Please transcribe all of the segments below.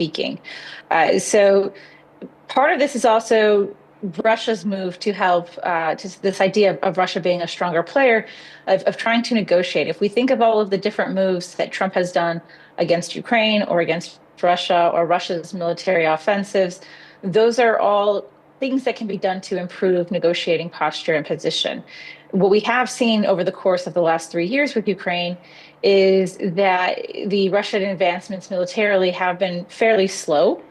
speaking. So part of this is also Russia's move to help to this idea of Russia being a stronger player, of trying to negotiate. If we think of all of the different moves that Trump has done against Ukraine or against Russia or Russia's military offensives, those are all things that can be done to improve negotiating posture and position. What we have seen over the course of the last 3 years with Ukraine is that the Russian advancements militarily have been fairly slow,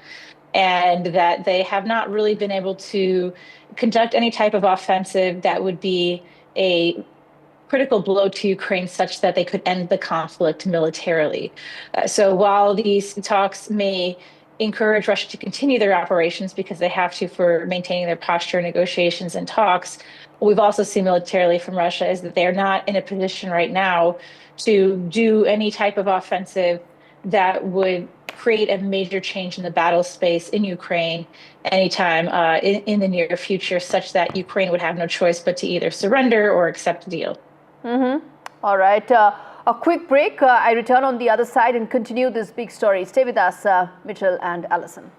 and that they have not really been able to conduct any type of offensive that would be a critical blow to Ukraine such that they could end the conflict militarily. So while these talks may encourage Russia to continue their operations because they have to for maintaining their posture, negotiations, and talks, what we've also seen militarily from Russia is that they're not in a position right now to do any type of offensive that would create a major change in the battle space in Ukraine anytime in the near future, such that Ukraine would have no choice but to either surrender or accept a deal. All right. A quick break. I return on the other side and continue this big story. Stay with us, Mitchell and Alison.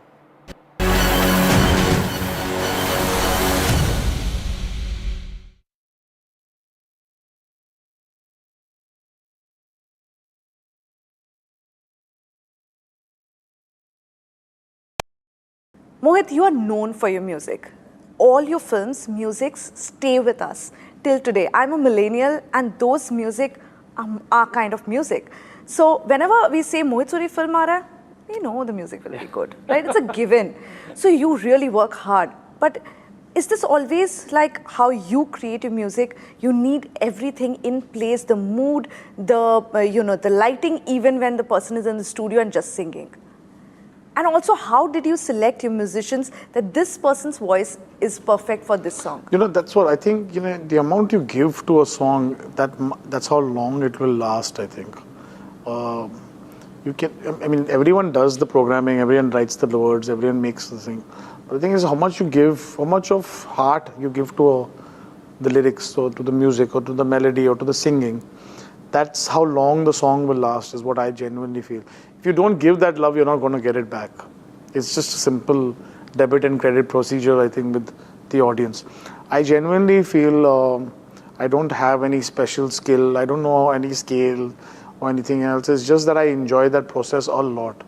Mohit, you are known for your music. All your films, musics stay with us till today. I'm a millennial and those music are kind of music. So whenever we say Mohit Suri film aa raha hai, we know the music will be good, right? It's a given. So you really work hard. But is this always like how you create your music? You need everything in place, the mood, the lighting, even when the person is in the studio and just singing. And also, how did you select your musicians that this person's voice is perfect for this song? That's what I think, the amount you give to a song, that's how long it will last, I think. Everyone does the programming, everyone writes the words, everyone makes the thing. But the thing is how much you give, how much of heart you give to the lyrics or to the music or to the melody or to the singing. That's how long the song will last, is what I genuinely feel. If you don't give that love, you're not going to get it back. It's just a simple debit and credit procedure, I think, with the audience. I genuinely feel I don't have any special skill. I don't know any scale or anything else. It's just that I enjoy that process a lot.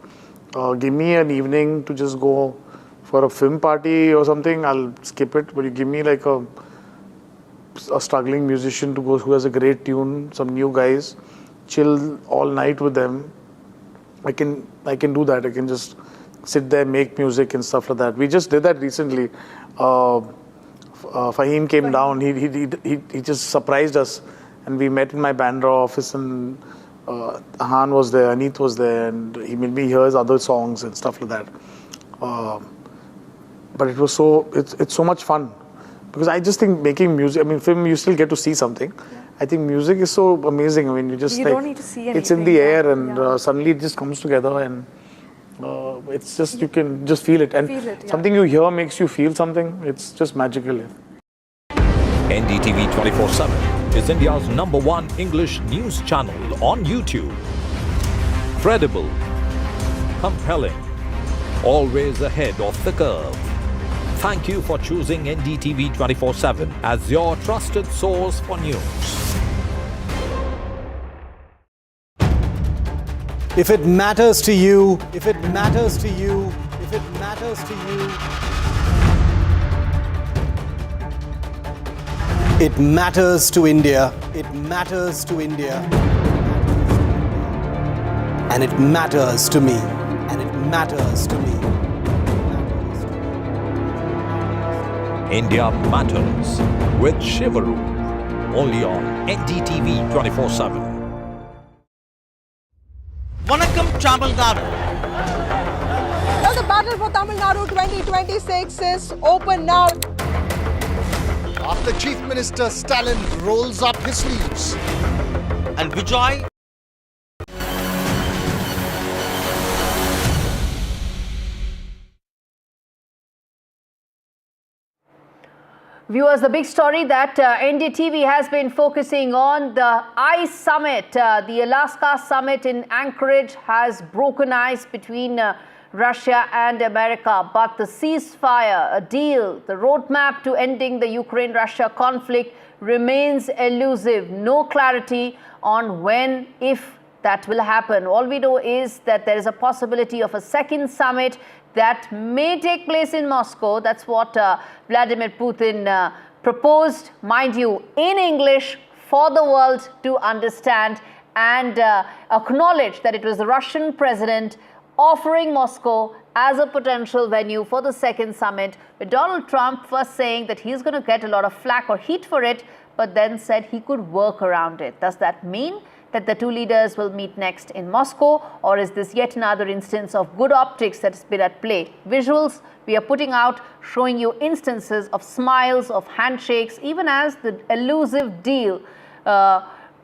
Give me an evening to just go for a film party or something, I'll skip it. But you give me like a struggling musician to go who has a great tune, some new guys, chill all night with them. I can do that. I can just sit there, make music and stuff like that. We just did that recently. Fahim came down. He just surprised us, and we met in my Bandra office. And Han was there, Aneet was there, and he made me hear his other songs and stuff like that. But it was it's so much fun, because I just think making music. Film you still get to see something. Yeah. I think music is so amazing. You don't need to see anything. It's in the air, and suddenly it just comes together, and it's just, you can just feel it. And something you hear makes you feel something. It's just magical. NDTV 24/7 is India's #1 English news channel on YouTube. Credible, compelling, always ahead of the curve. Thank you for choosing NDTV 24/7 as your trusted source for news. If it matters to you, if it matters to you, if it matters to you, it matters to India. It matters to India. And it matters to me. And it matters to me. India Matters with Shivaru, only on NDTV 24/7. Vanakkam Tamil Nadu. Well, the battle for Tamil Nadu 2026 is open now. After Chief Minister Stalin rolls up his sleeves and Vijay Viewers, the big story that NDTV has been focusing on, the ice summit, the Alaska summit in Anchorage has broken ice between Russia and America. But the ceasefire, a deal, the roadmap to ending the Ukraine-Russia conflict remains elusive. No clarity on when, if that will happen. All we know is that there is a possibility of a second summit that may take place in Moscow. That's what Vladimir Putin proposed, mind you, in English for the world to understand and acknowledge that it was the Russian president offering Moscow as a potential venue for the second summit, with Donald Trump first saying that he's going to get a lot of flack or heat for it, but then said he could work around it. Does that mean that the two leaders will meet next in Moscow, or is this yet another instance of good optics that's been at play? Visuals we are putting out showing you instances of smiles, of handshakes, even as the elusive deal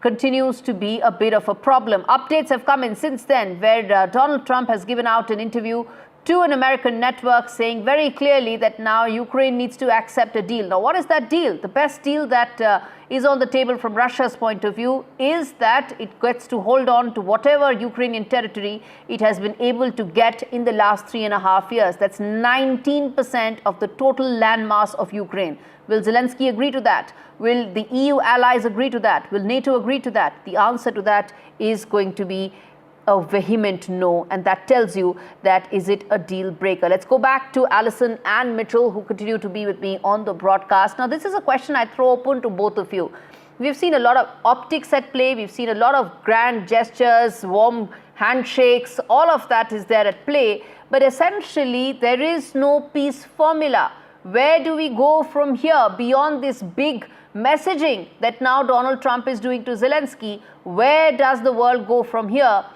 continues to be a bit of a problem. Updates have come in since then, where Donald Trump has given out an interview to an American network saying very clearly that now Ukraine needs to accept a deal. Now, what is that deal? The best deal that is on the table from Russia's point of view is that it gets to hold on to whatever Ukrainian territory it has been able to get in the last 3.5 years. That's 19% of the total landmass of Ukraine. Will Zelensky agree to that? Will the EU allies agree to that? Will NATO agree to that? The answer to that is going to be a vehement no, and that tells you that is it a deal breaker. Let's go back to Alison and Mitchell, who continue to be with me on the broadcast. Now, this is a question I throw open to both of you. We've seen a lot of optics at play. We've seen a lot of grand gestures, warm handshakes. All of that is there at play. But essentially, there is no peace formula. Where do we go from here beyond this big messaging that now Donald Trump is doing to Zelensky? Where does the world go from here?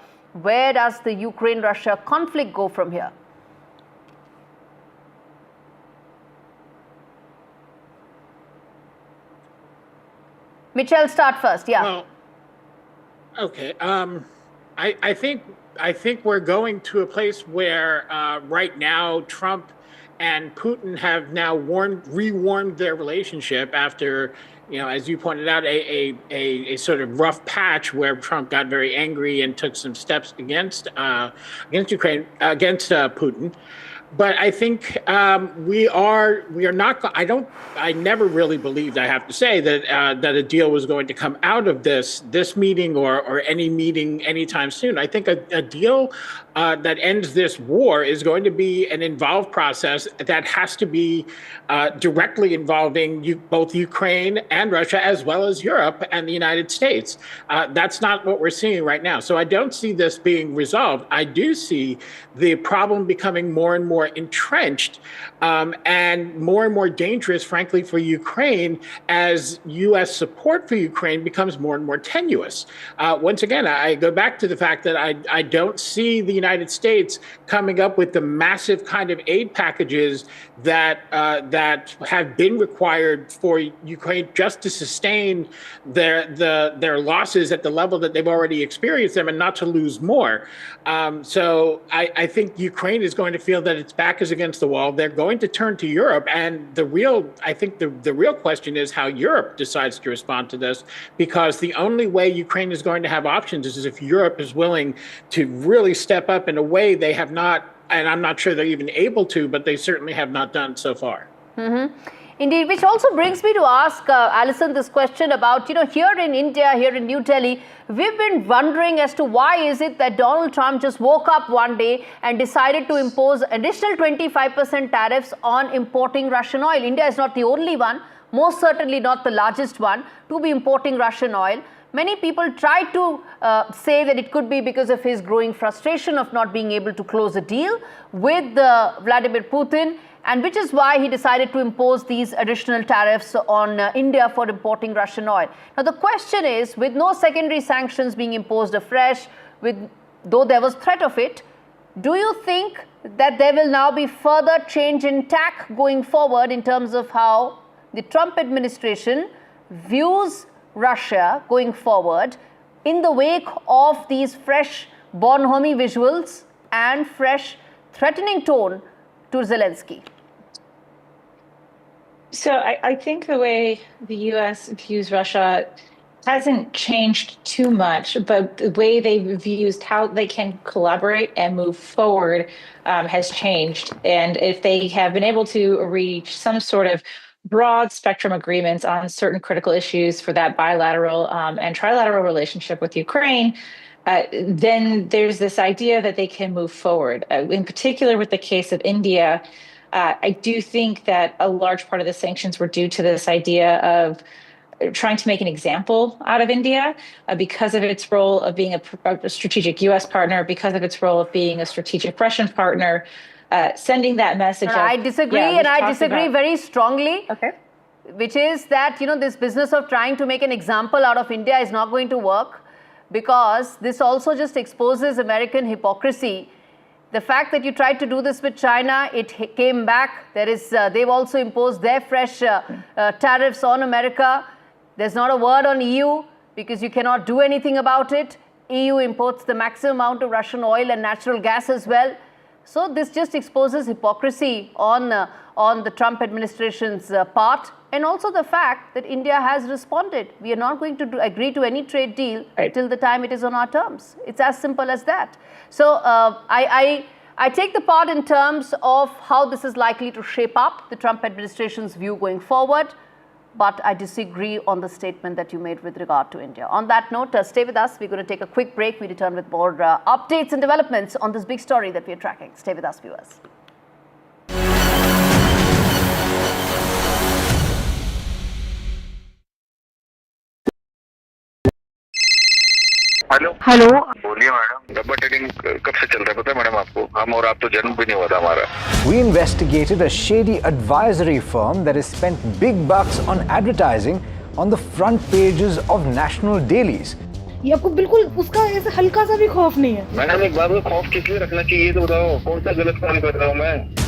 Where does the Ukraine-Russia conflict go from here? Michelle, start first. Yeah. Well, okay. I think we're going to a place where right now Trump and Putin have now rewarmed their relationship after, as you pointed out, a sort of rough patch where Trump got very angry and took some steps against Ukraine, against Putin. But I think we are not. I never really believed, I have to say, that a deal was going to come out of this meeting or any meeting anytime soon. I think a deal that ends this war is going to be an involved process that has to be directly involving both Ukraine and Russia, as well as Europe and the United States. That's not what we're seeing right now. So I don't see this being resolved. I do see the problem becoming more and more entrenched and more dangerous, frankly, for Ukraine as U.S. support for Ukraine becomes more and more tenuous. Once again, I go back to the fact that I don't see the United States coming up with the massive kind of aid packages that have been required for Ukraine just to sustain their losses at the level that they've already experienced them and not to lose more. So I think Ukraine is going to feel that its back is against the wall. They're going to turn to Europe, and the real question is how Europe decides to respond to this, because the only way Ukraine is going to have options is if Europe is willing to really step up in a way they have not, and I'm not sure they're even able to, but they certainly have not done so far. Mm-hmm. Indeed, which also brings me to ask Alison this question about, here in India, here in New Delhi, we've been wondering as to why is it that Donald Trump just woke up one day and decided to impose additional 25% tariffs on importing Russian oil. India is not the only one, most certainly not the largest one, to be importing Russian oil. Many people try to say that it could be because of his growing frustration of not being able to close a deal with Vladimir Putin, and which is why he decided to impose these additional tariffs on India for importing Russian oil. Now, the question is, with no secondary sanctions being imposed afresh, though there was threat of it, do you think that there will now be further change in tack going forward in terms of how the Trump administration views Russia going forward in the wake of these fresh Bonhomme visuals and fresh threatening tone to Zelensky? So I think the way the U.S. views Russia hasn't changed too much, but the way they've used how they can collaborate and move forward has changed. And if they have been able to reach some sort of broad spectrum agreements on certain critical issues for that bilateral and trilateral relationship with Ukraine, then there's this idea that they can move forward. In particular, with the case of India, I do think that a large part of the sanctions were due to this idea of trying to make an example out of India because of its role of being a strategic US partner, because of its role of being a strategic Russian partner, sending that message. I disagree, and I disagree very strongly. Okay. Which is that, this business of trying to make an example out of India is not going to work, because this also just exposes American hypocrisy. The fact that you tried to do this with China, it came back. They've also imposed their fresh tariffs on America. There's not a word on EU because you cannot do anything about it. EU imports the maximum amount of Russian oil and natural gas as well. So this just exposes hypocrisy on the Trump administration's part, and also the fact that India has responded. We are not going to agree to any trade deal till the time it is on our terms. It's as simple as that. So I take the part in terms of how this is likely to shape up the Trump administration's view going forward, but I disagree on the statement that you made with regard to India. On that note, stay with us. We're going to take a quick break. We return with more updates and developments on this big story that we're tracking. Stay with us, viewers. Hello बोलिए madam, डब्बा trading कब से चल रहा है पता है madam आपको? हम और आप तो जन्म भी नहीं हुआ था हमारा. We investigated a shady advisory firm that has spent big bucks on advertising on the front pages of national dailies. ये आपको बिल्कुल उसका ऐसा हल्का सा भी खौफ नहीं है? मैडम एक बात को खौफ किस लिए रखना चाहिए तो बताओ, कौन सा गलत काम कर रहा हूँ मैं?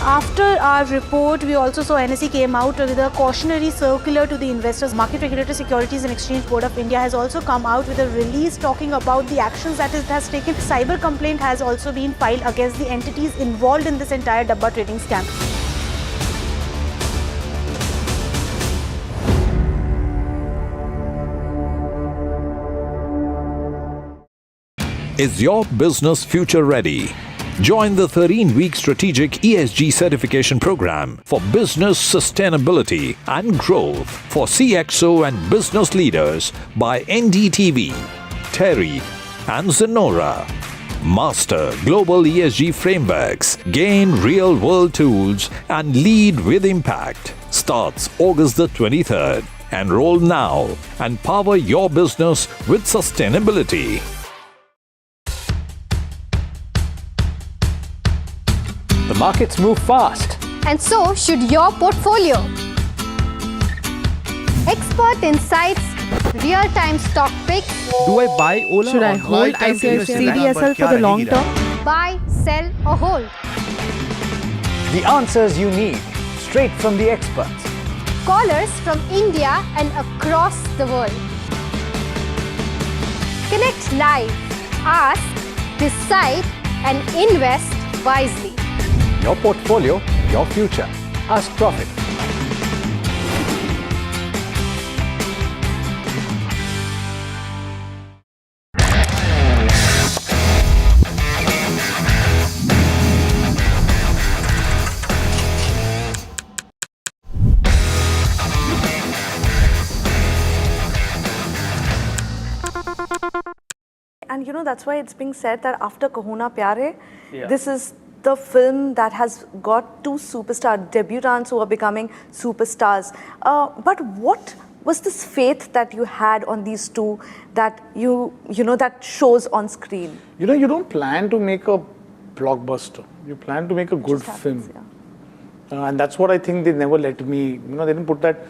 After our report, we also saw NSE came out with a cautionary circular to the investors. Market Regulator Securities and Exchange Board of India has also come out with a release talking about the actions that it has taken. Cyber complaint has also been filed against the entities involved in this entire Dabba trading scam. Is your business future ready? Join the 13-week strategic ESG certification program for business sustainability and growth for CXO and business leaders by NDTV, Terry and Zenora. Master global ESG frameworks, gain real-world tools and lead with impact. Starts August the 23rd. Enroll now and power your business with sustainability. The markets move fast. And so should your portfolio. Expert insights, real-time stock picks. Do I buy Ola? Should I hold CDSL for the long term? Buy, sell or hold. The answers you need, straight from the experts. Callers from India and across the world. Connect live, ask, decide and invest wisely. Your portfolio, your future. Ask Profit. And that's why it's being said that after Kahuna Pyare, this is the film that has got two superstar debutants who are becoming superstars. But what was this faith that you had on these two that that shows on screen? You don't plan to make a blockbuster. You plan to make a good film. And that's what I think they never let me, they didn't put that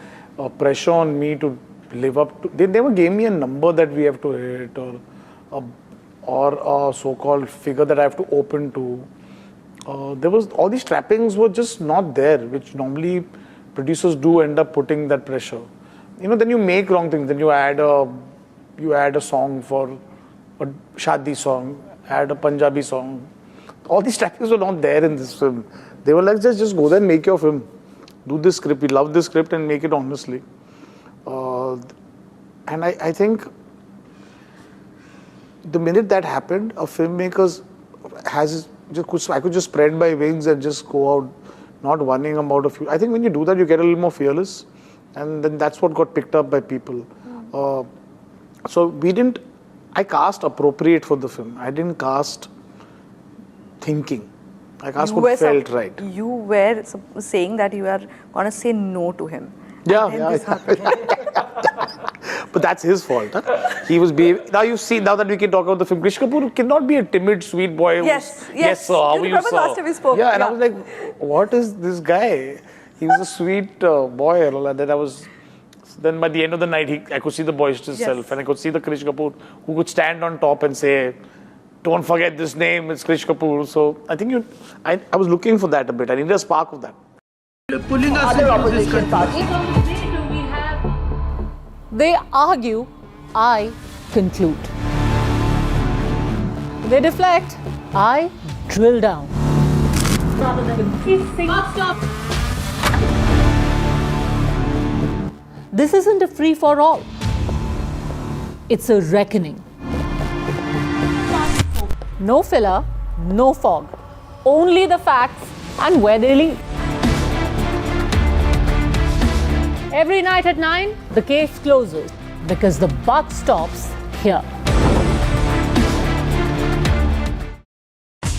pressure on me to live up to. They never gave me a number that we have to hit or a so-called figure that I have to open to. There was all these trappings were just not there, which normally producers do end up putting that pressure. Then you make wrong things. Then you add a song for a shadi song, add a Punjabi song. All these trappings were not there in this film. They were like, just go there and make your film. do this script, we love this script and make it honestly. And I think the minute that happened, a filmmaker I could just spread my wings and just go out, not worrying about a few. I think when you do that, you get a little more fearless, and then that's what got picked up by people. So I cast appropriate for the film. I didn't cast thinking. I cast what felt right. You were saying that you are going to say no to him. Yeah. But that's his fault. Huh? He was now you see, now that we can talk about the film, Krish Kapoor cannot be a timid, sweet boy. Yes, sir, how are you, sir? Last time we spoke. Yeah, and I was like, what is this guy? He was a sweet boy, and then by the end of the night, I could see the boisterous self, and I could see the Krish Kapoor who could stand on top and say, don't forget this name, it's Krish Kapoor. So I think I was looking for that a bit. I needed a spark of that. Pulling us into this country. They argue, I conclude. They deflect, I drill down. Rather than stop. This isn't a free-for-all. It's a reckoning. No filler, no fog. Only the facts and where they lead. Every night at 9, the case closes because the buck stops here.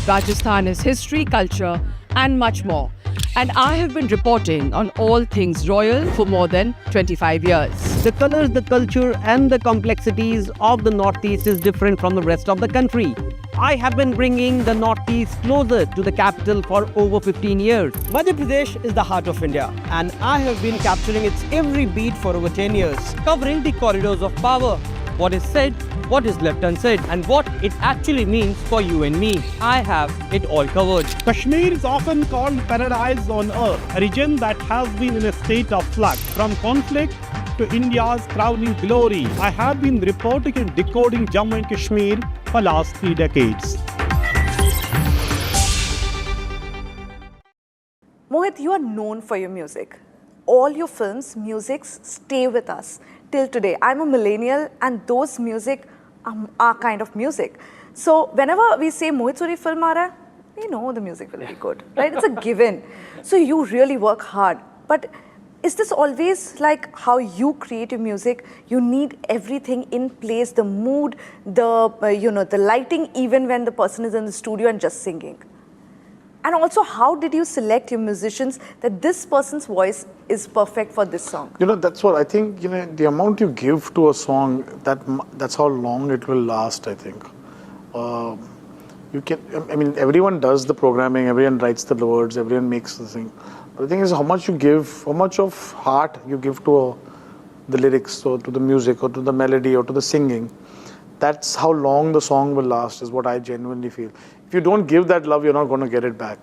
Rajasthan is history, culture, and much more. And I have been reporting on all things royal for more than 25 years. The colors, the culture, and the complexities of the Northeast is different from the rest of the country. I have been bringing the Northeast closer to the capital for over 15 years. Madhya Pradesh is the heart of India, and I have been capturing its every beat for over 10 years, covering the corridors of power, what is said, what is left unsaid, and what it actually means for you and me. I have it all covered. Kashmir is often called paradise on earth, a region that has been in a state of flux from conflict to India's crowning glory. I have been reporting and decoding Jammu and Kashmir for last 3 decades. Mohit, you are known for your music. All your films, musics stay with us till today. I'm a millennial, and those music are kind of music. So whenever we say Mohit Suri film aa raha hai, we know the music will be good, right? It's a given. So you really work hard. But is this always like how you create your music? You need everything in place, the mood, the lighting, even when the person is in the studio and just singing. And also, how did you select your musicians that this person's voice is perfect for this song? That's what I think, the amount you give to a song, that's how long it will last, I think. Everyone does the programming, everyone writes the words, everyone makes the thing. But the thing is how much of heart you give to the lyrics or to the music or to the melody or to the singing. That's how long the song will last, is what I genuinely feel. If you don't give that love, you're not going to get it back.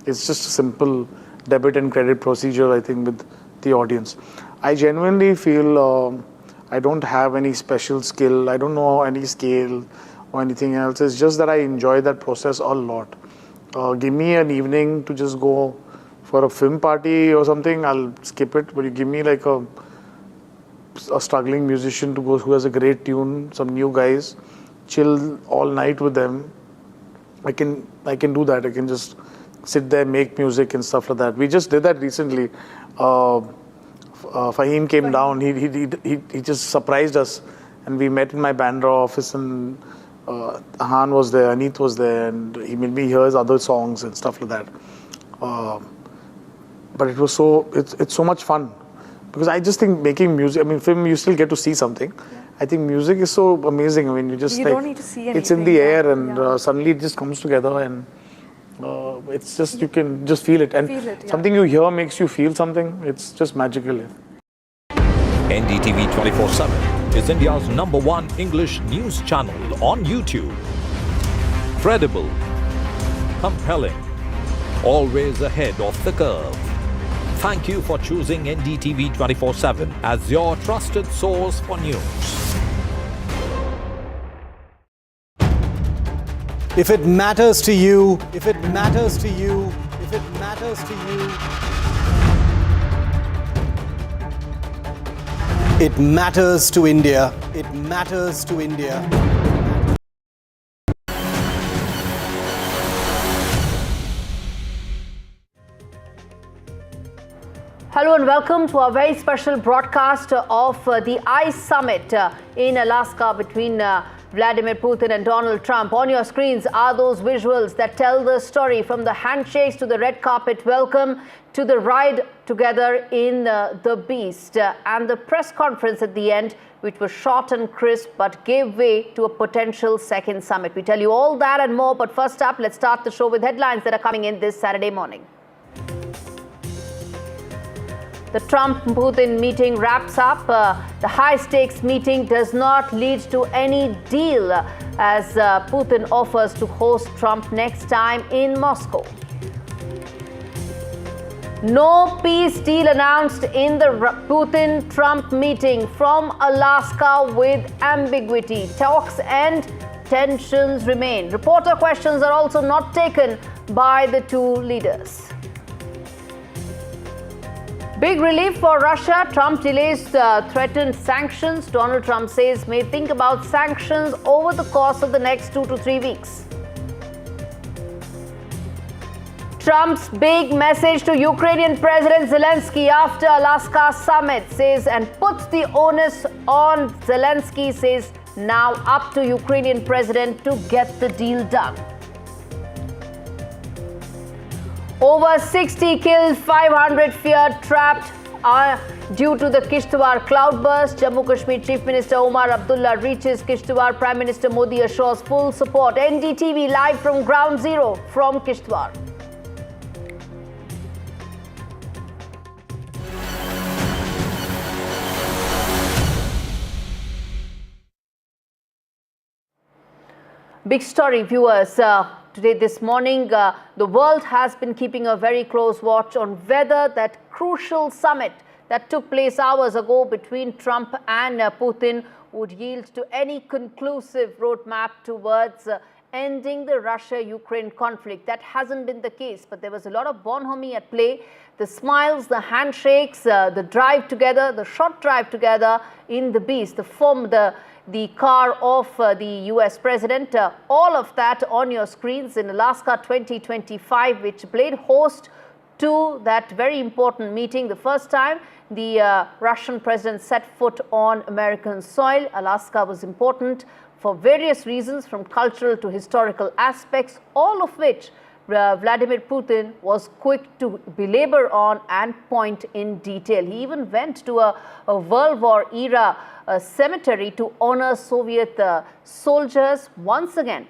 It's just a simple debit and credit procedure, I think, with the audience. I genuinely feel I don't have any special skill. I don't know any scale or anything else. It's just that I enjoy that process a lot. Give me an evening to just go for a film party or something, I'll skip it. But you give me like a struggling musician to go who has a great tune, some new guys, chill all night with them. I can do that. I can just sit there, make music and stuff like that. We just did that recently. Fahim came down. He just surprised us, and we met in my Bandra office. And Ahan was there, Aneet was there, and he made me hear his other songs and stuff like that. But it was it's so much fun, because I just think making music. Film you still get to see something. Yeah. I think music is so amazing. You don't need to see anything. It's in the air, and suddenly it just comes together, and it's just you can just feel it. And something you hear makes you feel something. It's just magical. NDTV 24/7 is India's #1 English news channel on YouTube. Credible, compelling, always ahead of the curve. Thank you for choosing NDTV 24/7 as your trusted source for news. If it matters to you, if it matters to you, if it matters to you. It matters to India. It matters to India. Hello and welcome to our very special broadcast of the ICE Summit in Alaska between Vladimir Putin and Donald Trump. On your screens are those visuals that tell the story, from the handshakes to the red carpet welcome to the ride together in the Beast and the press conference at the end, which was short and crisp but gave way to a potential second summit. We tell you all that and more, but first up, let's start the show with headlines that are coming in this Saturday morning. The Trump-Putin meeting wraps up. The high-stakes meeting does not lead to any deal as Putin offers to host Trump next time in Moscow. No peace deal announced in the Putin-Trump meeting, from Alaska with ambiguity. Talks end, tensions remain. Reporter questions are also not taken by the two leaders. Big relief for Russia. Trump delays threatened sanctions. Donald Trump says may think about sanctions over the course of the next 2 to 3 weeks. Trump's big message to Ukrainian President Zelensky after Alaska summit says, and puts the onus on Zelensky, says now up to Ukrainian president to get the deal done. Over 60 killed, 500 feared trapped due to the Kishtwar cloudburst. Jammu Kashmir Chief Minister Omar Abdullah reaches Kishtwar. Prime Minister Modi assures full support. NDTV live from Ground Zero from Kishtwar. Big story, viewers. Today, this morning, the world has been keeping a very close watch on whether that crucial summit that took place hours ago between Trump and Putin would yield to any conclusive roadmap towards ending the Russia-Ukraine conflict. That hasn't been the case, but there was a lot of bonhomie at play. The smiles, the handshakes, the drive together, the short drive together in the Beast, the car of the US president, all of that on your screens in Alaska 2025, which played host to that very important meeting. The first time the Russian president set foot on American soil. Alaska was important for various reasons, from cultural to historical aspects, all of which Vladimir Putin was quick to belabor on and point in detail. He even went to a World War era cemetery to honor Soviet soldiers, once again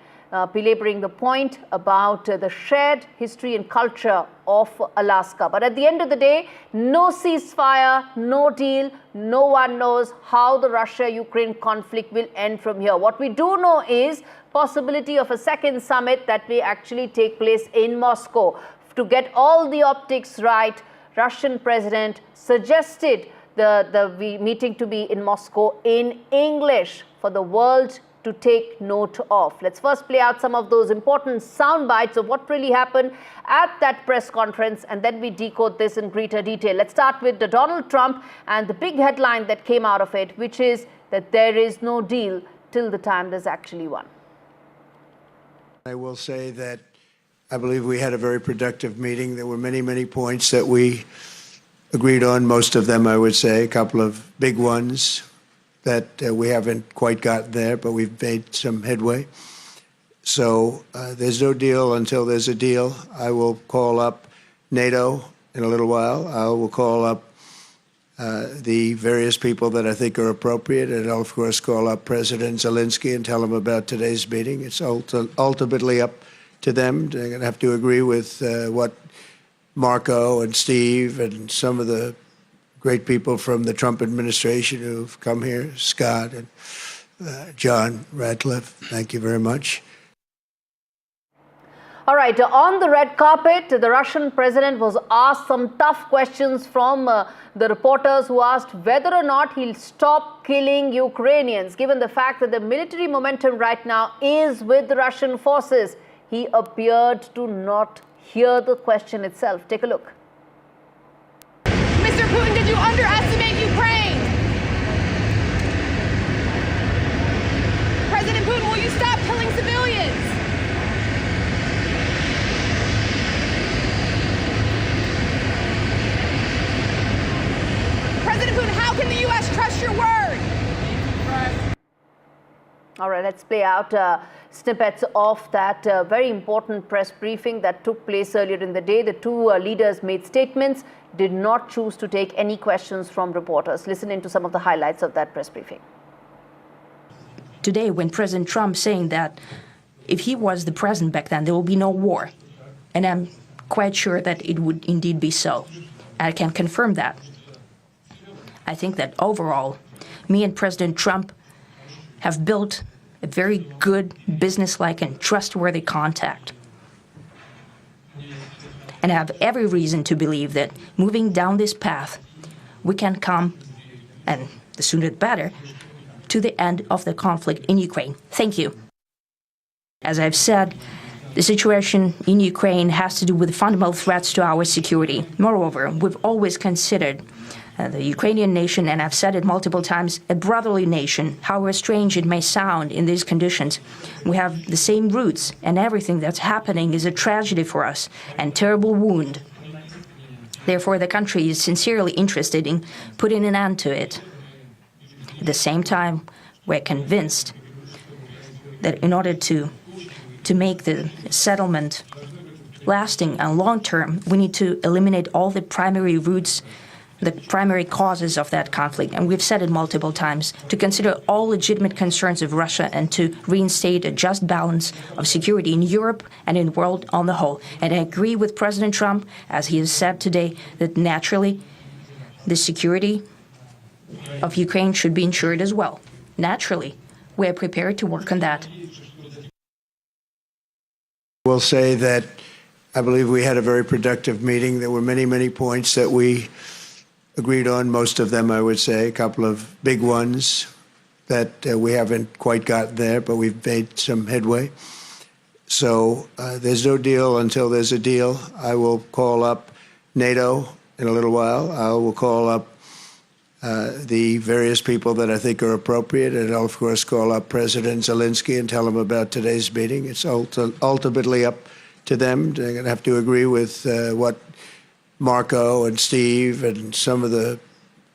belaboring the point about the shared history and culture of Alaska. But at the end of the day, no ceasefire, no deal. No one knows how the Russia-Ukraine conflict will end from here. What we do know is possibility of a second summit that may actually take place in Moscow. To get all the optics right, Russian president suggested the meeting to be in Moscow in English for the world to take note of. Let's first play out some of those important sound bites of what really happened at that press conference, and then we decode this in greater detail. Let's start with Donald Trump and the big headline that came out of it, which is that there is no deal till the time there's actually one. I will say that I believe we had a very productive meeting. There were many, many points that we agreed on, most of them, I would say, a couple of big ones that we haven't quite gotten there, but we've made some headway. So there's no deal until there's a deal. I will call up NATO in a little while. I will call up the various people that I think are appropriate, and I'll, of course, call up President Zelensky and tell him about today's meeting. It's ultimately up to them. They're going to have to agree with what Marco and Steve and some of the great people from the Trump administration who've come here, Scott and John Ratcliffe. Thank you very much. All right, on the red carpet, the Russian president was asked some tough questions from the reporters who asked whether or not he'll stop killing Ukrainians, given the fact that the military momentum right now is with the Russian forces. He appeared to not hear the question itself. Take a look. Mr. Putin, did you underestimate Ukraine? All right, let's play out snippets of that very important press briefing that took place earlier in the day. The two leaders made statements, did not choose to take any questions from reporters. Listen into some of the highlights of that press briefing. Today, when President Trump saying that if he was the president back then, there will be no war. And I'm quite sure that it would indeed be so. I can confirm that. I think that overall, me and President Trump have built a very good, businesslike and trustworthy contact. And I have every reason to believe that moving down this path, we can come, and the sooner the better, to the end of the conflict in Ukraine. Thank you. As I've said, the situation in Ukraine has to do with fundamental threats to our security. Moreover, we've always considered the Ukrainian nation, and I've said it multiple times, a brotherly nation. However strange it may sound in these conditions, we have the same roots, and everything that's happening is a tragedy for us and terrible wound. Therefore, the country is sincerely interested in putting an end to it. At the same time, we're convinced that in order to make the settlement lasting and long-term, we need to eliminate all the primary roots, the primary causes of that conflict. And we've said it multiple times, to consider all legitimate concerns of Russia and to reinstate a just balance of security in Europe and in the world on the whole. And I agree with President Trump, as he has said today, that naturally the security of Ukraine should be ensured as well. Naturally, we're prepared to work on that. I will say that I believe we had a very productive meeting. There were many, many points that we agreed on, most of them, I would say, a couple of big ones that we haven't quite gotten there, but we've made some headway. So there's no deal until there's a deal. I will call up NATO in a little while. I will call up the various people that I think are appropriate, and I'll, of course, call up President Zelensky and tell him about today's meeting. It's ultimately up to them. They're going to have to agree with what Marco and Steve and some of the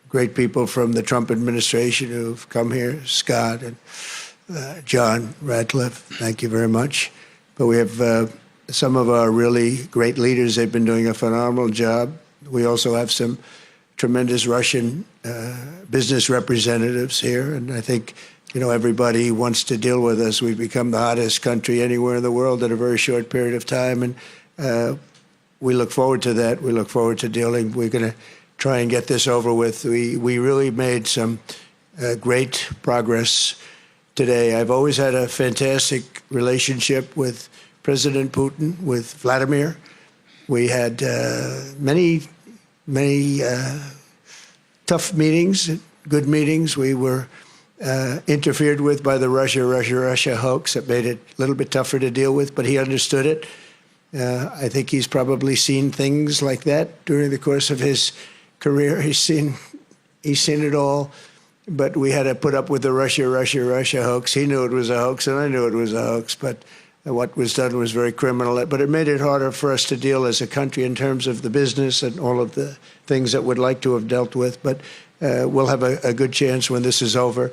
great people from the Trump administration who've come here, Scott and John Radcliffe, thank you very much. But we have some of our really great leaders. They've been doing a phenomenal job. We also have some tremendous Russian business representatives here, and I think, you know, everybody wants to deal with us. We've become the hottest country anywhere in the world in a very short period of time, and we look forward to that. We look forward to dealing. We're going to try and get this over with. We really made some great progress today. I've always had a fantastic relationship with President Putin, with Vladimir. We had many tough meetings, good meetings. We were interfered with by the Russia hoax. That made it a little bit tougher to deal with, but he understood it. I think he's probably seen things like that during the course of his career. He's seen it all, but we had to put up with the Russia hoax. He knew it was a hoax, and I knew it was a hoax, but what was done was very criminal. But it made it harder for us to deal as a country in terms of the business and all of the things that we'd like to have dealt with. But we'll have a good chance when this is over.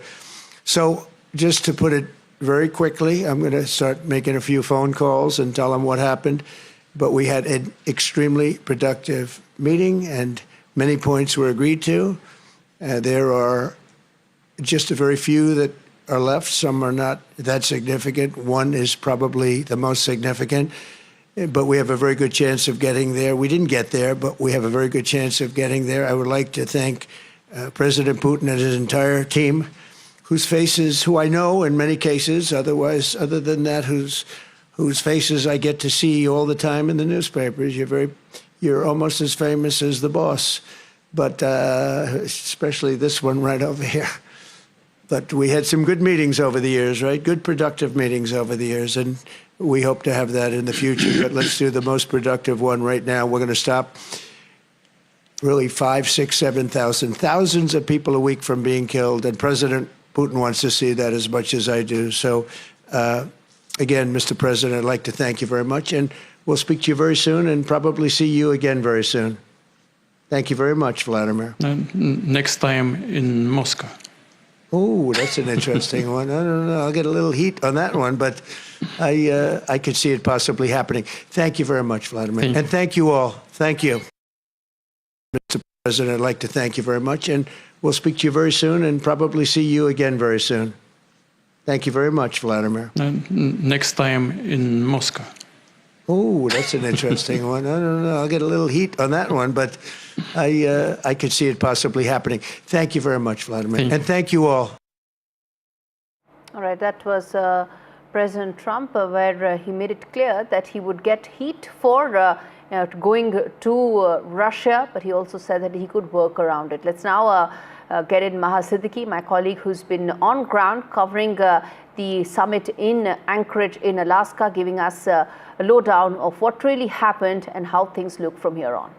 So just to put it very quickly, I'm going to start making a few phone calls and tell them what happened. But we had an extremely productive meeting, and many points were agreed to. There are just a very few that are left. Some are not that significant. One is probably the most significant, but we have a very good chance of getting there. We didn't get there, but we have a very good chance of getting there. I would like to thank President Putin and his entire team, whose faces, who I know in many cases, other than that, whose faces I get to see all the time in the newspapers. You're almost as famous as the boss, but especially this one right over here. But we had some good meetings over the years, right? Good, productive meetings over the years, and we hope to have that in the future. But let's do the most productive one right now. We're going to stop really 5,000, 6,000, 7,000, thousands of people a week from being killed, and President Putin wants to see that as much as I do. So, again, Mr. President, I'd like to thank you very much, and we'll speak to you very soon and probably see you again very soon. Thank you very much, Vladimir. Next time in Moscow. Oh, that's an interesting one. I don't know. I'll get a little heat on that one, but I could see it possibly happening. Thank you very much, Vladimir. And thank you all. Thank you. Mr. President, I'd like to thank you very much, and we'll speak to you very soon and probably see you again very soon. Thank you very much, Vladimir. Next time in Moscow. Oh, that's an interesting one. I don't know. I'll get a little heat on that one, but I could see it possibly happening. Thank you very much, Vladimir. And thank you all. All right, that was President Trump, where he made it clear that he would get heat for going to Russia, but he also said that he could work around it. Let's now get in Maha Siddiqui, my colleague who's been on ground covering the summit in Anchorage in Alaska, giving us a lowdown of what really happened and how things look from here on.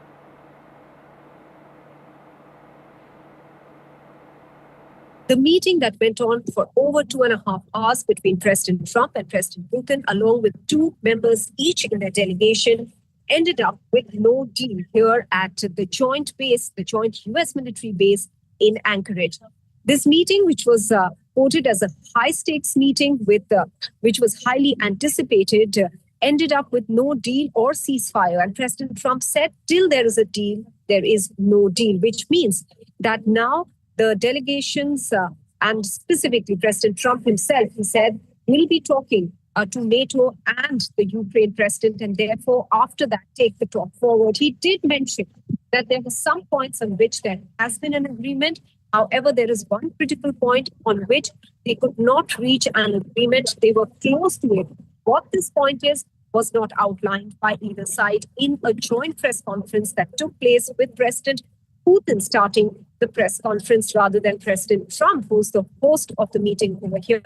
The meeting that went on for over 2.5 hours between President Trump and President Putin, along with 2 members each in their delegation, ended up with no deal here at the joint base, the joint U.S. military base in Anchorage. This meeting, which was quoted as a high-stakes meeting which was highly anticipated, ended up with no deal or ceasefire. And President Trump said, till there is a deal, there is no deal, which means that now the delegations and specifically President Trump himself, he said, will be talking to NATO and the Ukraine president, and therefore, after that, take the talk forward. He did mention that there were some points on which there has been an agreement. However, there is one critical point on which they could not reach an agreement. They were close to it. What this point is was not outlined by either side in a joint press conference that took place with President Putin starting the press conference rather than President Trump, who's the host of the meeting over here.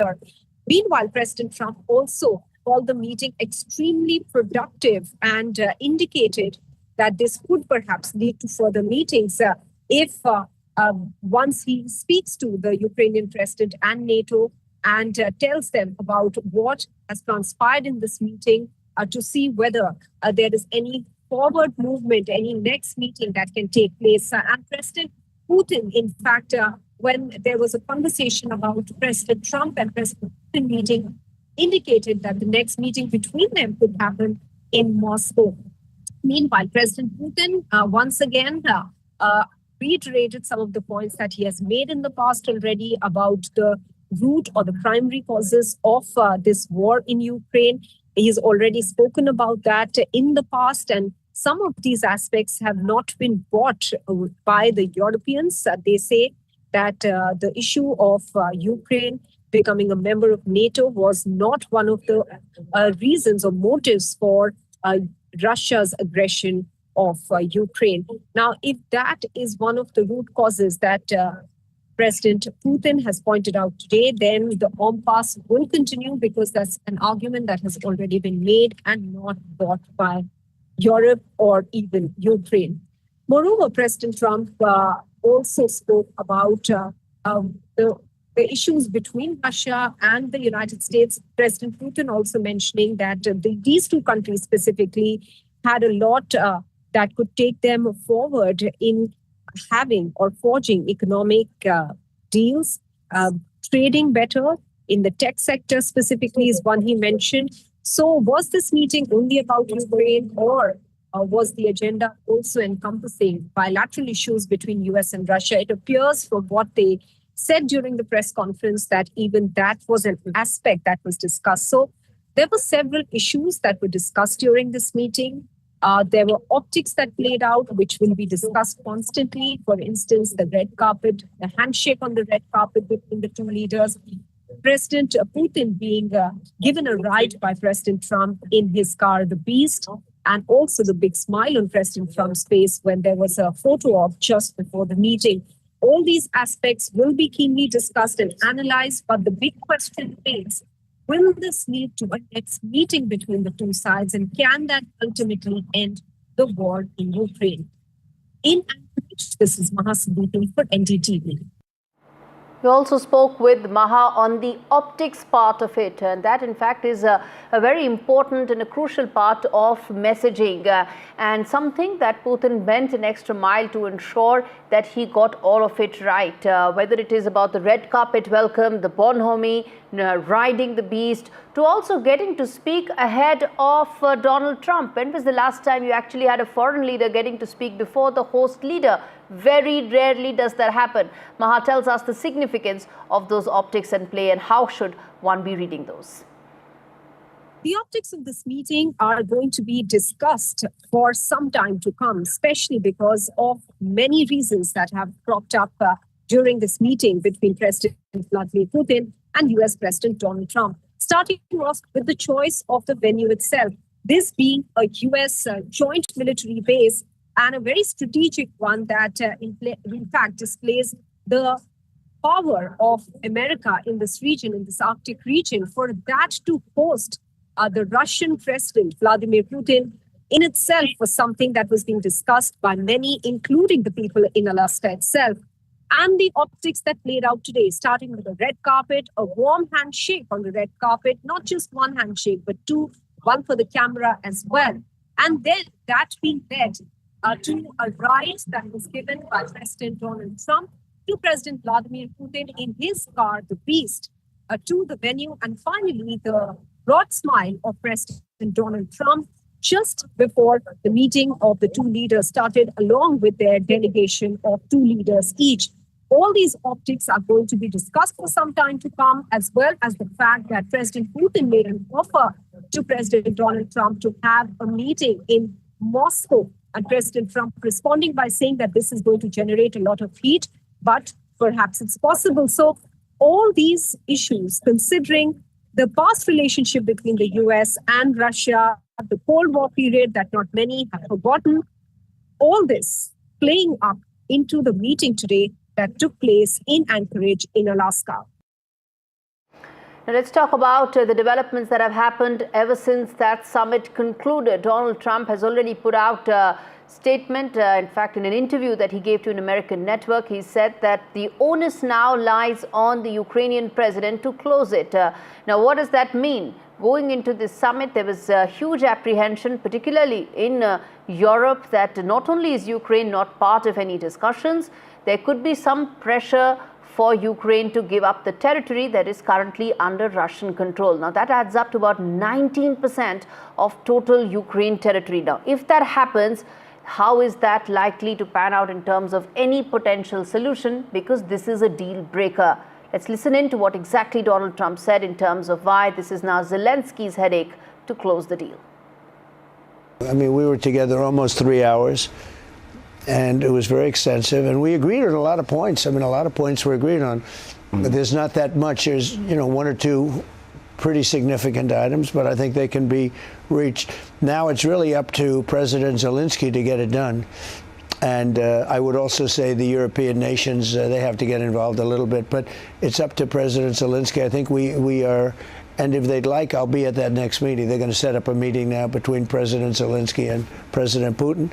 Meanwhile, President Trump also called the meeting extremely productive and indicated that this could perhaps lead to further meetings if once he speaks to the Ukrainian president and NATO and tells them about what has transpired in this meeting to see whether there is any forward movement, any next meeting that can take place. And President Putin, in fact, when there was a conversation about President Trump and President Putin meeting, indicated that the next meeting between them could happen in Moscow. Meanwhile, President Putin once again reiterated some of the points that he has made in the past already about the root or the primary causes of this war in Ukraine. He's already spoken about that in the past, and some of these aspects have not been brought by the Europeans. They say that the issue of Ukraine becoming a member of NATO was not one of the reasons or motives for Russia's aggression of Ukraine. Now, if that is one of the root causes that President Putin has pointed out today, then the impasse will continue because that's an argument that has already been made and not brought by Europe or even Ukraine. Moreover, President Trump also spoke about the issues between Russia and the United States. President Putin also mentioning that these two countries specifically had a lot that could take them forward in having or forging economic deals, trading better in the tech sector specifically is one he mentioned. So was this meeting only about Ukraine, or was the agenda also encompassing bilateral issues between US and Russia? It appears from what they said during the press conference that even that was an aspect that was discussed. So there were several issues that were discussed during this meeting. There were optics that played out, which will be discussed constantly. For instance, the red carpet, the handshake on the red carpet between the two leaders. President Putin being given a ride by President Trump in his car, the Beast, and also the big smile on President Trump's face when there was a photo op just before the meeting. All these aspects will be keenly discussed and analyzed, but the big question is, will this lead to a next meeting between the two sides, and can that ultimately end the war in Ukraine? In Anchorage, this is Maha Siddiqui for NDTV. We also spoke with Maha on the optics part of it, and that in fact is a very important and a crucial part of messaging and something that Putin went an extra mile to ensure that he got all of it right, whether it is about the red carpet welcome, the bonhomie, riding the beast, to also getting to speak ahead of Donald Trump. When was the last time you actually had a foreign leader getting to speak before the host leader? Very rarely does that happen. Maha tells us the significance of those optics and play and how should one be reading those. The optics of this meeting are going to be discussed for some time to come, especially because of many reasons that have cropped up during this meeting between President Vladimir Putin and US President Donald Trump. Starting off with the choice of the venue itself, this being a US joint military base and a very strategic one that in fact displays the power of America in this region, in this Arctic region. For that to host the Russian President Vladimir Putin in itself was something that was being discussed by many, including the people in Alaska itself. And the optics that played out today, starting with a red carpet, a warm handshake on the red carpet, not just one handshake, but two, one for the camera as well. And then that being led to a ride that was given by President Donald Trump to President Vladimir Putin in his car, the Beast, to the venue. And finally, the broad smile of President Donald Trump just before the meeting of the two leaders started, along with their delegation of two leaders each. All these optics are going to be discussed for some time to come, as well as the fact that President Putin made an offer to President Donald Trump to have a meeting in Moscow. And President Trump responding by saying that this is going to generate a lot of heat, but perhaps it's possible. So all these issues, considering the past relationship between the US and Russia, the Cold War period that not many have forgotten, all this playing up into the meeting today that took place in Anchorage in Alaska. Now let's talk about the developments that have happened ever since that summit concluded. Donald Trump has already put out a statement. In fact, in an interview that he gave to an American network, he said that the onus now lies on the Ukrainian president to close it. Now, what does that mean? Going into this summit, there was a huge apprehension, particularly in Europe, that not only is Ukraine not part of any discussions, there could be some pressure for Ukraine to give up the territory that is currently under Russian control. Now, that adds up to about 19% of total Ukraine territory. Now, if that happens, how is that likely to pan out in terms of any potential solution? Because this is a deal breaker. Let's listen in to what exactly Donald Trump said in terms of why this is now Zelensky's headache to close the deal. I mean, we were together almost 3 hours, and it was very extensive, and we agreed on a lot of points. I mean, a lot of points were agreed on. But there's not that much. There's, one or two pretty significant items, but I think they can be reached. Now it's really up to President Zelensky to get it done. And I would also say the European nations, they have to get involved a little bit, but it's up to President Zelensky. I think we are, and if they'd like, I'll be at that next meeting. They're going to set up a meeting now between President Zelensky and President Putin.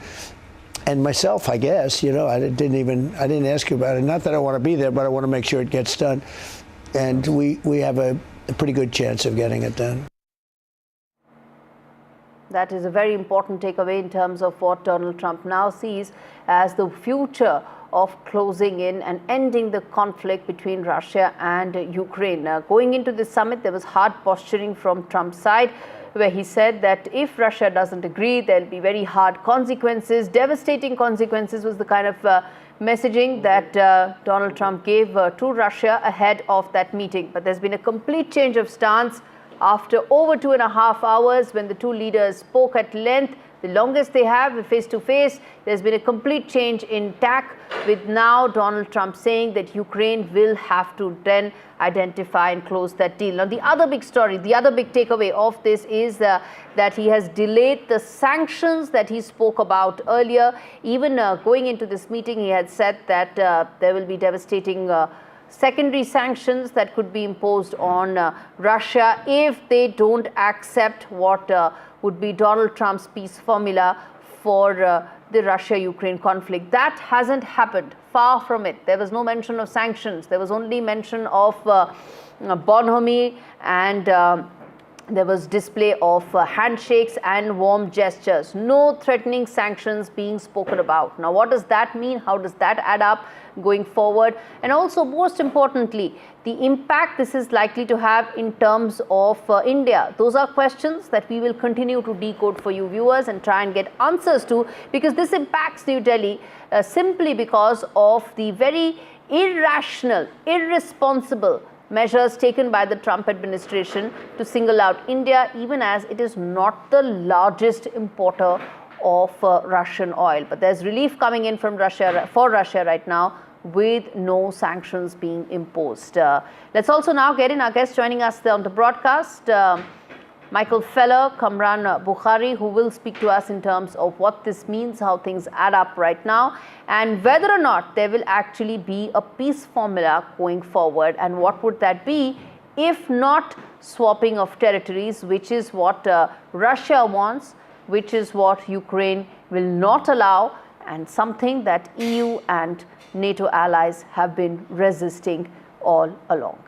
And myself, I guess, I didn't ask you about it. Not that I want to be there, but I want to make sure it gets done. And we have a pretty good chance of getting it done. That is a very important takeaway in terms of what Donald Trump now sees as the future of closing in and ending the conflict between Russia and Ukraine. Now, going into this summit, there was hard posturing from Trump's side, where he said that if Russia doesn't agree, there'll be very hard consequences. Devastating consequences was the kind of messaging that Donald Trump gave to Russia ahead of that meeting. But there's been a complete change of stance after over 2.5 hours when the two leaders spoke at length, the longest they have face-to-face. There's been a complete change in tack, with now Donald Trump saying that Ukraine will have to then identify and close that deal. Now, the other big story, the other big takeaway of this is that he has delayed the sanctions that he spoke about earlier. Even going into this meeting, he had said that there will be devastating secondary sanctions that could be imposed on Russia if they don't accept what would be Donald Trump's peace formula for the Russia-Ukraine conflict. That hasn't happened. Far from it. There was no mention of sanctions. There was only mention of bonhomie, and there was display of handshakes and warm gestures. No threatening sanctions being spoken about. Now, what does that mean? How does that add up going forward? And also, most importantly, the impact this is likely to have in terms of India. Those are questions that we will continue to decode for you viewers and try and get answers to, because this impacts New Delhi simply because of the very irrational, irresponsible measures taken by the Trump administration to single out India, even as it is not the largest importer of Russian oil. But there's relief coming in from Russia, for Russia right now, with no sanctions being imposed. Let's also now get in our guest joining us on the broadcast, Michael Feller, Kamran Bukhari, who will speak to us in terms of what this means, how things add up right now, and whether or not there will actually be a peace formula going forward, and what would that be if not swapping of territories, which is what Russia wants, which is what Ukraine will not allow, and something that EU and NATO allies have been resisting all along.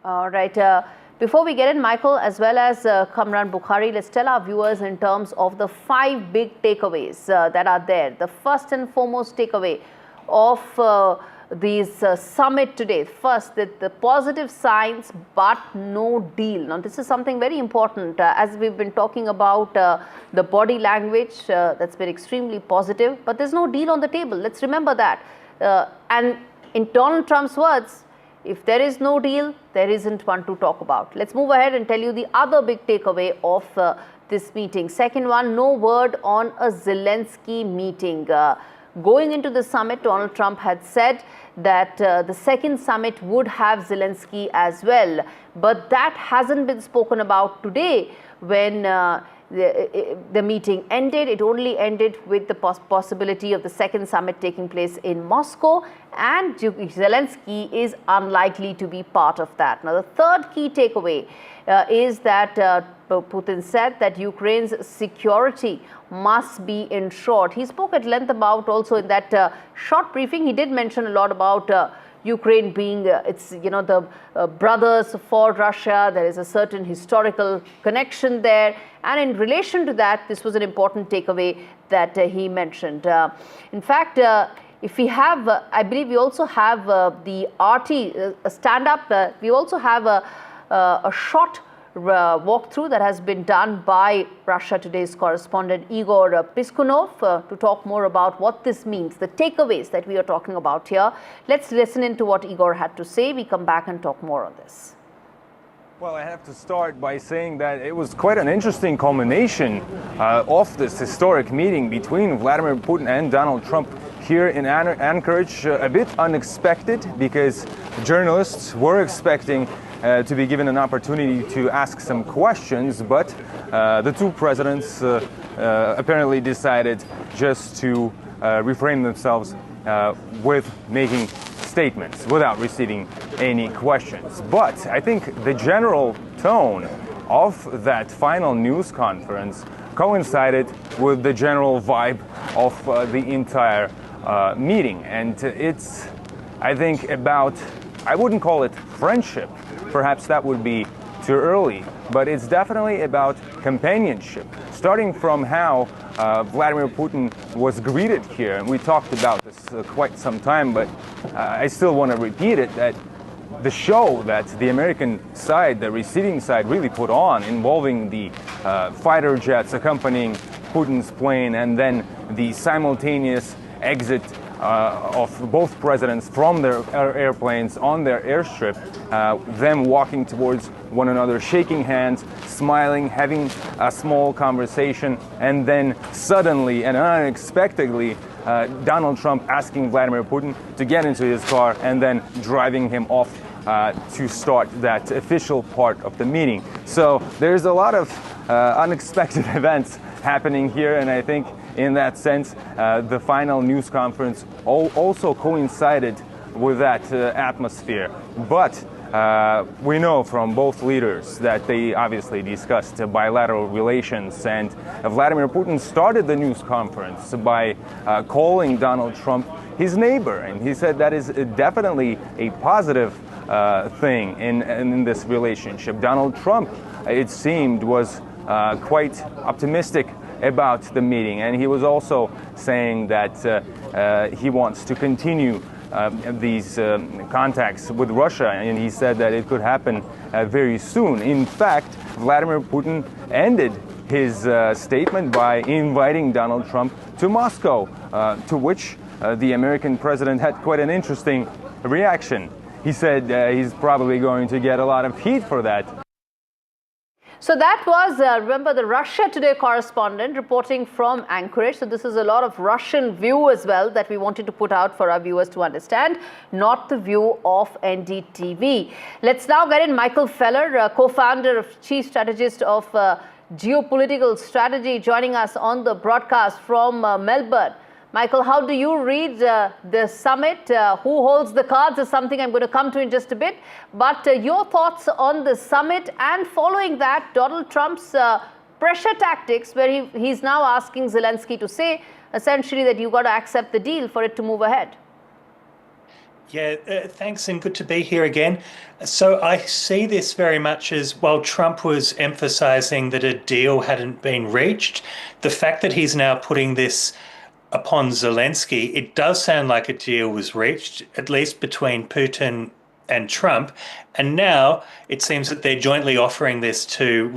All right. Before we get in, Michael, as well as Kamran Bukhari, let's tell our viewers in terms of the 5 big takeaways that are there. The first and foremost takeaway of this summit today. First, the positive signs, but no deal. Now, this is something very important. As we've been talking about the body language, that's been extremely positive, but there's no deal on the table. Let's remember that. And in Donald Trump's words, if there is no deal, there isn't one to talk about. Let's move ahead and tell you the other big takeaway of this meeting. Second one, no word on a Zelensky meeting. Going into the summit, Donald Trump had said that the second summit would have Zelensky as well. But that hasn't been spoken about today when the meeting ended. It only ended with the possibility of the second summit taking place in Moscow, and Zelensky is unlikely to be part of that. Now, the third key takeaway is that Putin said that Ukraine's security must be ensured. He spoke at length about also in that short briefing. He did mention a lot about Ukraine being, the brothers for Russia. There is a certain historical connection there. And in relation to that, this was an important takeaway that he mentioned. In fact, if we have, I believe we also have the RT stand-up. We also have a short walkthrough that has been done by Russia Today's correspondent Igor Piskunov to talk more about what this means, the takeaways that we are talking about here. Let's listen into what Igor had to say. We come back and talk more on this. Well, I have to start by saying that it was quite an interesting culmination of this historic meeting between Vladimir Putin and Donald Trump here in Anchorage. A bit unexpected because journalists were expecting to be given an opportunity to ask some questions, but the two presidents apparently decided just to refrain themselves with making statements without receiving any questions. But I think the general tone of that final news conference coincided with the general vibe of the entire meeting. And it's, I think, about, I wouldn't call it friendship, perhaps that would be too early, but it's definitely about companionship, starting from how Vladimir Putin was greeted here. And we talked about this quite some time, but I still want to repeat it, that the show that the American side, the receiving side, really put on, involving the fighter jets accompanying Putin's plane and then the simultaneous exit of both presidents from their airplanes on their airstrip, them walking towards one another, shaking hands, smiling, having a small conversation, and then suddenly and unexpectedly Donald Trump asking Vladimir Putin to get into his car and then driving him off to start that official part of the meeting. So there's a lot of unexpected events happening here, and I think in that sense, the final news conference also coincided with that atmosphere. But We know from both leaders that they obviously discussed bilateral relations, and Vladimir Putin started the news conference by calling Donald Trump his neighbor, and he said that is definitely a positive thing in this relationship. Donald Trump, it seemed, was quite optimistic about the meeting, and he was also saying that he wants to continue these contacts with Russia, and he said that it could happen very soon. In fact, Vladimir Putin ended his statement by inviting Donald Trump to Moscow, to which the American president had quite an interesting reaction. He said he's probably going to get a lot of heat for that. So that was, remember, the Russia Today correspondent reporting from Anchorage. So this is a lot of Russian view as well that we wanted to put out for our viewers to understand, not the view of NDTV. Let's now get in Michael Feller, co-founder, chief strategist of Geopolitical Strategy, joining us on the broadcast from Melbourne. Michael, how do you read the summit? Who holds the cards is something I'm going to come to in just a bit. But your thoughts on the summit, and following that, Donald Trump's pressure tactics, where he's now asking Zelensky to say essentially that you've got to accept the deal for it to move ahead. Yeah, thanks, and good to be here again. So I see this very much as, while Trump was emphasizing that a deal hadn't been reached, the fact that he's now putting this upon Zelensky, it does sound like a deal was reached, at least between Putin and Trump. And now it seems that they're jointly offering this to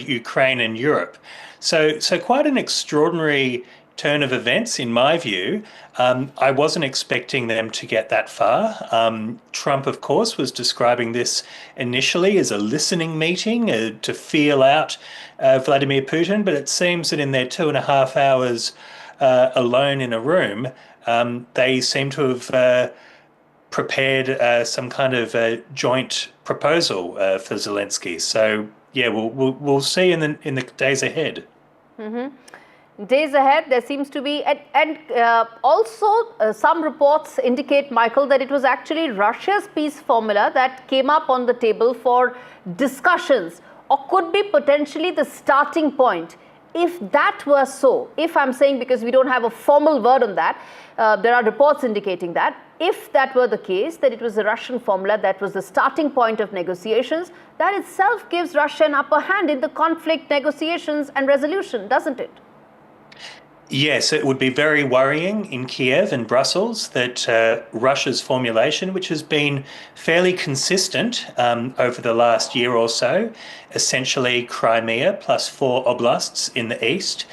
Ukraine and Europe. So quite an extraordinary turn of events, in my view. I wasn't expecting them to get that far. Trump, of course, was describing this initially as a listening meeting to feel out Vladimir Putin, but it seems that in their 2.5 hours alone in a room, they seem to have prepared some kind of joint proposal for Zelensky. So yeah, we'll see in the days ahead. Mm-hmm. Days ahead, there seems to be, and also some reports indicate, Michael, that it was actually Russia's peace formula that came up on the table for discussions, or could be potentially the starting point. If that were so, if I'm saying, because we don't have a formal word on that, there are reports indicating that, if that were the case, that it was the Russian formula that was the starting point of negotiations, that itself gives Russia an upper hand in the conflict negotiations and resolution, doesn't it? Yes, it would be very worrying in Kiev and Brussels that Russia's formulation, which has been fairly consistent over the last year or so, essentially Crimea plus 4 oblasts in the east,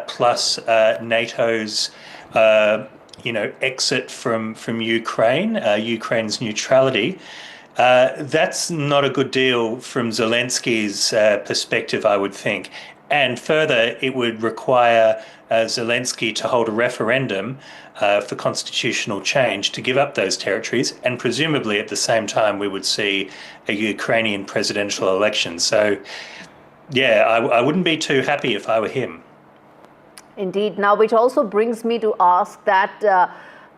plus NATO's exit from Ukraine, Ukraine's neutrality. That's not a good deal from Zelensky's perspective, I would think. And further, it would require Zelensky to hold a referendum for constitutional change to give up those territories. And presumably at the same time, we would see a Ukrainian presidential election. So, yeah, I wouldn't be too happy if I were him. Indeed. Now, which also brings me to ask that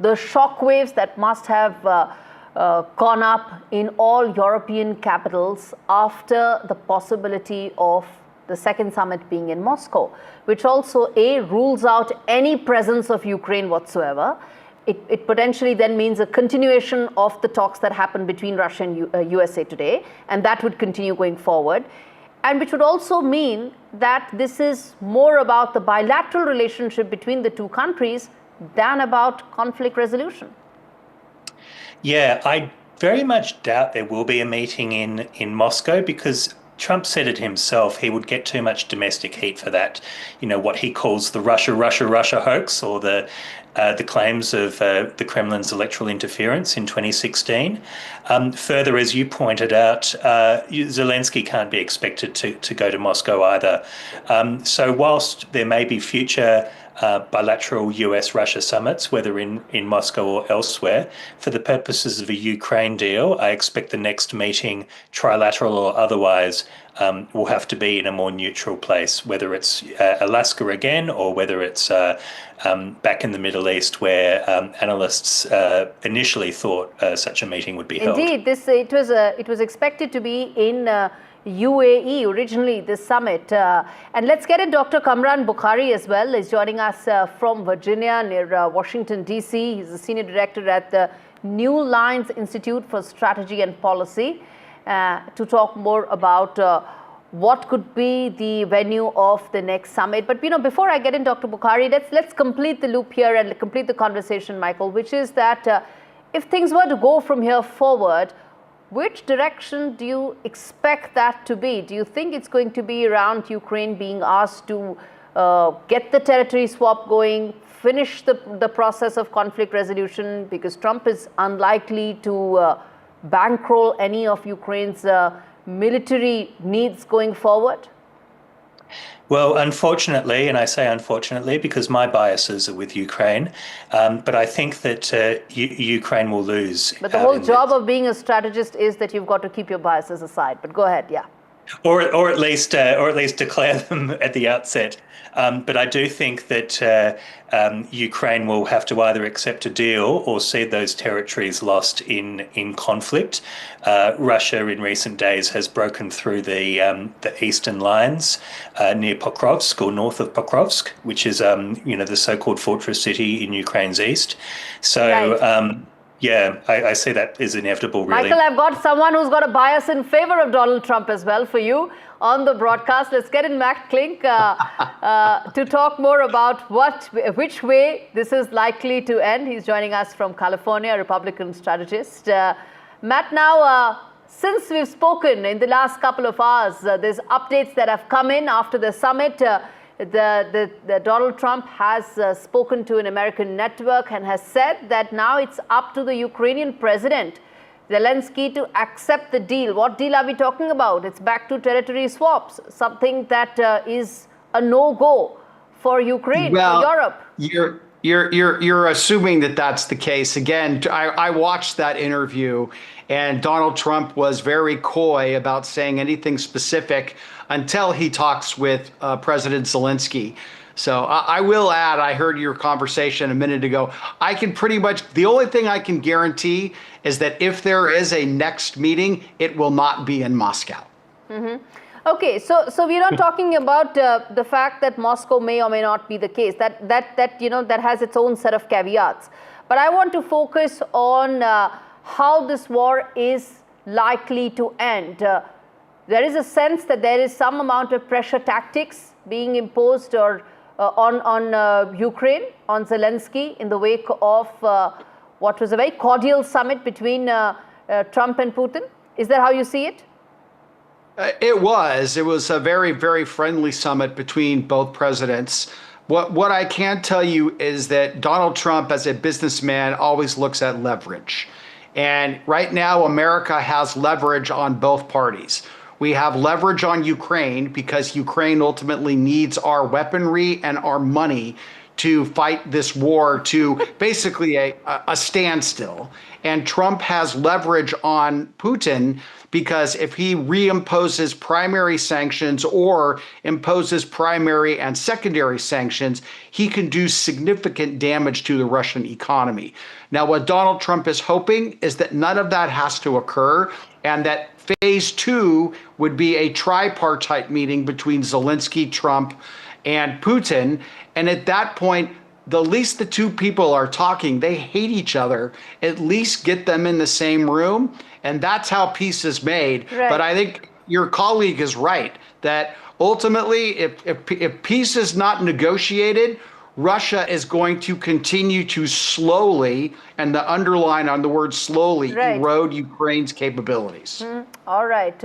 the shockwaves that must have gone up in all European capitals after the possibility of the second summit being in Moscow, which also rules out any presence of Ukraine whatsoever. It potentially then means a continuation of the talks that happened between Russia and USA today, and that would continue going forward. And which would also mean that this is more about the bilateral relationship between the two countries than about conflict resolution. Yeah, I very much doubt there will be a meeting in Moscow, because Trump said it himself, he would get too much domestic heat for that. You know, what he calls the Russia hoax, or the claims of the Kremlin's electoral interference in 2016. Further, as you pointed out, Zelensky can't be expected to go to Moscow either. So whilst there may be future bilateral US-Russia summits, whether in Moscow or elsewhere. For the purposes of a Ukraine deal, I expect the next meeting, trilateral or otherwise, will have to be in a more neutral place, whether it's Alaska again or whether it's back in the Middle East, where analysts initially thought such a meeting would be held. Indeed, it was expected to be in UAE originally, this summit. And let's get in Dr. Kamran Bukhari as well. He's joining us from Virginia near Washington, D.C. He's the Senior Director at the New Lines Institute for Strategy and Policy to talk more about what could be the venue of the next summit. But, before I get in, Dr. Bukhari, let's complete the loop here and complete the conversation, Michael, which is that if things were to go from here forward, which direction do you expect that to be? Do you think it's going to be around Ukraine being asked to get the territory swap going, finish the process of conflict resolution, because Trump is unlikely to bankroll any of Ukraine's military needs going forward? Well, unfortunately, and I say unfortunately because my biases are with Ukraine, but I think that Ukraine will lose. But the whole job of being a strategist is that you've got to keep your biases aside. But go ahead, yeah. Or at least declare them at the outset. But I do think that Ukraine will have to either accept a deal or see those territories lost in conflict. Russia in recent days has broken through the eastern lines near Pokrovsk or north of Pokrovsk, which is the so-called fortress city in Ukraine's east. So. Right. Yeah, I see that is inevitable, really. Michael, I've got someone who's got a bias in favor of Donald Trump as well for you on the broadcast. Let's get in Matt Klink to talk more about which way this is likely to end. He's joining us from California, a Republican strategist. Matt, now, since we've spoken in the last couple of hours, there's updates that have come in after the summit. The Donald Trump has spoken to an American network and has said that now it's up to the Ukrainian president, Zelensky, to accept the deal. What deal are we talking about? It's back to territory swaps, something that is a no-go for Ukraine, for Europe. You're assuming that that's the case. Again, I watched that interview, and Donald Trump was very coy about saying anything specific until he talks with President Zelensky. So I will add, I heard your conversation a minute ago. I can pretty much, the only thing I can guarantee is that if there is a next meeting, it will not be in Moscow. Mm-hmm. Okay, so we're not talking about the fact that Moscow may or may not be the case. That has its own set of caveats. But I want to focus on how this war is likely to end. There is a sense that there is some amount of pressure tactics being imposed or on Ukraine, on Zelensky, in the wake of what was a very cordial summit between Trump and Putin. Is that how you see it? It was a very, very friendly summit between both presidents. What I can tell you is that Donald Trump, as a businessman, always looks at leverage. And right now, America has leverage on both parties. We have leverage on Ukraine because Ukraine ultimately needs our weaponry and our money to fight this war to basically a standstill. And Trump has leverage on Putin because if he reimposes primary sanctions or imposes primary and secondary sanctions, he can do significant damage to the Russian economy. Now, what Donald Trump is hoping is that none of that has to occur and that phase two would be a tripartite meeting between Zelensky, Trump, and Putin. And at that point, the least the two people are talking, they hate each other, at least get them in the same room. And that's how peace is made. Right. But I think your colleague is right that ultimately, if peace is not negotiated, Russia is going to continue to slowly, and the underline on the word slowly, erode Ukraine's capabilities. All right.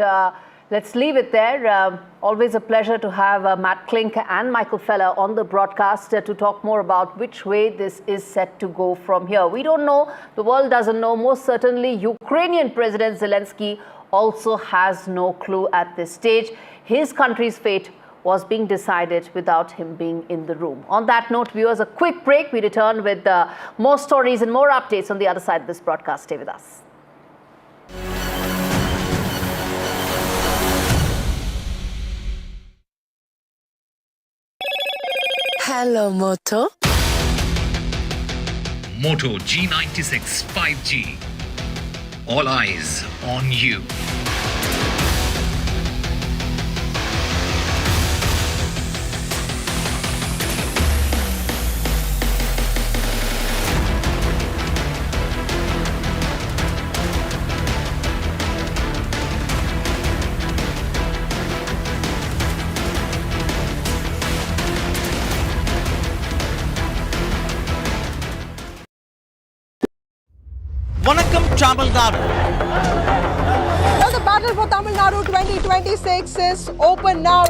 Let's leave it there. Always a pleasure to have Matt Klink and Michael Feller on the broadcast to talk more about which way this is set to go from here. We don't know. The world doesn't know. Most certainly, Ukrainian President Zelensky also has no clue at this stage. His country's fate was being decided without him being in the room. On that note, viewers, a quick break. We return with more stories and more updates on the other side of this broadcast. Stay with us. Hello, Moto. Moto G96 5G. All eyes on you. Vanakkam Tamil Nadu. Well, the battle for Tamil Nadu 2026 is open now.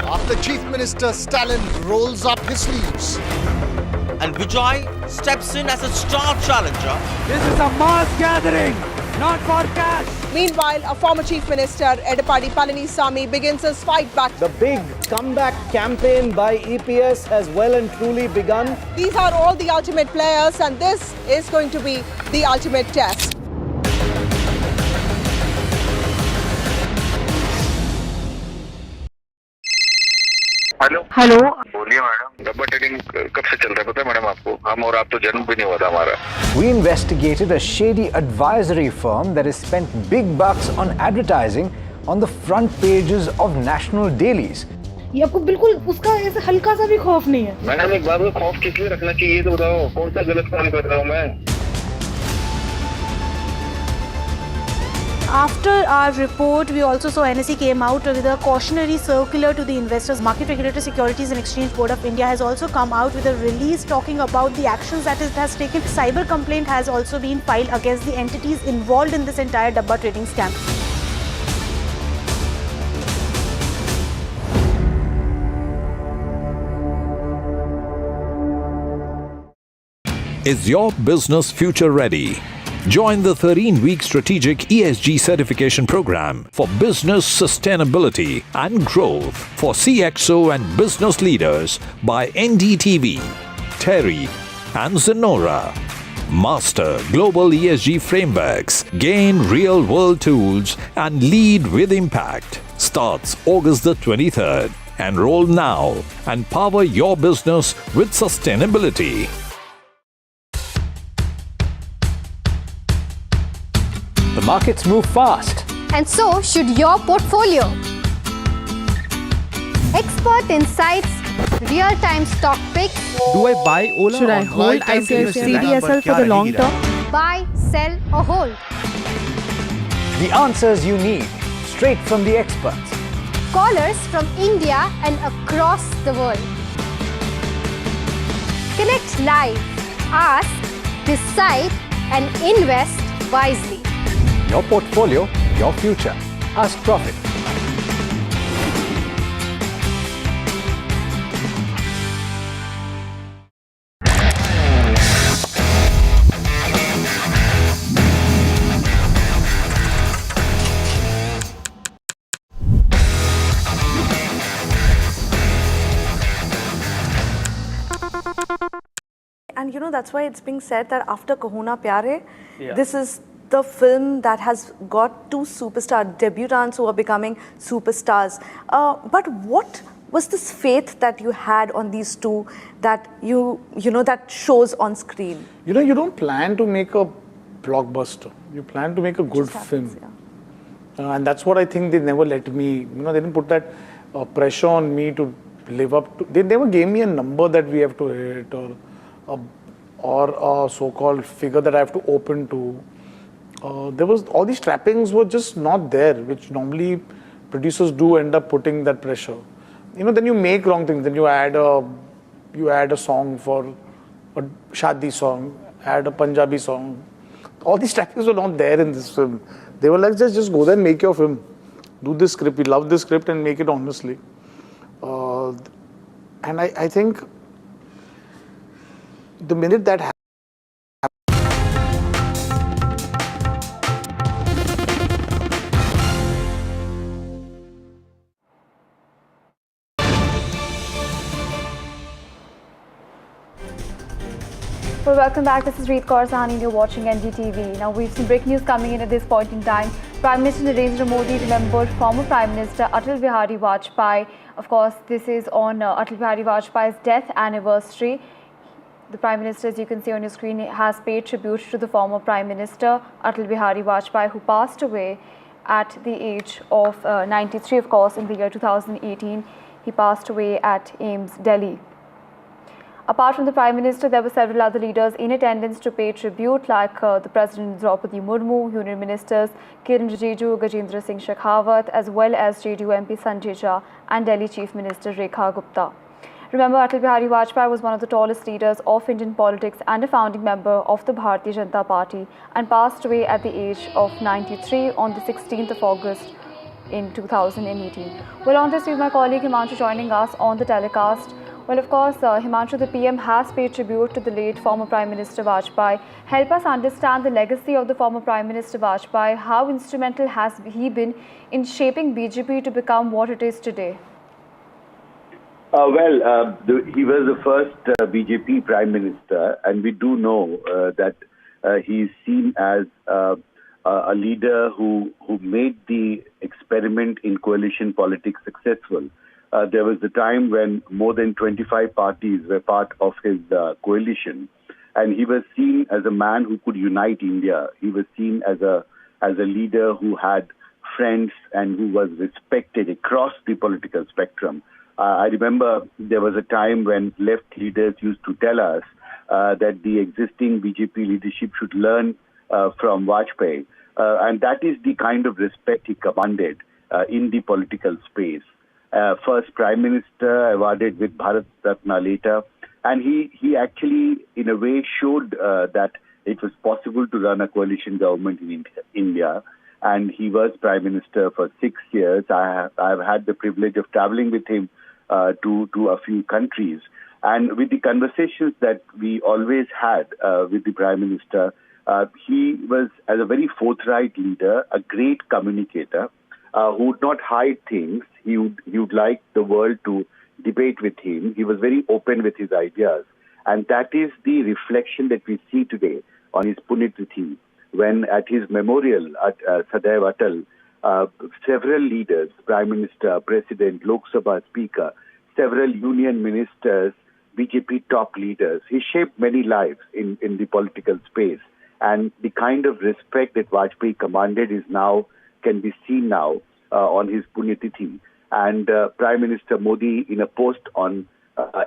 After Chief Minister Stalin rolls up his sleeves. And Vijay steps in as a star challenger. This is a mass gathering, not for cash. Meanwhile, a former Chief Minister, Edapadi Palanisamy, begins his fight back. The big comeback campaign by EPS has well and truly begun. These are all the ultimate players, and this is going to be the ultimate test. Hello बोलिए madam, डब्बा trading कब से चल रहा है पता है madam आपको? हम और आप तो जन्म भी नहीं हुआ था हमारा. We investigated a shady advisory firm that has spent big bucks on advertising on the front pages of national dailies. ये आपको बिल्कुल उसका ऐसे हल्का सा भी खौफ नहीं है. मैडम एक बात को खौफ किस लिए रखना चाहिए तो बताओ, कौन सा गलत काम कर रहा हूँ मैं? After our report, we also saw NSE came out with a cautionary circular to the investors. Market Regulator Securities and Exchange Board of India has also come out with a release talking about the actions that it has taken. Cyber complaint has also been filed against the entities involved in this entire dabba trading scam. Is your business future ready? Join the 13-week strategic ESG certification program for business sustainability and growth for CXO and business leaders by NDTV, Terry and Zenora. Master global ESG frameworks, gain real-world tools and lead with impact. Starts August the 23rd. Enroll now and power your business with sustainability. The markets move fast. And so should your portfolio. Expert insights, real-time stock picks. Do I buy Ola? Should I hold CDSL for the long term? Buy, sell or hold. The answers you need, straight from the experts. Callers from India and across the world. Connect live, ask, decide and invest wisely. Your portfolio, your future. Ask Profit. And you know, that's why it's being said that after Kaho Na Pyare, this is the film that has got two superstar debutants who are becoming superstars. But what was this faith that you had on these two that you know that shows on screen? You know, you don't plan to make a blockbuster. You plan to make a good film. And that's what I think they never let me, you know, they didn't put that pressure on me to live up to. They never gave me a number that we have to hit or a so-called figure that I have to open to. There was all these trappings were just not there, which normally producers do end up putting that pressure. You know, then you make wrong things. Then you add a song for a shadi song, add a Punjabi song. All these trappings were not there in this film. They were like, just go there and make your film. Do this script. We love this script and make it honestly. And I think the minute that happened, Well, welcome back. This is Reet Kaur Sahani and you're watching NDTV. Now, we've seen breaking news coming in at this point in time. Prime Minister Narendra Modi remembered former Prime Minister Atal Bihari Vajpayee. Of course, this is on Atal Bihari Vajpayee's death anniversary. The Prime Minister, as you can see on your screen, has paid tribute to the former Prime Minister Atal Bihari Vajpayee, who passed away at the age of 93, of course, in the year 2018. He passed away at AIIMS, Delhi. Apart from the Prime Minister, there were several other leaders in attendance to pay tribute, like the President Draupadi Murmu, Union Ministers Kiran Rijiju, Gajendra Singh Shekhawat, as well as JDU MP Sanjay Jha and Delhi Chief Minister Rekha Gupta. Remember, Atal Bihari Vajpayee was one of the tallest leaders of Indian politics and a founding member of the Bharatiya Janata Party, and passed away at the age of 93 on the 16th of August in 2018. Well, on this, we have my colleague Himanshu joining us on the telecast. Well, of course, Himanshu, the PM has paid tribute to the late former Prime Minister Vajpayee. Help us understand the legacy of the former Prime Minister Vajpayee. How instrumental has he been in shaping BJP to become what it is today? He was the first BJP Prime Minister, and we do know that he is seen as a leader who made the experiment in coalition politics successful. There was a time when more than 25 parties were part of his coalition, and he was seen as a man who could unite India. He was seen as a leader who had friends and who was respected across the political spectrum. I remember there was a time when left leaders used to tell us that the existing BJP leadership should learn from Vajpayee, and that is the kind of respect he commanded in the political space. First Prime Minister, awarded with Bharat Ratna later, and he actually, in a way, showed that it was possible to run a coalition government in India, and he was Prime Minister for 6 years. I have had the privilege of traveling with him to a few countries, and with the conversations that we always had with the Prime Minister, he was, as a very forthright leader, a great communicator, who would not hide things. He would like the world to debate with him. He was very open with his ideas. And that is the reflection that we see today on his Punyatithi, when at his memorial at Sadaiv Atal, several leaders, Prime Minister, President, Lok Sabha Speaker, several union ministers, BJP top leaders. He shaped many lives in the political space. And the kind of respect that Vajpayee commanded can be seen now on his Punyatithi. And Prime Minister Modi, in a post on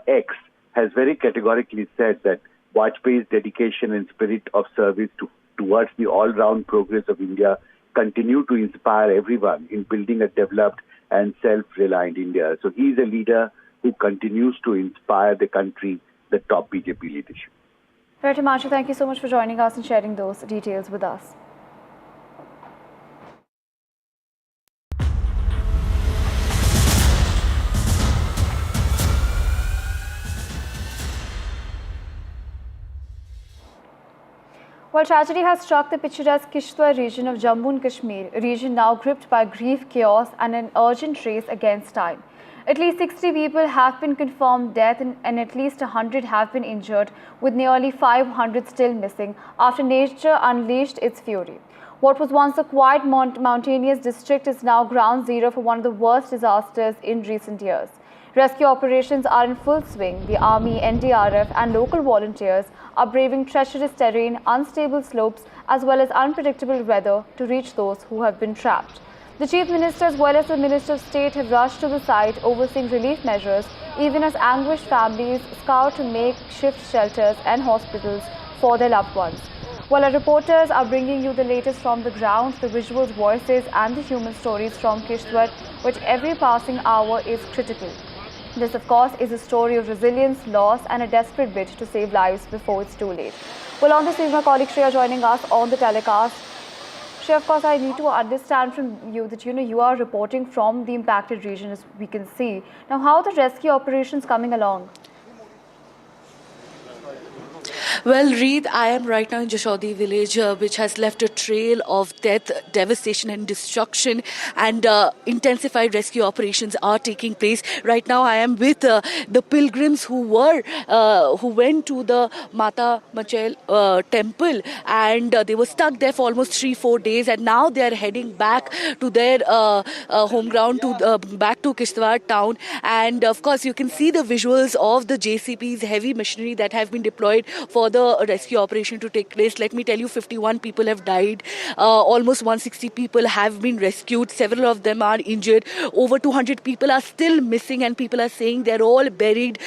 X, has very categorically said that Vajpayee's dedication and spirit of service towards the all-round progress of India continue to inspire everyone in building a developed and self-reliant India. So he is a leader who continues to inspire the country, the top BJP leadership. Right, Himanshu, thank you so much for joining us and sharing those details with us. Well, tragedy has struck the picturesque Kishtwar region of Jammu and Kashmir, a region now gripped by grief, chaos and an urgent race against time. At least 60 people have been confirmed dead and at least 100 have been injured, with nearly 500 still missing after nature unleashed its fury. What was once a quiet mountainous district is now ground zero for one of the worst disasters in recent years. Rescue operations are in full swing. The Army, NDRF and local volunteers are braving treacherous terrain, unstable slopes as well as unpredictable weather to reach those who have been trapped. The Chief Minister as well as the Minister of State have rushed to the site overseeing relief measures, even as anguished families scour to makeshift shelters and hospitals for their loved ones. While our reporters are bringing you the latest from the ground, the visuals, voices and the human stories from Kishtwar, which every passing hour is critical. This, of course, is a story of resilience, loss and a desperate bid to save lives before it's too late. Well, on this is my colleague Shreya joining us on the telecast. Shreya, of course, I need to understand from you that, you are reporting from the impacted region, as we can see. Now, how are the rescue operations coming along? Well, Reed, I am right now in Jashodi village, which has left a trail of death, devastation and destruction, and intensified rescue operations are taking place. Right now I am with the pilgrims who went to the Mata Machel temple, and they were stuck there for almost 3-4 days, and now they are heading back to their home ground, back to Kishtwar town. And of course you can see the visuals of the JCB's heavy machinery that have been deployed for the rescue operation to take place. Let me tell you, 51 people have died, almost 160 people have been rescued, several of them are injured, over 200 people are still missing, and people are saying they're all buried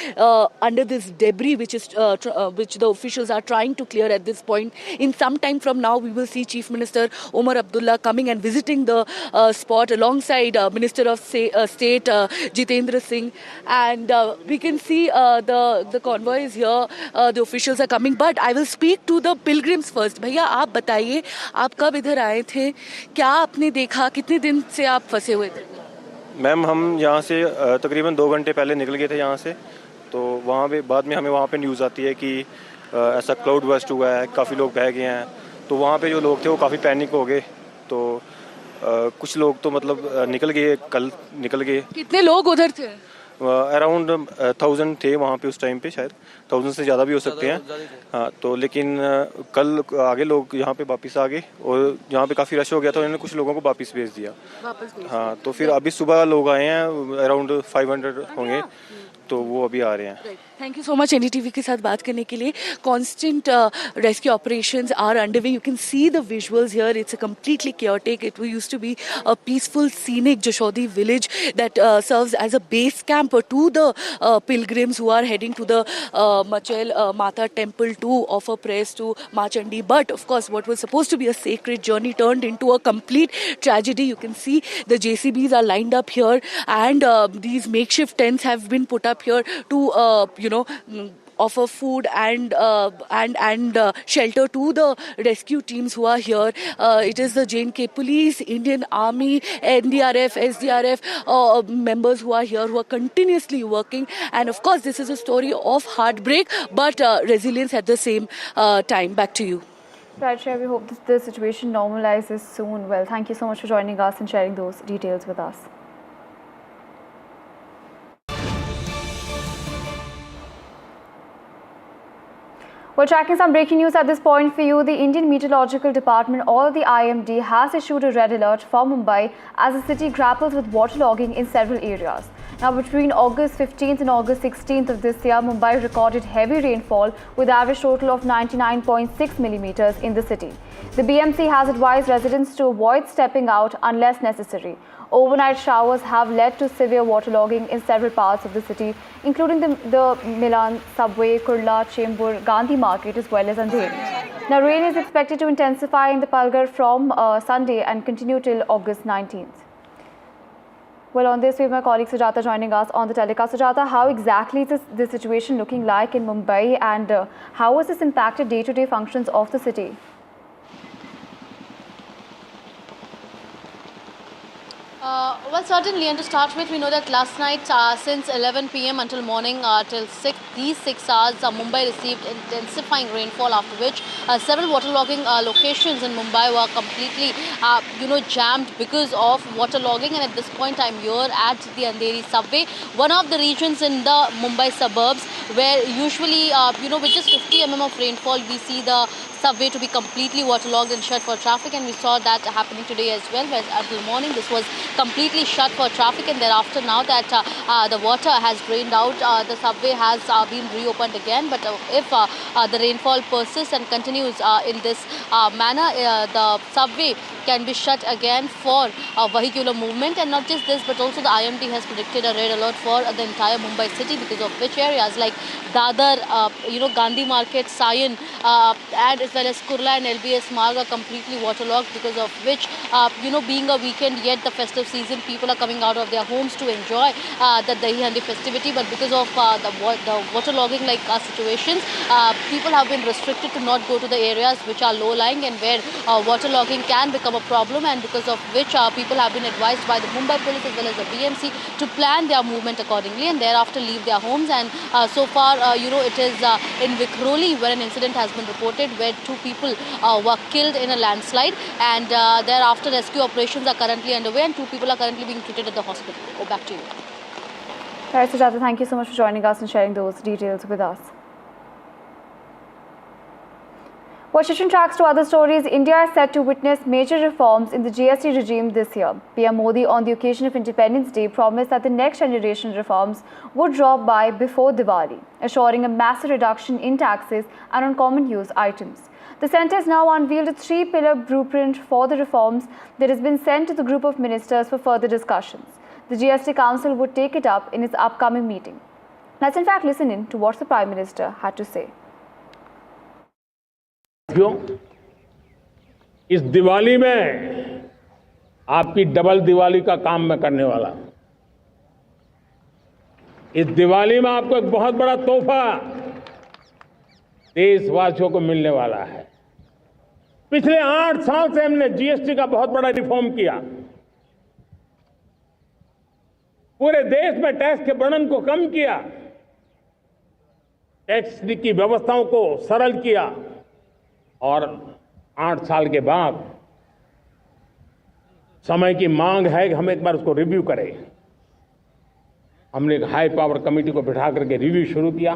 under this debris which the officials are trying to clear at this point. In some time from now we will see Chief Minister Omar Abdullah coming and visiting the spot alongside Minister of State Jitendra Singh, and we can see the convoy is here, the officials are coming, but I will speak to the pilgrims first. भैया आप बताइए, आप कब इधर आए थे, क्या आपने देखा, कितने दिन से आप फंसे हुए थे? मैम हम यहाँ से तकरीबन 2 घंटे पहले निकल गए थे यहाँ से, तो वहाँ पे बाद में हमें वहाँ पे न्यूज़ आती है कि ऐसा क्लाउड बस्ट हुआ है, काफ़ी लोग बह गए हैं, तो वहाँ पे जो लोग थे वो काफ़ी पैनिक हो गए, तो कुछ लोग तो मतलब निकल गए, कल निकल गए। कितने लोग उधर थे? अराउंड 1000 थे वहाँ पे उस टाइम पे, शायद 1000 से ज़्यादा भी हो सकते हैं। हाँ, तो लेकिन कल आगे लोग यहाँ पे वापस आ गए, और यहाँ पे काफ़ी रश हो गया था, उन्होंने कुछ लोगों को वापस भेज दिया। हाँ, तो फिर अभी सुबह लोग आए हैं, अराउंड 500 होंगे, तो वो अभी आ रहे हैं। Thank you so much NDTV के साथ बात करने के लिए। Constant rescue operations are underway. You can see the visuals here. It's a completely chaotic. It used to be a peaceful, scenic Jashodi village that serves as a base camp to the pilgrims who are heading to the Machel Mata temple to offer prayers to Ma Chandi. But of course, what was supposed to be a sacred journey turned into a complete tragedy. You can see the JCBs are lined up here, and these makeshift tents have been put up here to offer food and shelter to the rescue teams who are here. It is the J&K police, Indian Army, NDRF, SDRF members who are here, who are continuously working. And of course, this is a story of heartbreak, but resilience at the same time. Back to you. Right, Shreya, we hope the situation normalizes soon. Well, thank you so much for joining us and sharing those details with us. Well, tracking some breaking news at this point for you, the Indian Meteorological Department, or the IMD, has issued a red alert for Mumbai as the city grapples with waterlogging in several areas. Now, between August 15th and August 16th of this year, Mumbai recorded heavy rainfall with average total of 99.6 millimeters in the city. The BMC has advised residents to avoid stepping out unless necessary. Overnight showers have led to severe waterlogging in several parts of the city, including the Milan, Subway, Kurla, Chembur, Gandhi Market, as well as Andheri. Now, rain is expected to intensify in the Palghar from Sunday and continue till August 19th. Well, on this, we have my colleague Sujata joining us on the telecast. Sujata, how exactly is the situation looking like in Mumbai, and how has this impacted day-to-day functions of the city? Well, certainly, and to start with, we know that last night, since 11 p.m. until morning, till these 6 hours, Mumbai received intensifying rainfall, after which several waterlogging locations in Mumbai were completely, jammed because of waterlogging. And at this point, I'm here at the Andheri subway, one of the regions in the Mumbai suburbs where usually, with just 50 mm of rainfall, we see the subway to be completely waterlogged and shut for traffic, and we saw that happening today as well, where until morning this was completely shut for traffic, and thereafter, now that the water has drained out, the subway has been reopened again. But if the rainfall persists and continues in this manner, the subway can be shut again for vehicular movement. And not just this, but also the IMD has predicted a red alert for the entire Mumbai city, because of which areas like Dadar, Gandhi Market, Sion, and as well as Kurla and LBS Marg are completely waterlogged, because of which, being a weekend, yet the festive season, people are coming out of their homes to enjoy the Dahi Handi festivity. But because of the waterlogging situations, people have been restricted to not go to the areas which are low-lying and where waterlogging can become become a problem, and because of which people have been advised by the Mumbai police as well as the BMC to plan their movement accordingly and thereafter leave their homes. And so far, it is in Vikhroli where an incident has been reported where 2 people were killed in a landslide, and thereafter rescue operations are currently underway and 2 people are currently being treated at the hospital. Back to you. Right, Sujata, thank you so much for joining us and sharing those details with us. Well, switching tracks to other stories, India is set to witness major reforms in the GST regime this year. PM Modi, on the occasion of Independence Day, promised that the next generation reforms would drop by before Diwali, assuring a massive reduction in taxes and on common use items. The centre has now unveiled a 3-pillar blueprint for the reforms that has been sent to the group of ministers for further discussions. The GST Council would take it up in its upcoming meeting. Let's in fact listen in to what the Prime Minister had to say. इस दिवाली में आपकी double Diwali का काम मैं करने वाला हूं। इस दिवाली में आपको एक बहुत बड़ा तोहफा देशवासियों को मिलने वाला है। पिछले 8 साल से हमने जीएसटी का बहुत बड़ा रिफॉर्म किया। पूरे देश में टैक्स के बर्डन को कम किया, टैक्स की व्यवस्थाओं को सरल किया और 8 साल के बाद समय की मांग है कि हम एक बार उसको रिव्यू करें। हमने एक हाई पावर कमेटी को बिठा करके रिव्यू शुरू किया,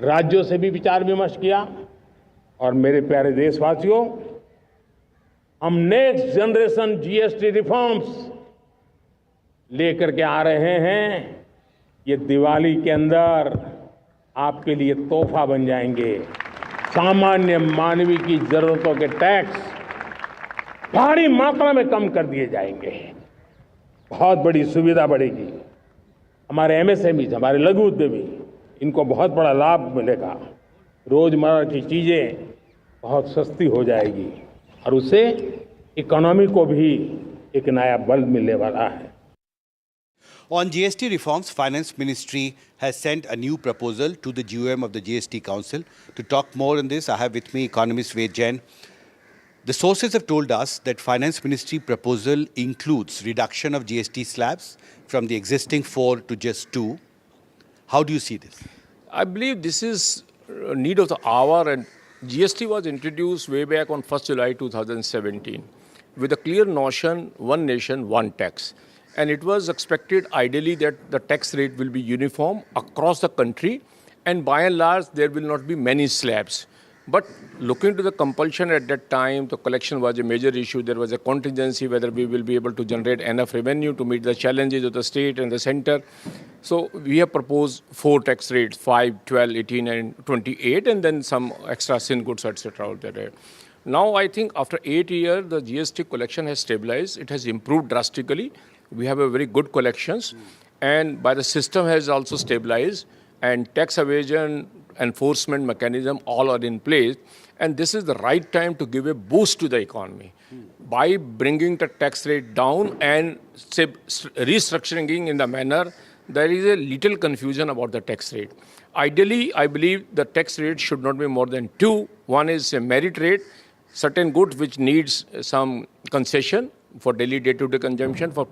राज्यों से भी विचार विमर्श किया और मेरे प्यारे देशवासियों, हम नेक्स्ट जनरेशन जीएसटी रिफॉर्म्स लेकर के आ रहे हैं। ये दिवाली के अंदर आपके लिए तोहफा बन जाएंगे। सामान्य मानवीय की जरूरतों के टैक्स भारी मात्रा में कम कर दिए जाएंगे। बहुत बड़ी सुविधा बढ़ेगी। हमारे एमएसएमई, हमारे लघु उद्यमी, इनको बहुत बड़ा लाभ मिलेगा। रोजमर्रा की चीजें बहुत सस्ती हो जाएगी और उससे इकोनॉमी को भी एक नया बल मिलने वाला है। On GST reforms, Finance Ministry has sent a new proposal to the GOM of the GST Council. To talk more on this, I have with me economist Ved Jain. The sources have told us that Finance Ministry proposal includes reduction of GST slabs from the existing 4 to just 2. How do you see this? I believe this is a need of the hour, and GST was introduced way back on 1st July 2017 with a clear notion, one nation, one tax. And it was expected ideally that the tax rate will be uniform across the country, and by and large there will not be many slabs. But looking to the compulsion at that time, the collection was a major issue. There was a contingency whether we will be able to generate enough revenue to meet the challenges of the state and the center. So we have proposed 4 tax rates, 5, 12, 18 and 28, and then some extra sin goods, etc. out there. Now I think after 8 years, the GST collection has stabilized. It has improved drastically. We have a very good collections, and by the system has also stabilized, and tax evasion enforcement mechanism all are in place, and this is the right time to give a boost to the economy by bringing the tax rate down and restructuring in the manner there is a little confusion about the tax rate. Ideally, I believe the tax rate should not be more than 2. One is a merit rate, certain goods which needs some concession for daily day-to-day consumption for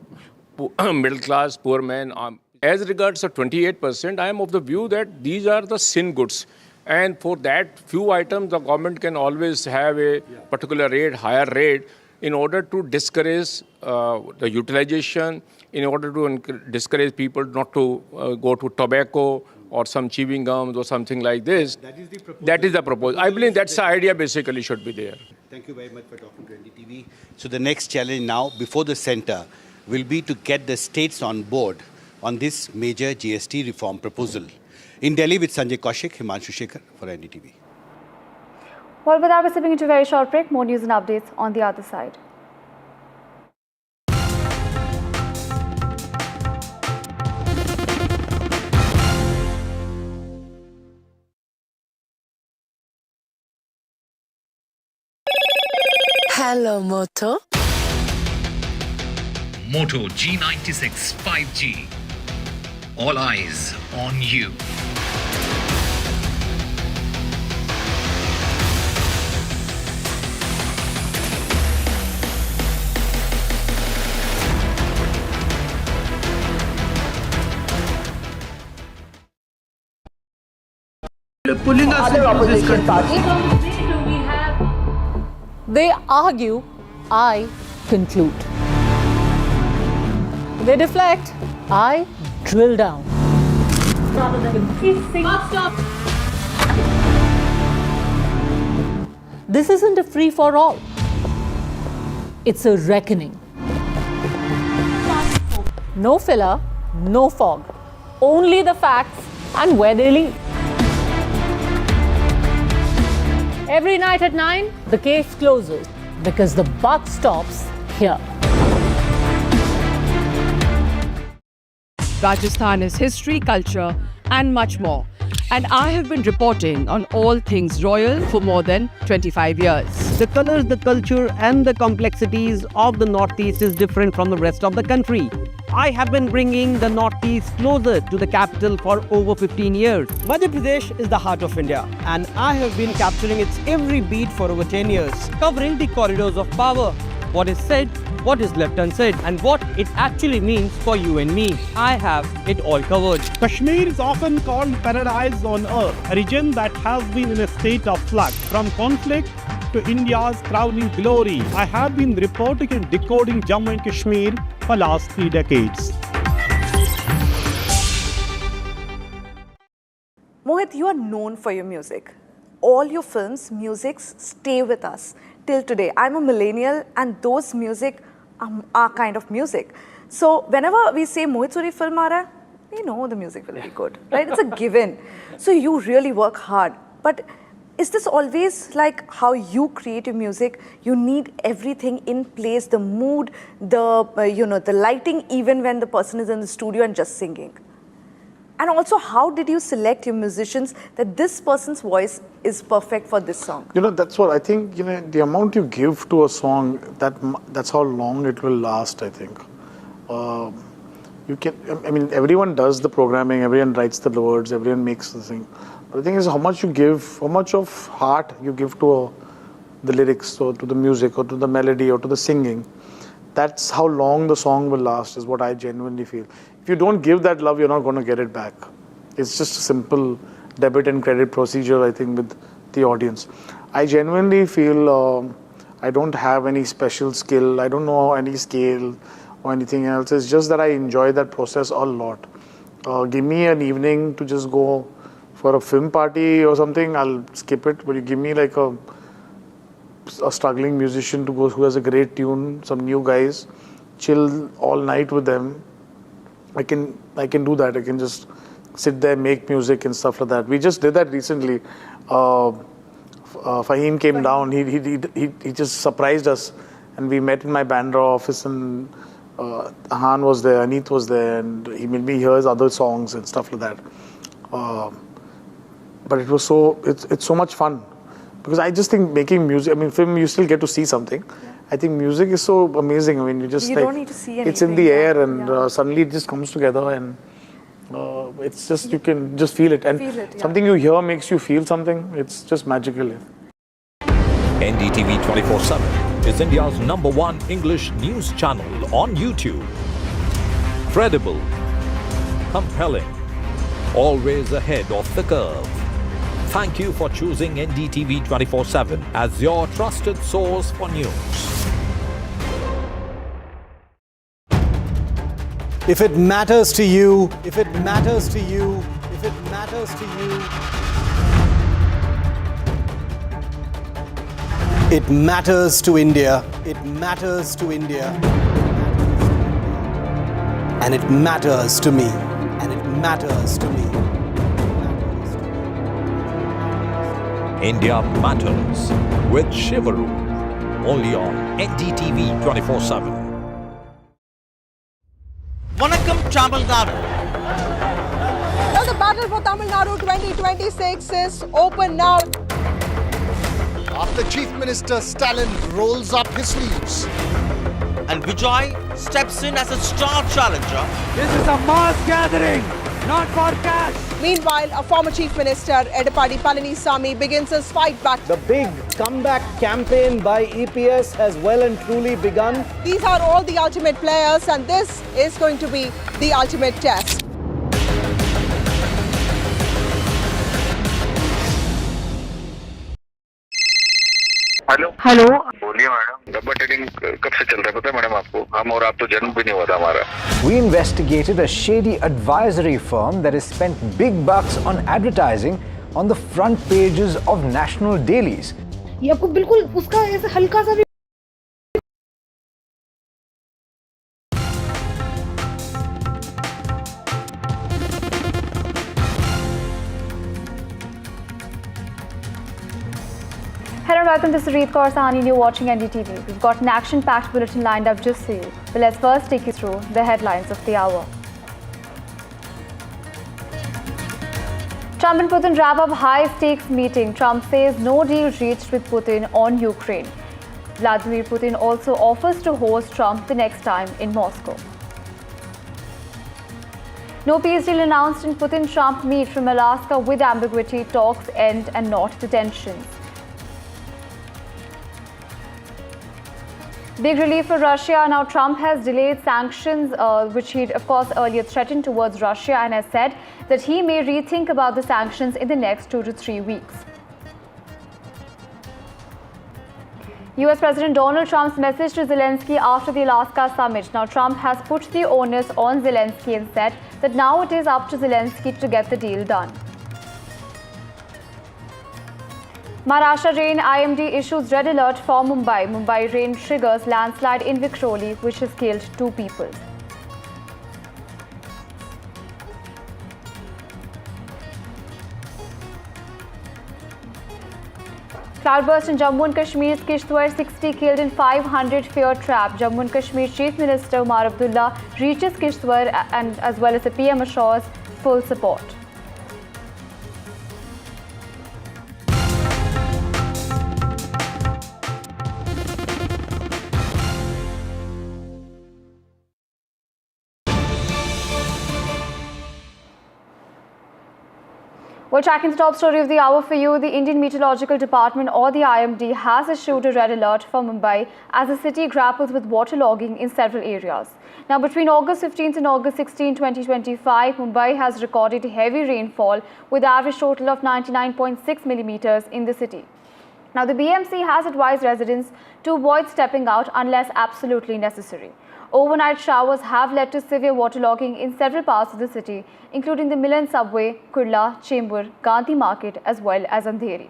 middle class, poor men. As regards to 28%, I am of the view that these are the sin goods. And for that few items, the government can always have a particular rate, higher rate, in order to discourage the utilization, in order to discourage people not to go to tobacco or some chewing gums or something like this. That is the proposal. I believe that's the idea basically should be there. Thank you very much for talking to NDTV. So the next challenge now before the centre will be to get the states on board on this major GST reform proposal. In Delhi with Sanjay Kaushik, Himanshu Shekhar for NDTV. Well, with that, we're slipping into a very short break. More news and updates on the other side. Hello, Moto. Moto G96 5G. All eyes on you. pulling us other into this opposition country. parties. They argue, I conclude. They deflect, I drill down. Rather than kissing. This isn't a free-for-all. It's a reckoning. No filler, no fog. Only the facts and where they lead. Every night at 9, the case closes because the buck stops here. Rajasthan is history, culture, and much more. And I have been reporting on all things royal for more than 25 years. The colors, the culture, and the complexities of the Northeast is different from the rest of the country. I have been bringing the Northeast closer to the capital for over 15 years. Madhya Pradesh is the heart of India, and I have been capturing its every beat for over 10 years, covering the corridors of power, what is said, what is left unsaid, and what it actually means for you and me. I have it all covered. Kashmir is often called paradise on earth, a region that has been in a state of flux from conflict to India's crowning glory. I have been reporting and decoding Jammu and Kashmir for last 3 decades. Mohit, you are known for your music. All your films, musics stay with us till today. I'm a millennial and those music are kind of music. So whenever we say Mohit Suri film aa raha hai, we know the music will be good, right? It's a given. So you really work hard. But is this always like how you create your music? You need everything in place, the mood, the lighting, even when the person is in the studio and just singing. And also, how did you select your musicians that this person's voice is perfect for this song? That's what I think, the amount you give to a song, that's how long it will last, I think. Everyone does the programming, everyone writes the words, everyone makes the thing. But the thing is how much you give, how much of heart you give to the lyrics or to the music or to the melody or to the singing. That's how long the song will last, is what I genuinely feel. If you don't give that love, you're not going to get it back. It's just a simple debit and credit procedure, I think, with the audience. I genuinely feel I don't have any special skill. I don't know any scale or anything else. It's just that I enjoy that process a lot. Give me an evening to just go for a film party or something, I'll skip it. But you give me like a struggling musician to go who has a great tune, some new guys, chill all night with them. I can do that. I can just sit there, make music and stuff like that. We just did that recently. Fahim came down. He just surprised us, and we met in my Bandra office. And Han was there, Aneet was there, and he made me hear his other songs and stuff like that. But it was it's so much fun, because I just think making music. Film you still get to see something. Yeah. I think music is so amazing. You don't need to see anything. It's in the air, and suddenly it just comes together, and it's just, you can just feel it. And something you hear makes you feel something. It's just magical. NDTV 24/7 is India's #1 English news channel on YouTube. Credible, compelling, always ahead of the curve. Thank you for choosing NDTV 24/7 as your trusted source for news. If it matters to you, if it matters to you, if it matters to you, it matters to India. It matters to India. And it matters to me. And it matters to me. India Matters with Shivaru, only on NDTV 24/7. Vanakkam Tamil Nadu. Well, the battle for Tamil Nadu 2026 is open now. After Chief Minister Stalin rolls up his sleeves. And Vijay steps in as a star challenger. This is a mass gathering, not for cash. Meanwhile, a former Chief Minister, Edapadi Palanisamy, begins his fight back. The big comeback campaign by EPS has well and truly begun. These are all the ultimate players, and this is going to be the ultimate test. Hello hello बोलिए madam, डब्बा tending कब से चल रहा है पता है madam आपको? हम और आप तो जन्म भी नहीं हुआ था हमारा। We investigated a shady advisory firm that has spent big bucks on advertising on the front pages of national dailies. ये आपको बिल्कुल उसका ऐसा हल्का सा भी Hello and welcome to Sareet Kaur Sahani and you're watching NDTV. We've got an action-packed bulletin lined up just for you. But let's first take you through the headlines of the hour. Trump and Putin wrap up high-stakes meeting. Trump says no deal reached with Putin on Ukraine. Vladimir Putin also offers to host Trump the next time in Moscow. No peace deal announced in Putin-Trump meet from Alaska with ambiguity. Talks end and not the tensions. Big relief for Russia. Now Trump has delayed sanctions, which he'd of course earlier threatened towards Russia, and has said that he may rethink about the sanctions in the next 2 to 3 weeks. US President Donald Trump's message to Zelensky after the Alaska summit. Now Trump has put the onus on Zelensky and said that now it is up to Zelensky to get the deal done. Maharashtra rain, IMD issues red alert for Mumbai. Mumbai rain triggers landslide in Vikhroli, which has killed 2 people. Cloudburst in Jammu and Kashmir's Kishtwar, 60 killed and 500 fear trapped. Jammu and Kashmir Chief Minister Umar Abdullah reaches Kishtwar and as well as the PM assures full support. Well, tracking the top story of the hour for you, the Indian Meteorological Department or the IMD has issued a red alert for Mumbai as the city grapples with waterlogging in several areas. Now, between August 15th and August 16, 2025, Mumbai has recorded heavy rainfall with average total of 99.6 millimeters in the city. Now, the BMC has advised residents to avoid stepping out unless absolutely necessary. Overnight showers have led to severe waterlogging in several parts of the city, including the Milan subway, Kurla, Chembur, Gandhi Market, as well as Andheri.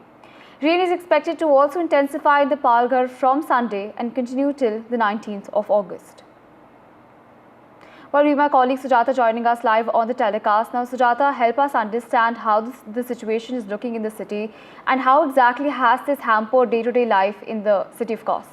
Rain is expected to also intensify in the Palghar from Sunday and continue till the 19th of August. Well, we have my colleague Sujata joining us live on the telecast. Now, Sujata, help us understand how the situation is looking in the city and how exactly has this hampered day-to-day life in the city of course.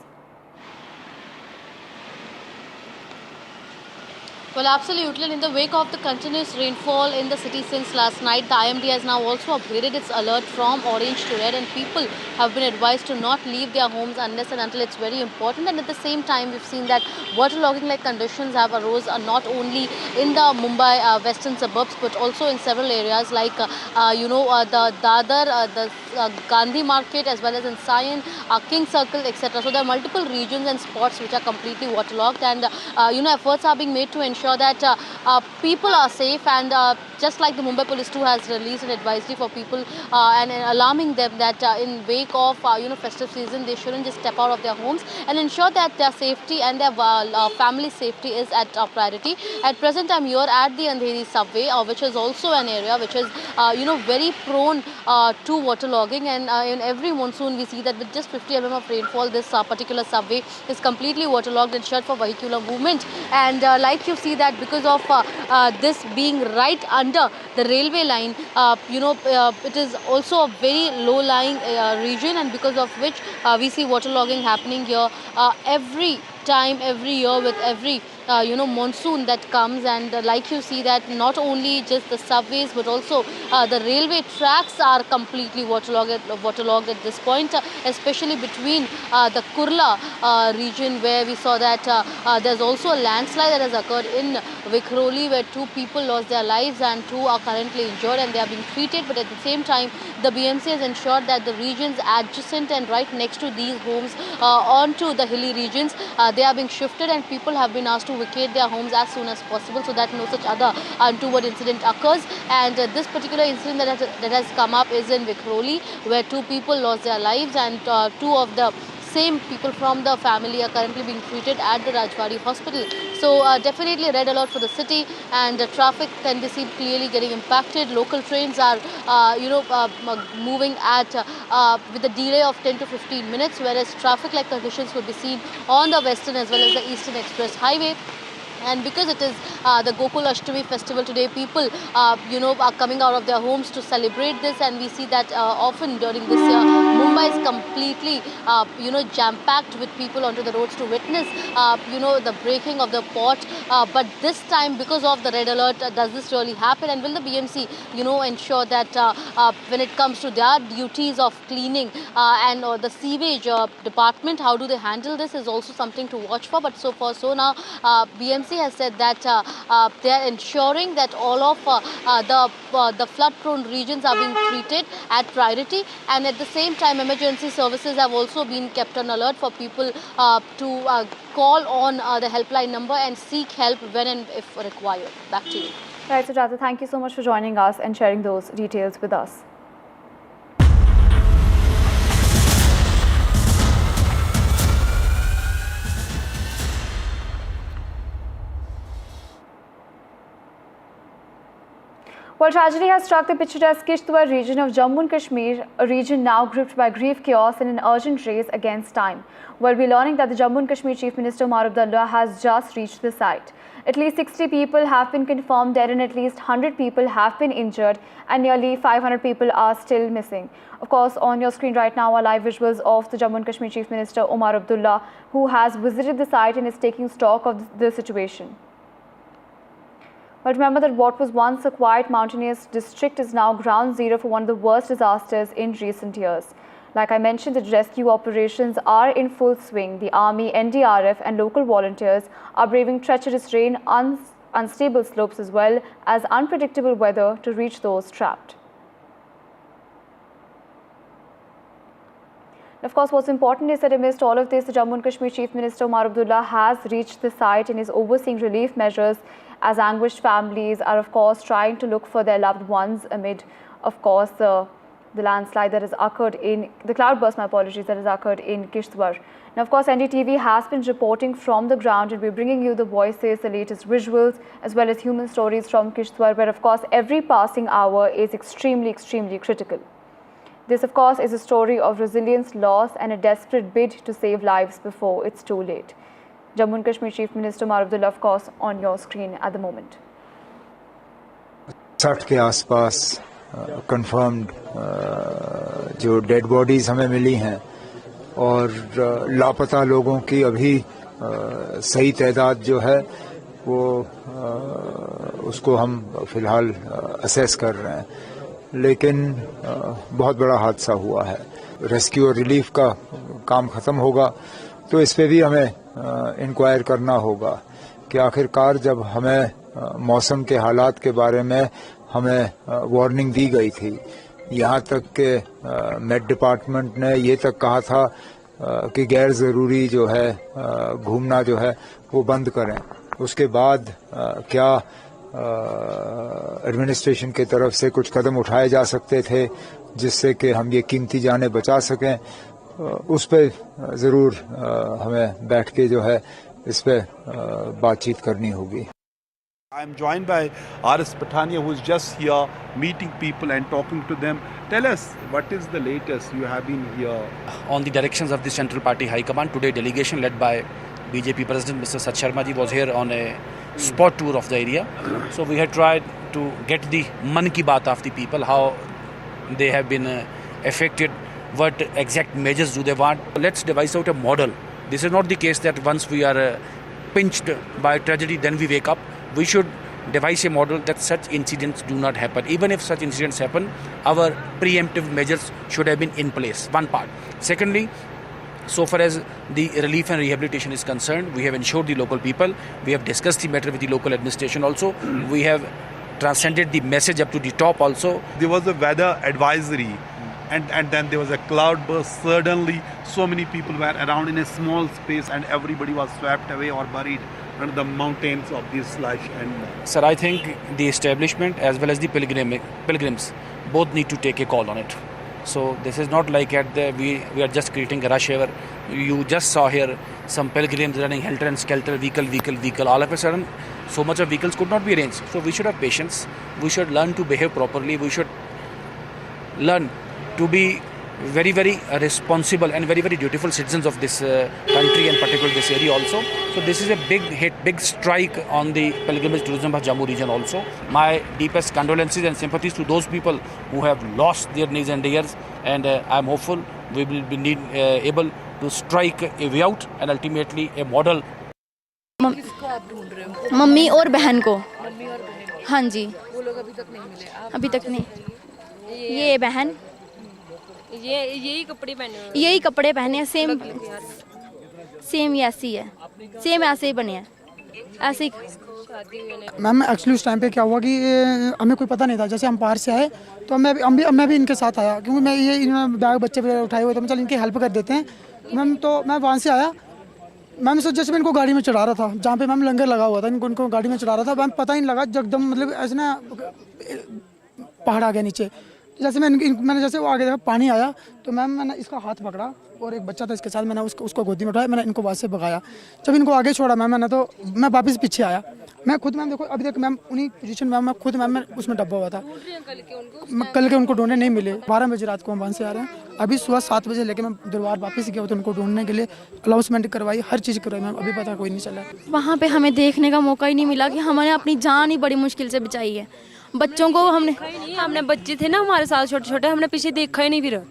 Well, absolutely. And in the wake of the continuous rainfall in the city since last night, the IMD has now also upgraded its alert from orange to red, and people have been advised to not leave their homes unless and until it's very important. And at the same time, we've seen that waterlogging-like conditions have arose not only in the Mumbai western suburbs, but also in several areas like, the Dadar, the Gandhi Market, as well as in Sion, King Circle, etc. So there are multiple regions and spots which are completely waterlogged, and efforts are being made to ensure that people are safe, and just like the Mumbai Police too has released an advisory for people and alarming them that in wake of festive season they shouldn't just step out of their homes, and ensure that their safety and their family safety is at priority. At present, I'm here at the Andheri subway, which is also an area which is very prone to waterlogging, and in every monsoon we see that with just 50 mm of rainfall, this particular subway is completely waterlogged and shut for vehicular movement. And like you see that because of this being right under the railway line, it is also a very low-lying region, and because of which we see waterlogging happening here every year with every monsoon that comes. And like you see that not only just the subways but also the railway tracks are completely waterlogged at this point, especially between the Kurla region, where we saw that there's also a landslide that has occurred in Vikhroli, where 2 people lost their lives and 2 are currently injured and they are being treated. But at the same time, the BMC has ensured that the regions adjacent and right next to these homes onto the hilly regions, they are being shifted, and people have been asked to vacate their homes as soon as possible so that no such other untoward incident occurs. And this particular incident that has come up is in Vikhroli, where 2 people lost their lives and 2 of the same people from the family are currently being treated at the Rajwari hospital. So definitely a red alert for the city, and traffic can be seen clearly getting impacted. Local trains are moving at with a delay of 10 to 15 minutes, whereas traffic like conditions would be seen on the western as well as the eastern express highway. And because it is the Gokul Ashtami festival today, people, are coming out of their homes to celebrate this. And we see that often during this year, Mumbai is completely, jam-packed with people onto the roads to witness, the breaking of the pot. But this time, because of the red alert, does this really happen? And will the BMC, ensure that when it comes to their duties of cleaning and the sewage department, how do they handle this is also something to watch for. But so far, so now, BMC has said that they are ensuring that all of the flood-prone regions are being treated at priority, and at the same time emergency services have also been kept on alert for people to call on the helpline number and seek help when and if required. Back to you. Right, Sujata, thank you so much for joining us and sharing those details with us. Well, tragedy has struck the picturesque Kishtwar region of Jammu and Kashmir, a region now gripped by grief, chaos and an urgent race against time. Well, we're learning that the Jammu and Kashmir Chief Minister Omar Abdullah has just reached the site. At least 60 people have been confirmed dead and at least 100 people have been injured, and nearly 500 people are still missing. Of course, on your screen right now are live visuals of the Jammu and Kashmir Chief Minister Omar Abdullah, who has visited the site and is taking stock of the situation. But remember that what was once a quiet mountainous district is now ground zero for one of the worst disasters in recent years. Like I mentioned, the rescue operations are in full swing. The army, NDRF and local volunteers are braving treacherous rain, unstable slopes as well as unpredictable weather to reach those trapped. Of course, what's important is that amidst all of this, the Jammu and Kashmir Chief Minister Omar Abdullah has reached the site and is overseeing relief measures as anguished families are, of course, trying to look for their loved ones amid, of course, the landslide that has occurred in, the cloudburst, that has occurred in Kishtwar. Now, of course, NDTV has been reporting from the ground, and we're bringing you the voices, the latest visuals, as well as human stories from Kishtwar, where, of course, every passing hour is extremely, extremely critical. This, of course, is a story of resilience, loss, and a desperate bid to save lives before it's too late. Jammu and Kashmir Chief Minister Omar Abdullah, of course, on your screen at the moment. 60 के आसपास confirmed जो dead bodies हमें मिली हैं और लापता लोगों की अभी सही तादाद जो है वो उसको हम फिलहाल असेस कर रहे हैं, लेकिन बहुत बड़ा हादसा हुआ है। रेस्क्यू और रिलीफ का काम खत्म होगा तो इस पे भी हमें इंक्वायर करना होगा कि आखिरकार जब हमें मौसम के हालात के बारे में हमें वार्निंग दी गई थी, यहाँ तक के मेट डिपार्टमेंट ने ये तक कहा था कि गैर ज़रूरी जो है घूमना जो है वो बंद करें। उसके बाद क्या एडमिनिस्ट्रेशन की तरफ से कुछ कदम उठाए जा सकते थे जिससे कि हम ये कीमती जानें बचा सकें, उस पे ज़रूर हमें बैठ के जो है इस पे बातचीत करनी होगी। I am joined by R.S. Patania, who is just here meeting people and talking to them. Tell us, what is the latest? You have been here. On the directions of the Central Party High Command, today delegation led by BJP President Mr. Sat Sharma ji was here on a spot tour of the area. So we had tried to get the man ki baat of the people, how they have been affected, what exact measures do they want. Let's devise out a model. This is not the case that once we are pinched by tragedy, then we wake up. We should devise a model that such incidents do not happen. Even if such incidents happen, our preemptive measures should have been in place. One part. Secondly, so far as the relief and rehabilitation is concerned, we have ensured the local people. We have discussed the matter with the local administration also. We have transcended the message up to the top also. There was a weather advisory and then there was a cloud burst. Suddenly, so many people were around in a small space and everybody was swept away or buried under the mountains of this slush. And Sir, I think the establishment as well as the pilgrims both need to take a call on it. So this is not like we are just creating a rush hour. You just saw here some pilgrims running helter and skelter, vehicle. All of a sudden, so much of vehicles could not be arranged. So we should have patience. We should learn to behave properly. We should learn to be very, very responsible and very, very dutiful citizens of this country and particularly this area also. So this is a big hit, big strike on the pilgrimage tourism of Jammu region also. My deepest condolences and sympathies to those people who have lost their nears and dears, and I'm hopeful we will be able to strike a way out and ultimately a model. Mummy और बहन को हाँ जी अभी तक नहीं ये बहन यही कपड़े पहने हैं सेम ऐसे ही है सेम ऐसे ही बने हैं ऐसे ही मैम एक्चुअली उस टाइम पे क्या हुआ कि हमें कोई पता नहीं था जैसे हम बाहर से आए तो मैं भी इनके साथ आया क्योंकि मैं ये बैग बच्चे उठाए हुए थे चल इनकी हेल्प कर देते हैं मैम तो मैं वहाँ से आया मैम सोचा जैसे मैं इनको गाड़ी में चढ़ा रहा था जहाँ पे मैम लंगर लगा हुआ था इनको गाड़ी में चढ़ा रहा था मैम पता ही नहीं लगा एकदम मतलब ऐसे ना पहाड़ आ गया नीचे जैसे मैंने जैसे वो आगे देखा पानी आया तो मैम मैंने इसका हाथ पकड़ा और एक बच्चा था इसके साथ मैंने उसको गोदी में उठाया मैंने इनको वहाँ से भगाया जब इनको आगे छोड़ा मैम मैं वापस पीछे आया मैं खुद मैम देखो अभी तक मैम उन्हीं पोजीशन में मैं खुद मैम उसमें डब्बा हुआ था कल के उनको ढूंढने नहीं मिले 12 बजे रात को हम वहाँ से आ रहे हैं अभी सुबह 7 बजे लेके मैं दरबार वापस गया तो उनको ढूंढने के लिए अनाउंसमेंट करवाई हर चीज़ करवाई मैम अभी पता कोई नहीं चला वहाँ पे हमें देखने का मौका ही नहीं मिला कि हमने अपनी जान ही बड़ी मुश्किल से बचाई है बच्चों को हमने बच्चे थे ना हमारे साथ छोटे छोटे हमने पीछे देखा ही नहीं फिर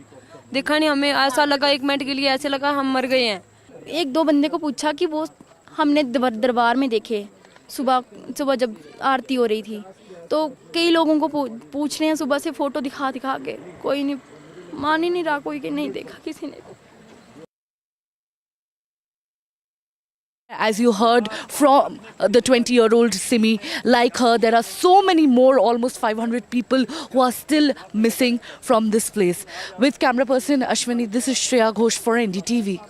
देखा नहीं हमें ऐसा लगा 1 मिनट के लिए ऐसे लगा हम मर गए हैं 1-2 बंदे को पूछा कि वो हमने दरबार में देखे सुबह जब आरती हो रही थी तो कई लोगों को पूछ रहे हैं सुबह से फोटो दिखा के कोई नहीं मान ही नहीं रहा कोई कि नहीं देखा किसी ने As you heard from the 20-year-old Simi, like her, there are so many more, almost 500 people who are still missing from this place. With camera person Ashwini, this is Shreya Ghosh for NDTV.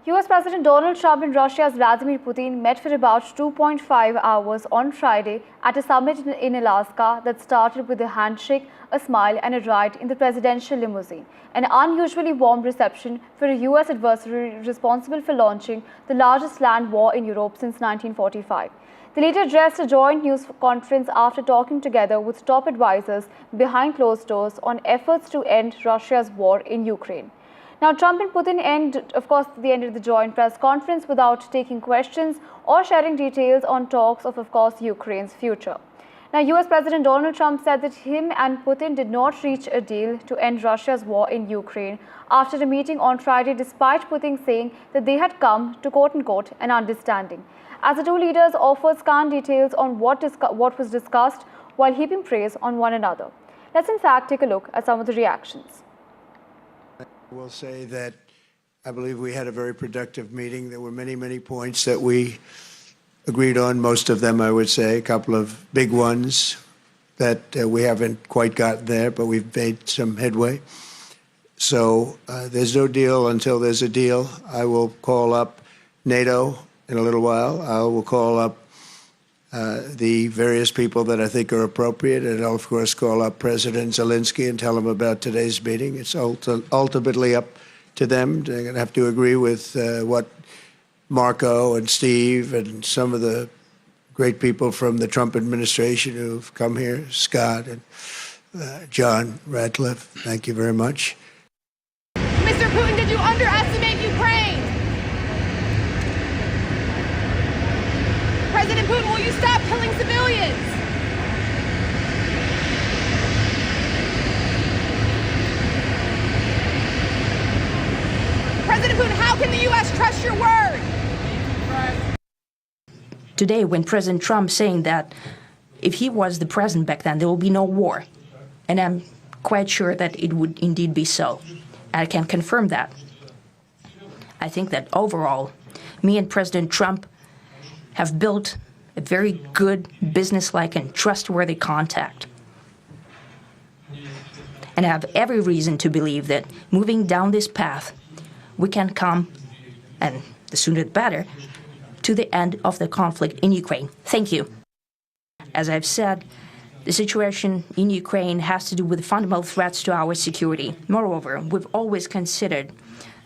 US President Donald Trump and Russia's Vladimir Putin met for about 2.5 hours on Friday at a summit in Alaska that started with a handshake, a smile and a ride in the presidential limousine. An unusually warm reception for a US adversary responsible for launching the largest land war in Europe since 1945. They later addressed a joint news conference after talking together with top advisors behind closed doors on efforts to end Russia's war in Ukraine. Now, Trump and Putin ended the joint press conference without taking questions or sharing details on talks of course, Ukraine's future. Now, US President Donald Trump said that him and Putin did not reach a deal to end Russia's war in Ukraine after a meeting on Friday, despite Putin saying that they had come to quote-unquote an understanding. As the two leaders offered scant details on what was discussed while heaping praise on one another. Let's in fact take a look at some of the reactions. I will say that I believe we had a very productive meeting. There were many, many points that we agreed on, most of them, I would say, a couple of big ones that we haven't quite gotten there, but we've made some headway. So there's no deal until there's a deal. I will call up NATO in a little while. I will call up the various people that I think are appropriate, and I'll, of course, call up President Zelensky and tell him about today's meeting. It's ultimately up to them. They're going to have to agree with what Marco and Steve and some of the great people from the Trump administration who've come here, Scott and John Radcliffe. Thank you very much. Mr. Putin, did you underestimate Ukraine? President Putin, will you stop killing civilians? President Putin, how can the U.S. trust your word? Today, when President Trump saying that if he was the president back then, there will be no war. And I'm quite sure that it would indeed be so. And I can confirm that. I think that overall, me and President Trump have built a very good, businesslike and trustworthy contact. And I have every reason to believe that moving down this path, we can come, and the sooner the better, to the end of the conflict in Ukraine. Thank you. As I've said, the situation in Ukraine has to do with fundamental threats to our security. Moreover, we've always considered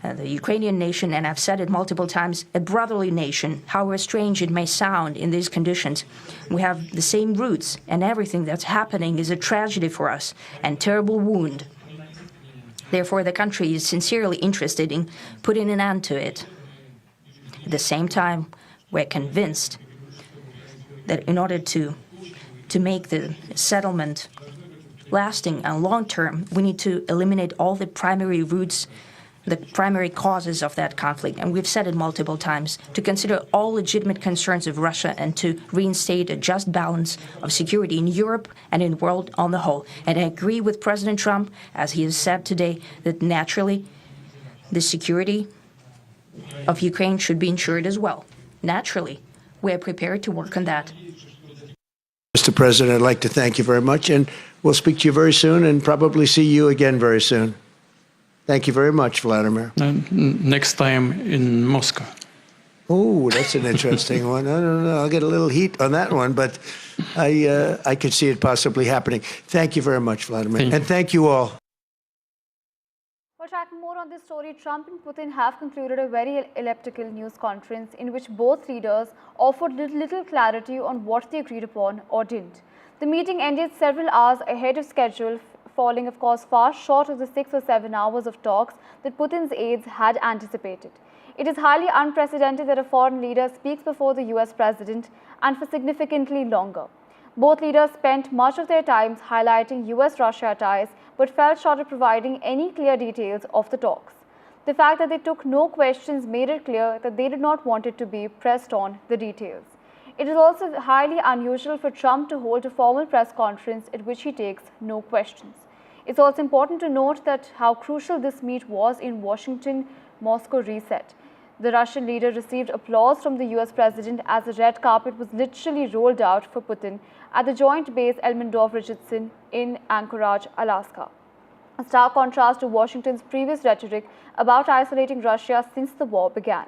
the Ukrainian nation, and I've said it multiple times, a brotherly nation, however strange it may sound in these conditions. We have the same roots, and everything that's happening is a tragedy for us and terrible wound. Therefore, the country is sincerely interested in putting an end to it. At the same time, we're convinced that in order to make the settlement lasting and long-term, we need to eliminate all the primary roots, the primary causes of that conflict. And we've said it multiple times, to consider all legitimate concerns of Russia and to reinstate a just balance of security in Europe and in the world on the whole. And I agree with President Trump, as he has said today, that naturally the security of Ukraine should be ensured as well. Naturally, we are prepared to work on that. Mr. President, I'd like to thank you very much, and we'll speak to you very soon and probably see you again very soon. Thank you very much, Vladimir. Next time in Moscow. Oh, that's an interesting one. I don't know. I'll get a little heat on that one, but I could see it possibly happening. Thank you very much, Vladimir. And thank you all. For tracking more on this story, Trump and Putin have concluded a very elliptical news conference in which both leaders offered little clarity on what they agreed upon or didn't. The meeting ended several hours ahead of schedule, falling, of course, far short of the 6 or 7 hours of talks that Putin's aides had anticipated. It is highly unprecedented that a foreign leader speaks before the US president and for significantly longer. Both leaders spent much of their time highlighting US-Russia ties, but fell short of providing any clear details of the talks. The fact that they took no questions made it clear that they did not want it to be pressed on the details. It is also highly unusual for Trump to hold a formal press conference at which he takes no questions. It's also important to note that how crucial this meet was in Washington-Moscow reset. The Russian leader received applause from the US president as the red carpet was literally rolled out for Putin at the joint base Elmendorf-Richardson in Anchorage, Alaska. A stark contrast to Washington's previous rhetoric about isolating Russia since the war began.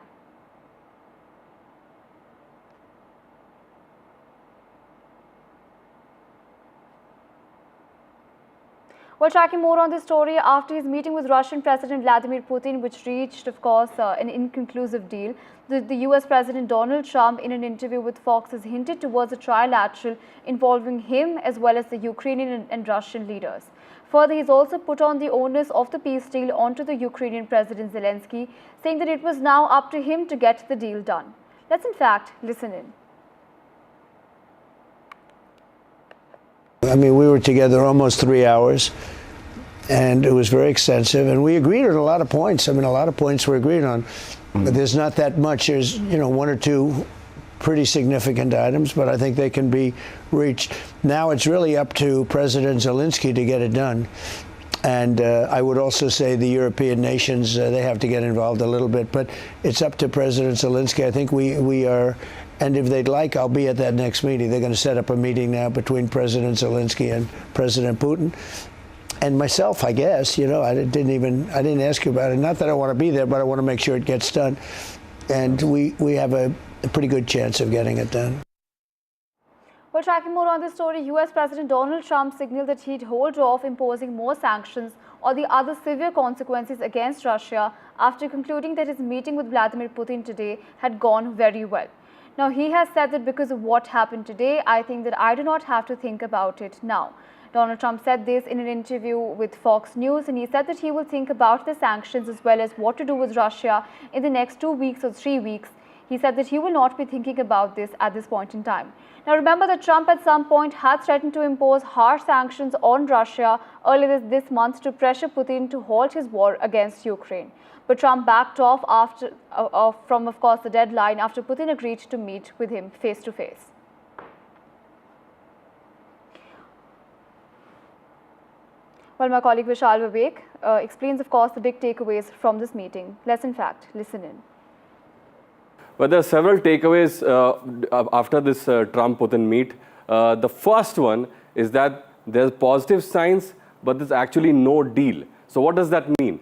While tracking more on this story, after his meeting with Russian President Vladimir Putin, which reached, of course, an inconclusive deal, the US President Donald Trump, in an interview with Fox, has hinted towards a trilateral involving him as well as the Ukrainian and Russian leaders. Further, he's also put on the onus of the peace deal onto the Ukrainian President Zelensky, saying that it was now up to him to get the deal done. Let's in fact listen in. I mean, we were together almost 3 hours, and it was very extensive, and we agreed on a lot of points. I mean, a lot of points we agreed on. But there's not that much. There's, one or two pretty significant items, but I think they can be reached. Now it's really up to President Zelensky to get it done. And I would also say the European nations, they have to get involved a little bit, but it's up to President Zelensky. I think we are. And if they'd like, I'll be at that next meeting. They're going to set up a meeting now between President Zelensky and President Putin. And myself, I guess, I didn't ask you about it. Not that I want to be there, but I want to make sure it gets done. And we have a pretty good chance of getting it done. While tracking more on this story, US President Donald Trump signaled that he'd hold off imposing more sanctions or the other severe consequences against Russia after concluding that his meeting with Vladimir Putin today had gone very well. Now, he has said that because of what happened today, I think that I do not have to think about it now. Donald Trump said this in an interview with Fox News, and he said that he will think about the sanctions as well as what to do with Russia in the next 2 weeks or 3 weeks. He said that he will not be thinking about this at this point in time. Now, remember that Trump at some point had threatened to impose harsh sanctions on Russia earlier this month to pressure Putin to halt his war against Ukraine. But Trump backed off from, of course, the deadline after Putin agreed to meet with him face to face. Well, my colleague Vishal Vivek explains, of course, the big takeaways from this meeting. Let's, in fact, listen in. Well, there are several takeaways after this Trump-Putin meet. The first one is that there's positive signs, but there's actually no deal. So what does that mean?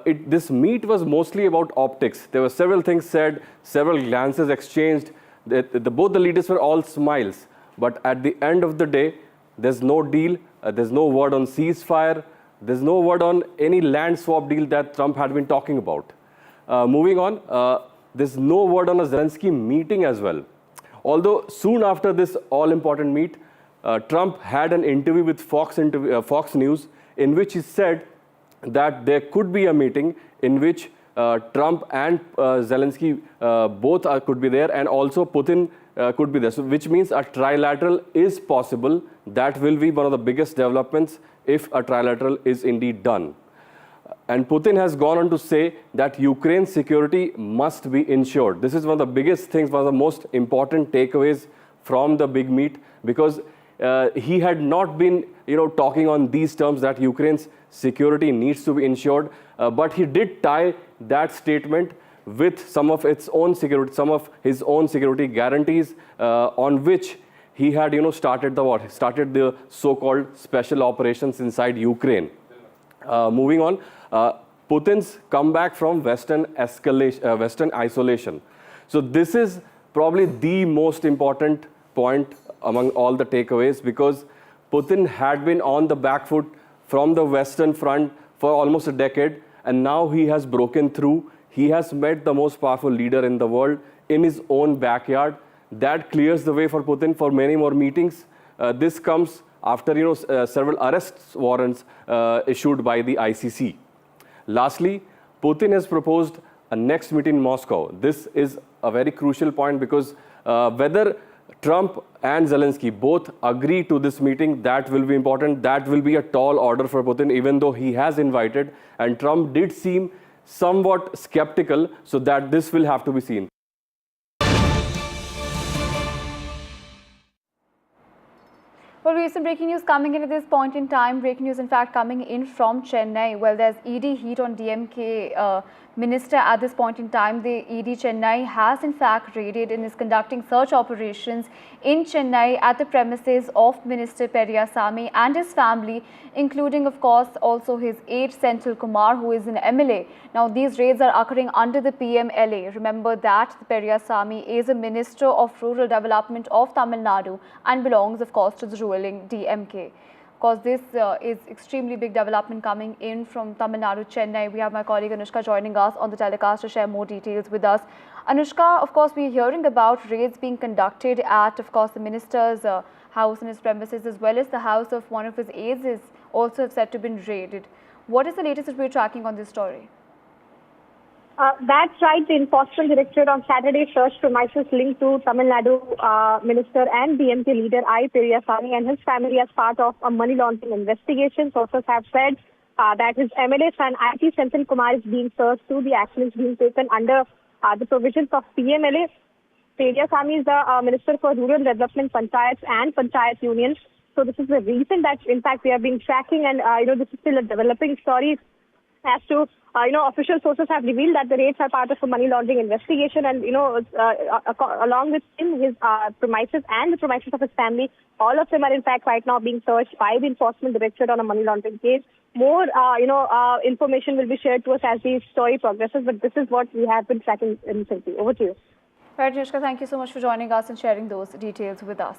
This meet was mostly about optics. There were several things said, several glances exchanged. Both the leaders were all smiles. But at the end of the day, there's no deal. There's no word on ceasefire. There's no word on any land swap deal that Trump had been talking about. Moving on, there's no word on a Zelensky meeting as well. Although soon after this all-important meet, Trump had an interview with Fox News in which he said that there could be a meeting in which Trump and Zelensky both could be there, and also Putin could be there. So, which means a trilateral is possible. That will be one of the biggest developments if a trilateral is indeed done. And Putin has gone on to say that Ukraine's security must be ensured. This is one of the biggest things, one of the most important takeaways from the big meet, because he had not been, talking on these terms that Ukraine's security needs to be ensured, but he did tie that statement with some of its own security, some of his own security guarantees, on which he had, started the so-called special operations inside Ukraine. Moving on, Putin's comeback from Western isolation. So this is probably the most important point among all the takeaways, because Putin had been on the back foot from the Western front for almost a decade, and now he has broken through. He has met the most powerful leader in the world in his own backyard. That clears the way for Putin for many more meetings. This comes after several arrest warrants issued by the ICC. Lastly, Putin has proposed a next meeting in Moscow. This is a very crucial point, because whether Trump and Zelensky both agree to this meeting, that will be important. That will be a tall order for Putin, even though he has invited. And Trump did seem somewhat skeptical, so that this will have to be seen. Well, we have some breaking news coming in at this point in time. Breaking news, in fact, coming in from Chennai. Well, there's ED heat on DMK minister at this point in time. The ED Chennai has, in fact, raided and is conducting search operations in Chennai at the premises of Minister Periyasamy and his family, including, of course, also his aide Senthil Kumar, who is an MLA. Now, these raids are occurring under the PMLA. Remember that Periyasamy is a Minister of Rural Development of Tamil Nadu and belongs, of course, to the ruling DMK. Of course, this is extremely big development coming in from Tamil Nadu, Chennai. We have my colleague Anushka joining us on the telecast to share more details with us. Anushka, of course, we're hearing about raids being conducted at, of course, the minister's house and his premises, as well as the house of one of his aides is also said to have been raided. What is the latest that we're tracking on this story? That's right. The Enforcement Directorate on Saturday searched premises linked to Tamil Nadu Minister and DMK leader I. Periyasamy and his family as part of a money laundering investigation. Sources have said that his MLA son IT Senthil Kumar is being searched through the actions being taken under the provisions of PMLA. Periyasamy is the Minister for Rural Development, Panchayats and Panchayat Unions. So this is the reason that, in fact, we have been tracking, and this is still a developing story. As to, official sources have revealed that the raids are part of a money laundering investigation, and, along with him, his premises and the premises of his family, all of them are, in fact, right now being searched by the Enforcement Directorate on a money laundering case. More, information will be shared to us as the story progresses, but this is what we have been tracking recently. Over to you. Right, Anushka, thank you so much for joining us and sharing those details with us.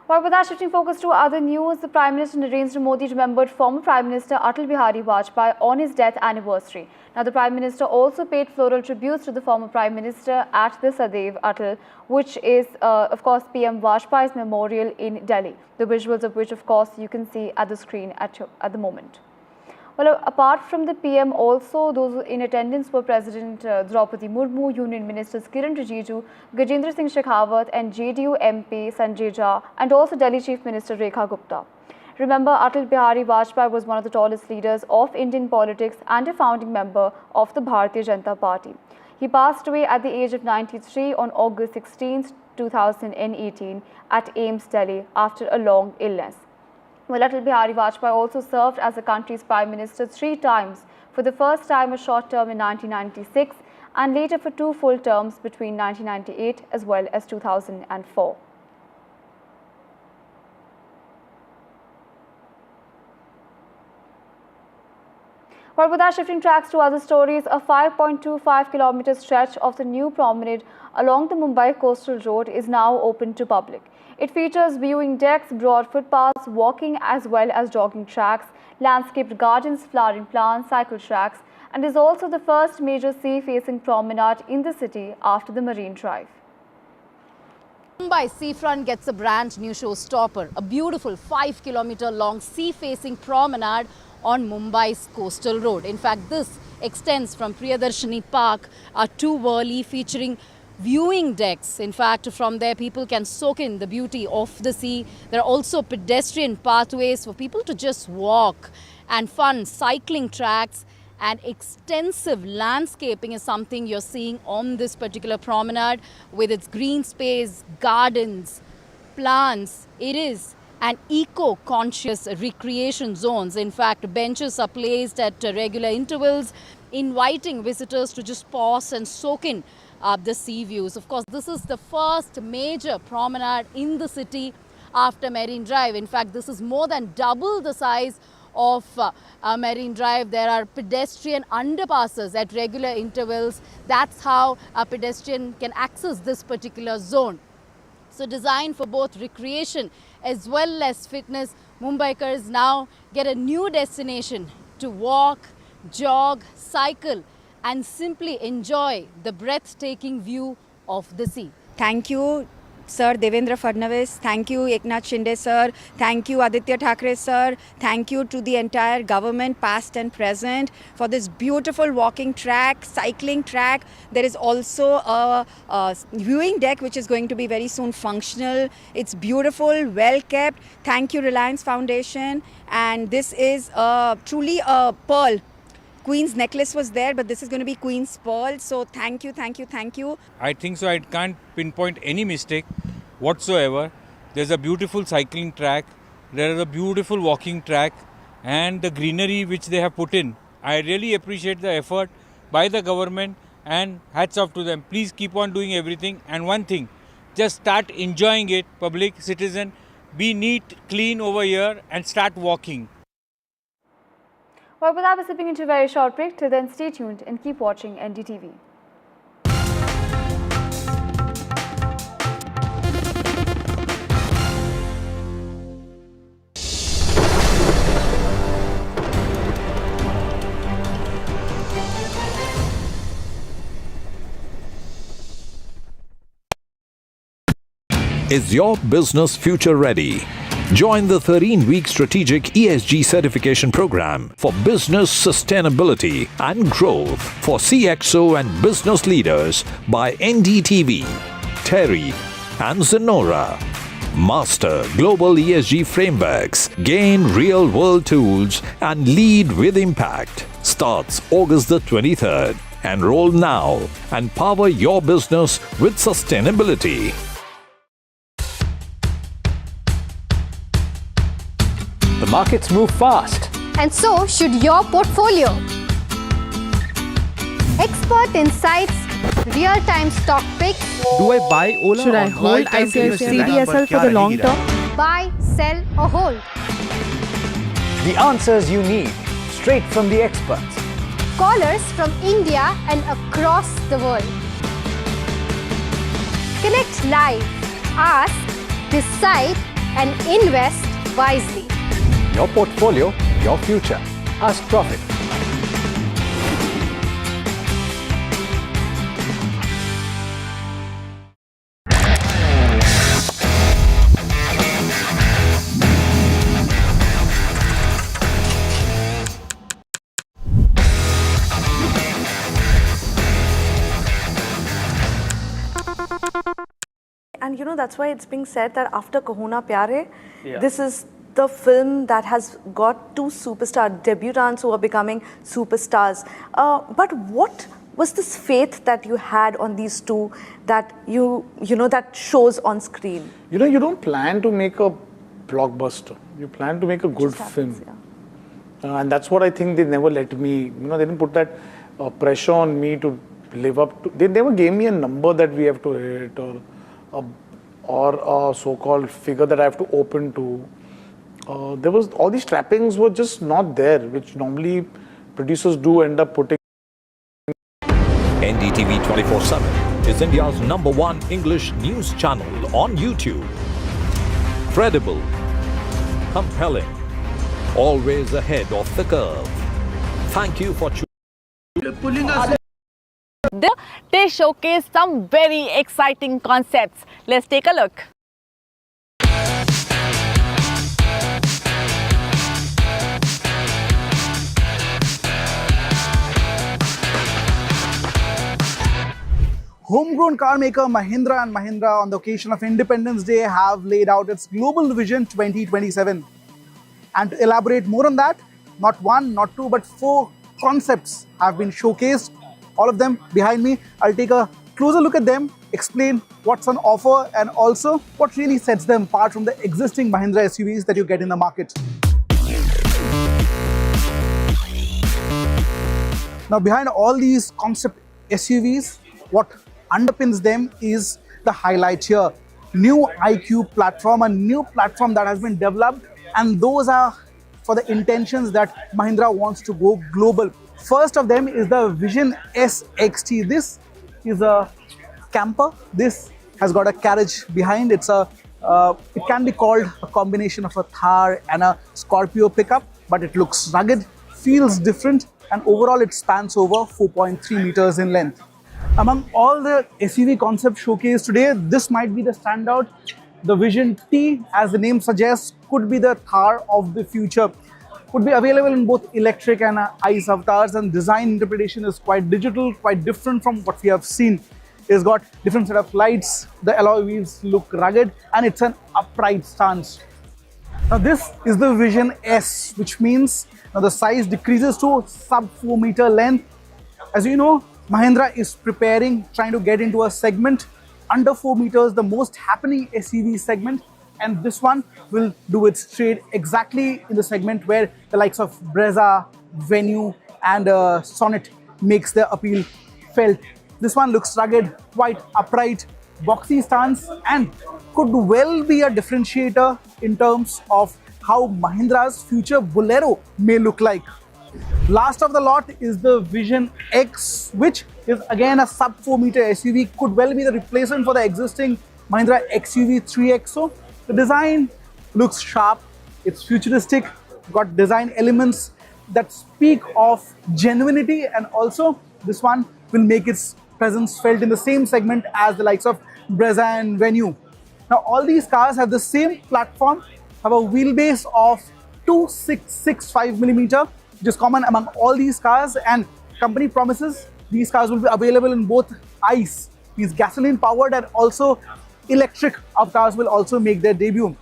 While with that, shifting focus to other news, the Prime Minister Narendra Modi remembered former Prime Minister Atal Bihari Vajpayee on his death anniversary. Now, the Prime Minister also paid floral tributes to the former Prime Minister at the Sadaiv Atal, which is, of course, PM Vajpayee's memorial in Delhi. The visuals of which, of course, you can see at the screen at the moment. Well, apart from the PM, also those in attendance were President Draupadi Murmu, Union Ministers Kiran Rijiju, Gajendra Singh Shekhawat and JDU MP Sanjay Jha, and also Delhi Chief Minister Rekha Gupta. Remember, Atal Bihari Vajpayee was one of the tallest leaders of Indian politics and a founding member of the Bharatiya Janata Party. He passed away at the age of 93 on August 16, 2018 at AIIMS, Delhi after a long illness. Well, Atal Bihari Vajpayee also served as the country's Prime Minister 3 times, for the first time a short term in 1996 and later for 2 full terms between 1998 as well as 2004. Well, with that, shifting tracks to other stories, a 5.25-kilometer stretch of the new promenade along the Mumbai coastal road is now open to public. It features viewing decks, broad footpaths, walking as well as jogging tracks, landscaped gardens, flowering plants, cycle tracks, and is also the first major sea-facing promenade in the city after the Marine Drive. Mumbai seafront gets a brand new showstopper, a beautiful 5-kilometer long sea-facing promenade on Mumbai's coastal road. In fact, this extends from Priyadarshini Park to Worli, featuring viewing decks. In fact, from there people can soak in the beauty of the sea. There are also pedestrian pathways for people to just walk, and fun cycling tracks and extensive landscaping is something you're seeing on this particular promenade with its green space, gardens, plants. It is an eco-conscious recreation zones. In fact, benches are placed at regular intervals, inviting visitors to just pause and soak in the sea views. Of course, this is the first major promenade in the city after Marine Drive. In fact, this is more than double the size of Marine Drive. There are pedestrian underpasses at regular intervals. That's how a pedestrian can access this particular zone. So designed for both recreation as well as fitness, Mumbaikars now get a new destination to walk, jog, cycle and simply enjoy the breathtaking view of the sea. Thank you, Sir Devendra Fadnavis. Thank you, Eknath Shinde Sir. Thank you, Aditya Thackeray Sir. Thank you to the entire government, past and present, for this beautiful walking track, cycling track. There is also a viewing deck which is going to be very soon functional. It's beautiful, well kept. Thank you, Reliance Foundation. And this is truly a pearl. Queen's necklace was there, but this is going to be Queen's pearl. So thank you, thank you, thank you. I think so. I can't pinpoint any mistake whatsoever. There's a beautiful cycling track. There is a beautiful walking track, and the greenery which they have put in. I really appreciate the effort by the government, and hats off to them. Please keep on doing everything. And one thing, just start enjoying it, public, citizen. Be neat, clean over here and start walking. Well, with that, we're slipping into a very short break. Till then, stay tuned and keep watching NDTV. Is your business future ready? Join the 13-week strategic ESG certification program for business sustainability and growth for CXO and business leaders by NDTV, Terry and Zenora. Master global ESG frameworks, gain real-world tools and lead with impact. Starts August the 23rd. Enroll now and power your business with sustainability. The markets move fast. And so should your portfolio. Expert insights, real-time stock picks. Do I buy Ola? Should I or hold CDSL for the long term? Buy, sell or hold. The answers you need, straight from the experts. Callers from India and across the world. Connect live, ask, decide and invest wisely. Your portfolio, your future. Ask Profit. And you know, that's why it's being said that after Kahuna Pyare, this is the film that has got two superstar debutants who are becoming superstars. But what was this faith that you had on these two that you know that shows on screen? You know, you don't plan to make a blockbuster. You plan to make a good film. And that's what I think they never let me, you know, they didn't put that pressure on me to live up to. They never gave me a number that we have to hit or a so-called figure that I have to open to. There was all these trappings were just not there, which normally producers do end up putting. NDTV 24/7 is India's #1 English news channel on YouTube. Credible, compelling, always ahead of the curve. Thank you for pulling us. They showcase some very exciting concepts. Let's take a look. Homegrown car maker Mahindra & Mahindra on the occasion of Independence Day have laid out its Global Vision 2027. And to elaborate more on that, not one, not two, but 4 concepts have been showcased. All of them behind me. I'll take a closer look at them, explain what's on offer and also what really sets them apart from the existing Mahindra SUVs that you get in the market. Now behind all these concept SUVs, what underpins them is the highlight here. New iQ platform, a new platform that has been developed, and those are for the intentions that Mahindra wants to go global. First of them is the Vision S XT. This is a camper. This has got a carriage behind. It can be called a combination of a Thar and a Scorpio pickup, but it looks rugged, feels different, and overall it spans over 4.3 meters in length. Among all the SUV concepts showcased today, this might be the standout. The Vision T, as the name suggests, could be the Thar of the future. Could be available in both electric and ICE avatars, and design interpretation is quite digital, quite different from what we have seen. It's got different set of lights, the alloy wheels look rugged, and it's an upright stance. Now this is the Vision S, which means now the size decreases to sub 4 meter length. As you know, Mahindra is trying to get into a segment under 4 meters, the most happening SUV segment, and this one will do its trade exactly in the segment where the likes of Brezza, Venue and Sonnet makes their appeal felt. This one looks rugged, quite upright, boxy stance, and could well be a differentiator in terms of how Mahindra's future Bolero may look like. Last of the lot is the Vision X, which is again a sub 4 meter SUV, could well be the replacement for the existing Mahindra XUV 3XO. The design looks sharp, it's futuristic, got design elements that speak of genuinity, and also this one will make its presence felt in the same segment as the likes of Brezza and Venue. Now all these cars have the same platform, have a wheelbase of 2665mm, which is common among all these cars, and company promises these cars will be available in both ICE, these gasoline powered, and also electric avatars will also make their debut.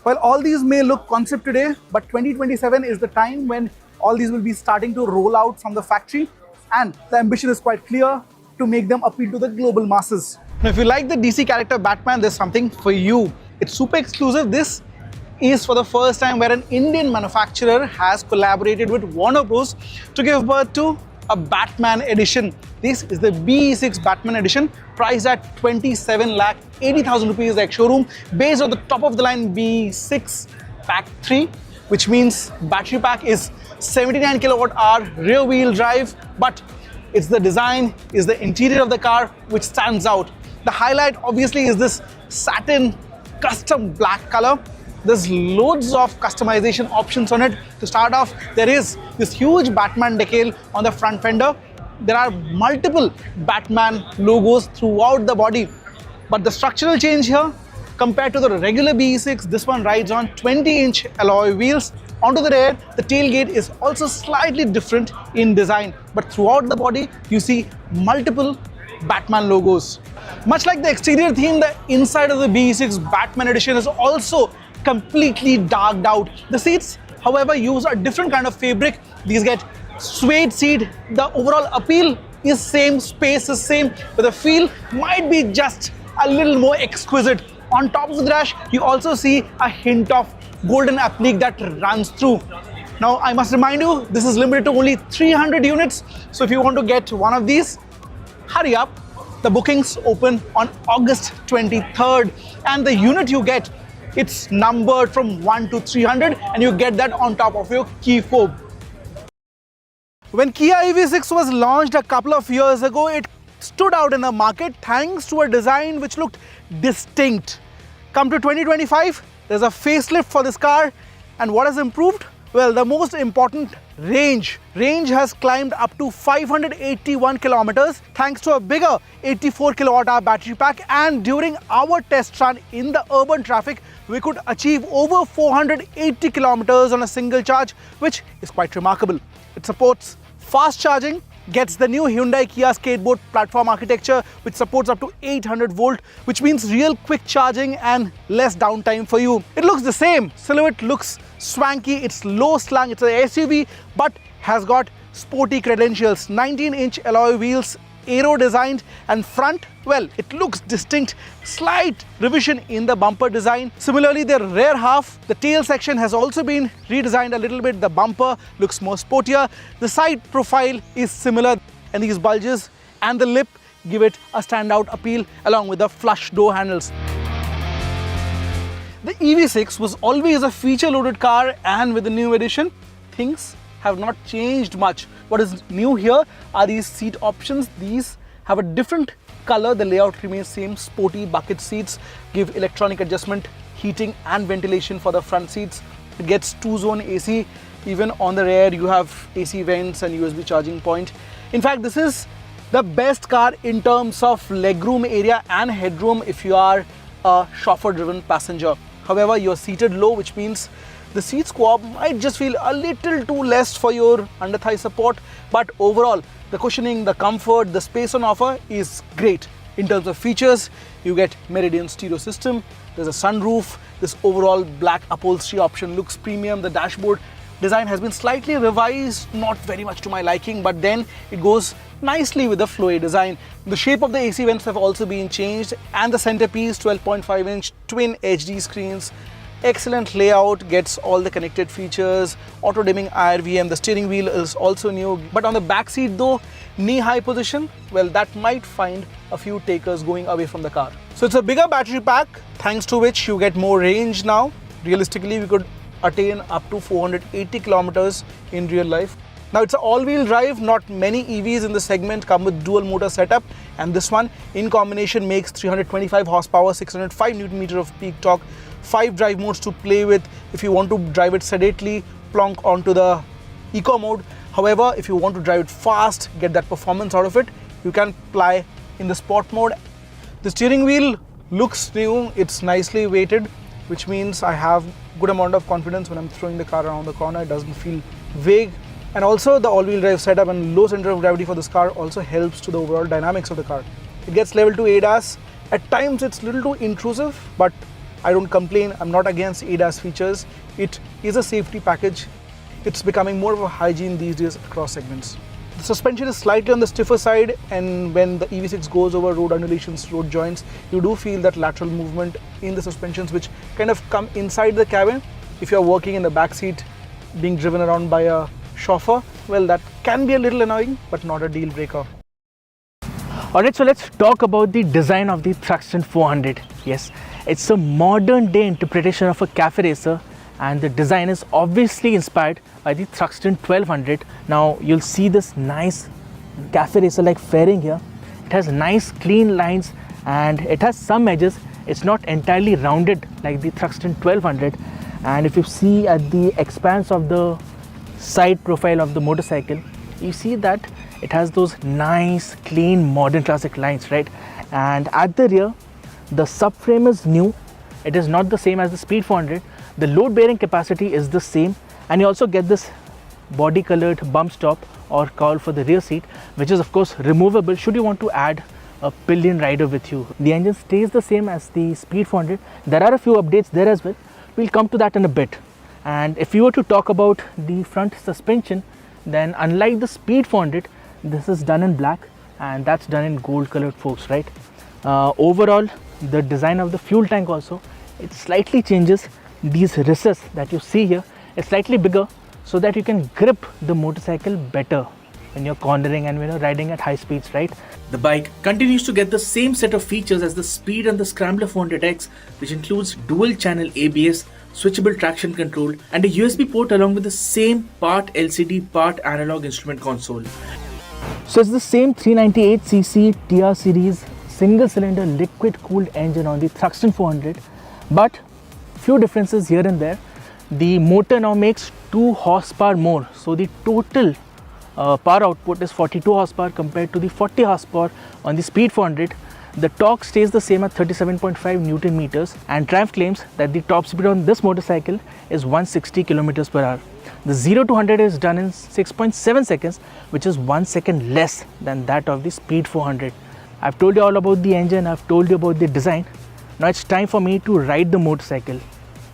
While all these may look concept today, but 2027 is the time when all these will be starting to roll out from the factory, and the ambition is quite clear to make them appeal to the global masses. Now if you like the DC character Batman, there's something for you. It's super exclusive. This is for the first time where an Indian manufacturer has collaborated with Warner Bros. To give birth to a Batman edition. This is the BE6 Batman edition, priced at 27,80,000 rupees ex-showroom, based on the top-of-the-line BE6 Pack 3, which means battery pack is 79 kilowatt-hour rear-wheel drive, but it's the design, is the interior of the car which stands out. The highlight obviously is this satin custom black color. There's loads of customization options on it. To start off, there is this huge Batman decal on the front fender. There are multiple Batman logos throughout the body. But the structural change here, compared to the regular BE6, this one rides on 20-inch alloy wheels. Onto the rear, the tailgate is also slightly different in design. But throughout the body, you see multiple Batman logos. Much like the exterior theme, the inside of the BE6 Batman edition is also completely darked out. The seats, however, use a different kind of fabric. These get suede seat. The overall appeal is same, space is same, but the feel might be just a little more exquisite. On top of the dash, you also see a hint of golden applique that runs through. Now, I must remind you, this is limited to only 300 units. So if you want to get one of these, hurry up. The bookings open on August 23rd, and the unit you get, it's numbered from 1 to 300, and you get that on top of your key fob. When Kia EV6 was launched a couple of years ago, it stood out in the market thanks to a design which looked distinct. Come to 2025, there's a facelift for this car, and what has improved? Well, the most important, range. Range has climbed up to 581 kilometers thanks to a bigger 84 kilowatt-hour battery pack, and during our test run in the urban traffic, we could achieve over 480 kilometers on a single charge, which is quite remarkable. It supports fast charging, gets the new Hyundai Kia skateboard platform architecture, which supports up to 800 volt, which means real quick charging and less downtime for you. It looks the same. Silhouette looks swanky, it's low slung, it's an SUV, but has got sporty credentials. 19-inch alloy wheels, aero designed, and front, well, it looks distinct. Slight revision in the bumper design. Similarly, the rear half, the tail section has also been redesigned a little bit. The bumper looks more sportier. The side profile is similar, and these bulges and the lip give it a standout appeal along with the flush door handles. The EV6 was always a feature-loaded car, and with the new edition, things have not changed much. What is new here are these seat options. These have a different color. The layout remains same. Sporty bucket seats give electronic adjustment, heating and ventilation for the front seats. It gets 2-zone AC. Even on the rear you have AC vents and USB charging point. In fact, this is the best car in terms of legroom area and headroom if you are a chauffeur-driven passenger. However, you're seated low, which means the seat squab might just feel a little too less for your under-thigh support, but overall, the cushioning, the comfort, the space on offer is great. In terms of features, you get Meridian stereo system, there's a sunroof, this overall black upholstery option looks premium, the dashboard design has been slightly revised, not very much to my liking, but then it goes nicely with the flowy design. The shape of the AC vents have also been changed, and the centerpiece, 12.5-inch twin HD screens. Excellent layout, gets all the connected features, auto dimming IRVM, the steering wheel is also new. But on the back seat though, knee-high position, well, that might find a few takers going away from the car. So it's a bigger battery pack, thanks to which you get more range now. Realistically, we could attain up to 480 kilometers in real life. Now it's an all-wheel drive. Not many EVs in the segment come with dual motor setup, and this one in combination makes 325 horsepower, 605 Nm of peak torque, 5 drive modes to play with. If you want to drive it sedately, plonk onto the eco mode. However, if you want to drive it fast, get that performance out of it, you can ply in the sport mode. The steering wheel looks new, it's nicely weighted, which means I have good amount of confidence when I'm throwing the car around the corner. It doesn't feel vague. And also the all-wheel drive setup and low center of gravity for this car also helps to the overall dynamics of the car. It gets level 2 ADAS. At times it's a little too intrusive, but I don't complain. I'm not against ADAS features. It is a safety package. It's becoming more of a hygiene these days across segments. The suspension is slightly on the stiffer side, and when the EV6 goes over road undulations, road joints, you do feel that lateral movement in the suspensions which kind of come inside the cabin. If you're working in the back seat, being driven around by a chauffeur, well, that can be a little annoying, but not a deal breaker. Alright, so let's talk about the design of the Thruxton 400. Yes, it's a modern day interpretation of a cafe racer, and the design is obviously inspired by the Thruxton 1200. Now you'll see this nice cafe racer like fairing here. It has nice clean lines and it has some edges. It's not entirely rounded like the Thruxton 1200. And if you see at the expanse of the side profile of the motorcycle, you see that it has those nice clean modern classic lines, right? And at the rear, the subframe is new. It is not the same as the Speed 400. The load bearing capacity is the same, and you also get this body colored bump stop or cowl for the rear seat, which is of course removable should you want to add a pillion rider with you. The engine stays the same as the Speed 400. There are a few updates there as well. We'll come to that in a bit. And if you were to talk about the front suspension, then unlike the Speed 400, this is done in black and that's done in gold colored forks, right? Overall, the design of the fuel tank also, it slightly changes. These recesses that you see here is slightly bigger so that you can grip the motorcycle better when you're cornering and when you're riding at high speeds, right? The bike continues to get the same set of features as the Speed and the Scrambler 400X, which includes dual channel ABS, switchable traction control, and a USB port along with the same part LCD, part analog instrument console. So it's the same 398cc TR series single cylinder liquid cooled engine on the Thruxton 400, but few differences here and there. The motor now makes 2 horsepower more, so the total power output is 42 horsepower compared to the 40 horsepower on the Speed 400. The torque stays the same at 37.5 Newton meters, and Triumph claims that the top speed on this motorcycle is 160 kilometers per hour. The 0 to 100 is done in 6.7 seconds, which is 1 second less than that of the Speed 400. I've told you all about the engine, I've told you about the design. Now it's time for me to ride the motorcycle.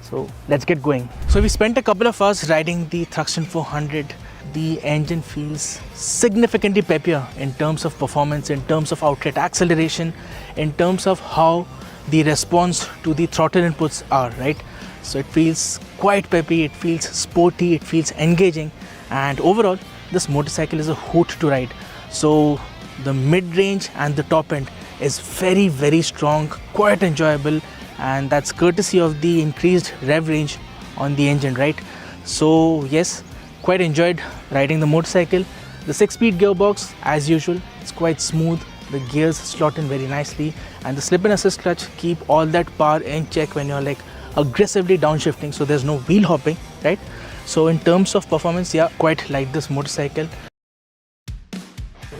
So let's get going. So we spent a couple of hours riding the Thruxton 400. The engine feels significantly peppier in terms of performance, in terms of outlet acceleration, in terms of how the response to the throttle inputs are, right? So it feels quite peppy, it feels sporty, it feels engaging, and overall this motorcycle is a hoot to ride. So the mid-range and the top end is very strong, quite enjoyable, and that's courtesy of the increased rev range on the engine, right? So yes, quite enjoyed riding the motorcycle. The 6-speed gearbox, as usual, it's quite smooth. The gears slot in very nicely, and the slip and assist clutch keep all that power in check when you're like aggressively downshifting, so there's no wheel hopping, right? So in terms of performance, yeah, quite like this motorcycle.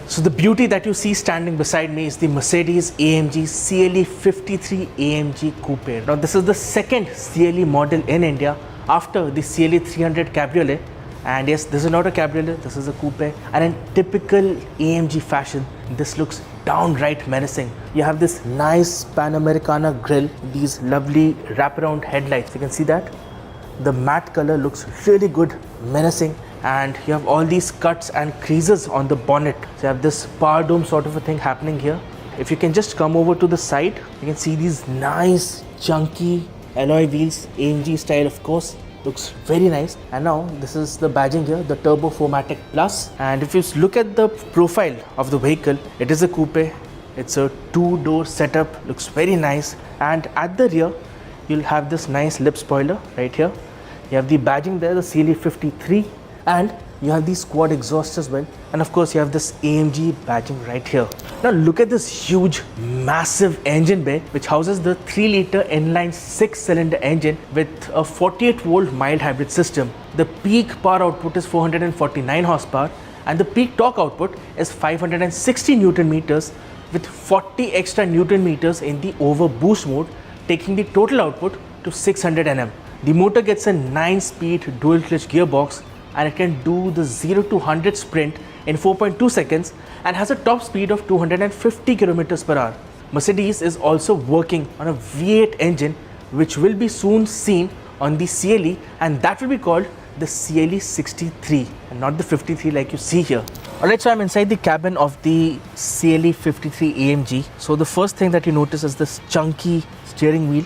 So the beauty that you see standing beside me is the Mercedes-AMG CLE 53 AMG Coupe. Now this is the second CLE model in India after the CLE 300 Cabriolet. And yes, this is not a cabriolet, this is a coupe, and in typical AMG fashion, this looks downright menacing. You have this nice Panamericana grille, these lovely wraparound headlights, you can see that. The matte color looks really good, menacing, and you have all these cuts and creases on the bonnet. So you have this power dome sort of a thing happening here. If you can just come over to the side, you can see these nice chunky alloy wheels, AMG style of course. Looks very nice. And now this is the badging here, the Turbo 4MATIC Plus. And if you look at the profile of the vehicle, it is a coupe. It's a 2-door setup, looks very nice. And at the rear, you'll have this nice lip spoiler right here. You have the badging there, the CLE 53, and you have the quad exhaust as well. And of course, you have this AMG badging right here. Now look at this huge, massive engine bay, which houses the 3-liter inline 6-cylinder engine with a 48-volt mild hybrid system. The peak power output is 449 horsepower, and the peak torque output is 560 Newton meters with 40 extra Newton meters in the overboost mode, taking the total output to 600 Nm. The motor gets a 9-speed dual-clutch gearbox, and it can do the 0 to 100 sprint in 4.2 seconds and has a top speed of 250 kilometers per hour. Mercedes is also working on a V8 engine, which will be soon seen on the CLE, and that will be called the CLE 63 and not the 53 like you see here. Alright, so I'm inside the cabin of the CLE 53 AMG. So the first thing that you notice is this chunky steering wheel,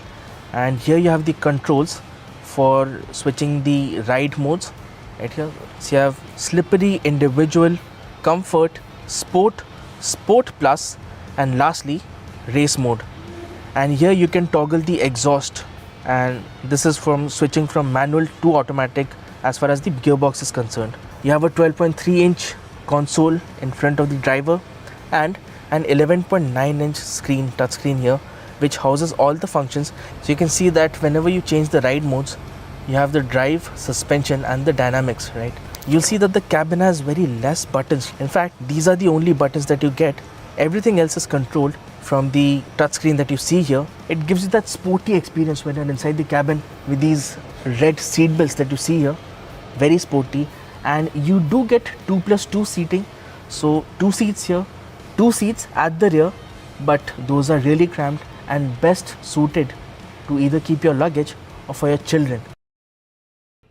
and here you have the controls for switching the ride modes. Right here, so you have slippery, individual, comfort, sport, sport plus, and lastly race mode. And here you can toggle the exhaust, and this is from switching from manual to automatic as far as the gearbox is concerned. You have a 12.3-inch console in front of the driver and an 11.9-inch screen, touchscreen here, which houses all the functions. So you can see that whenever you change the ride modes, you have the drive, suspension and the dynamics, right? You'll see that the cabin has very less buttons. In fact, these are the only buttons that you get. Everything else is controlled from the touchscreen that you see here. It gives you that sporty experience when you're inside the cabin with these red seat belts that you see here. Very sporty. And you do get 2+2 seating. So 2 seats here, 2 seats at the rear, but those are really cramped and best suited to either keep your luggage or for your children.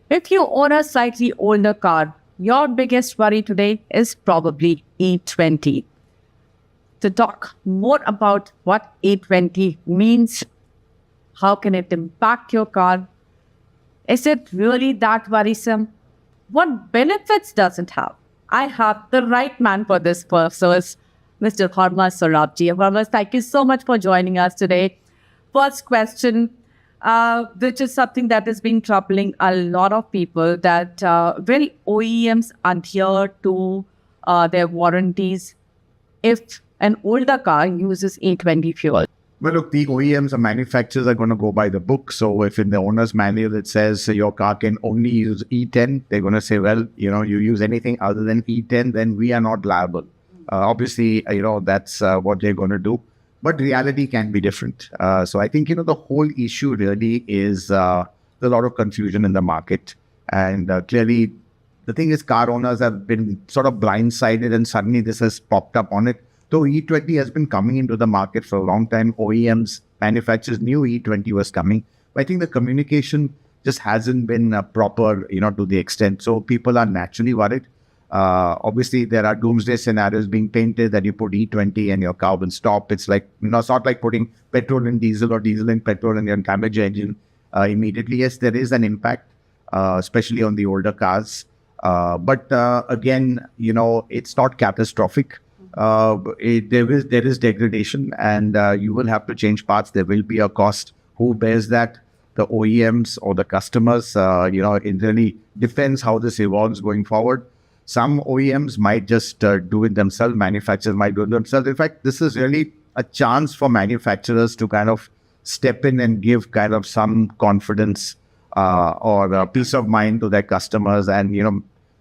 If you own a slightly older car, your biggest worry today is probably E20. To talk more about what E20 means, how can it impact your car, is it really that worrisome? What benefits does it have? I have the right man for this purpose, Mr. Harmas Sarabji. Harmas, thank you so much for joining us today. First question, which is something that has been troubling a lot of people, that will OEMs adhere to their warranties if an older car uses E20 fuel? Well, look, the OEMs or manufacturers are going to go by the book. So if in the owner's manual it says your car can only use E10, they're going to say, well, you use anything other than E10, then we are not liable. Obviously, that's what they're going to do. But reality can be different. So I think, the whole issue really is there's a lot of confusion in the market. And clearly, the thing is, car owners have been sort of blindsided and suddenly this has popped up on it. Though E20 has been coming into the market for a long time, OEMs, manufacturers knew E20 was coming. But I think the communication just hasn't been proper, to the extent. So people are naturally worried. Obviously, there are doomsday scenarios being painted that you put E20 and your car will stop. It's like, it's not like putting petrol in diesel or diesel in petrol and you damage your engine immediately. Yes, there is an impact, especially on the older cars. But again, it's not catastrophic. There is degradation and you will have to change parts. There will be a cost. Who bears that? The OEMs or the customers? It really depends how this evolves going forward. Some OEMs might just do it themselves. Manufacturers might do it themselves. In fact, this is really a chance for manufacturers to kind of step in and give kind of some confidence or peace of mind to their customers and,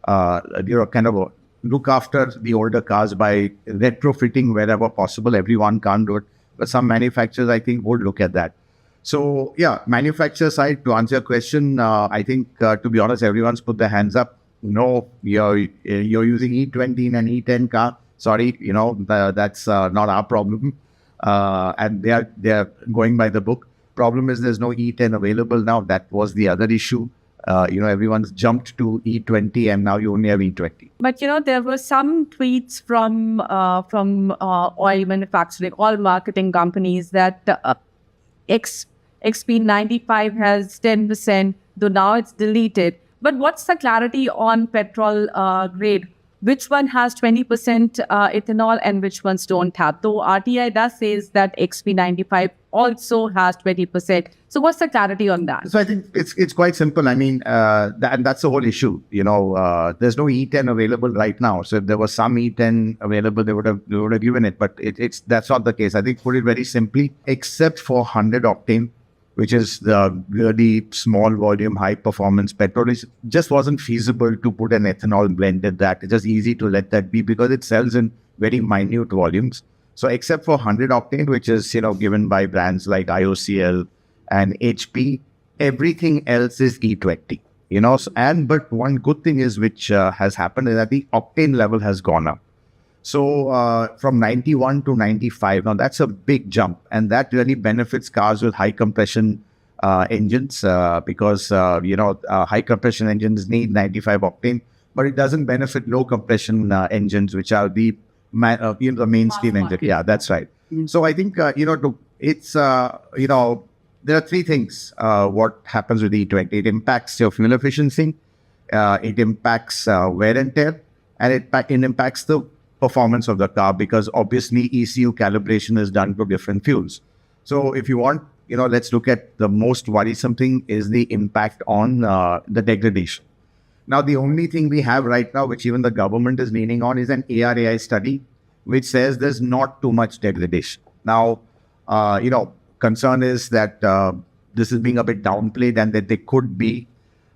kind of look after the older cars by retrofitting wherever possible. Everyone can't do it, but some manufacturers, I think, would look at that. So, yeah, manufacturer side, to answer your question, I think, to be honest, everyone's put their hands up. No, you're using E20 in an E10 car. Sorry, that's not our problem. And they're going by the book. Problem is there's no E10 available now. That was the other issue. Everyone's jumped to E20 and now you only have E20. But, there were some tweets from oil manufacturing, oil marketing companies that XP95 has 10%, though now it's deleted. But what's the clarity on petrol grade? Which one has 20% ethanol and which ones don't have? Though RTI does says that XP95 also has 20%. So what's the clarity on that? So I think it's quite simple. I mean, that's the whole issue. There's no E10 available right now. So if there was some E10 available, they would have given it. But that's not the case. I think, put it very simply, except for 100 octane, which is the really small volume, high performance petrol, it just wasn't feasible to put an ethanol blend in that. It's just easy to let that be because it sells in very minute volumes. So except for 100 octane, which is, given by brands like IOCL and HP, everything else is E20, but one good thing is which has happened is that the octane level has gone up. So from 91 to 95, now that's a big jump. And that really benefits cars with high compression engines because, high compression engines need 95 octane, but it doesn't benefit low compression engines, which are the mainstream engine. Yeah, that's right. So I think, it's, there are three things what happens with E20. It impacts your fuel efficiency, it impacts wear and tear, and it impacts the performance of the car because obviously ECU calibration is done for different fuels. So if you want, let's look at the most worrisome thing is the impact on the degradation. Now, the only thing we have right now, which even the government is leaning on, is an ARAI study, which says there's not too much degradation. Now, concern is that this is being a bit downplayed and that there could be.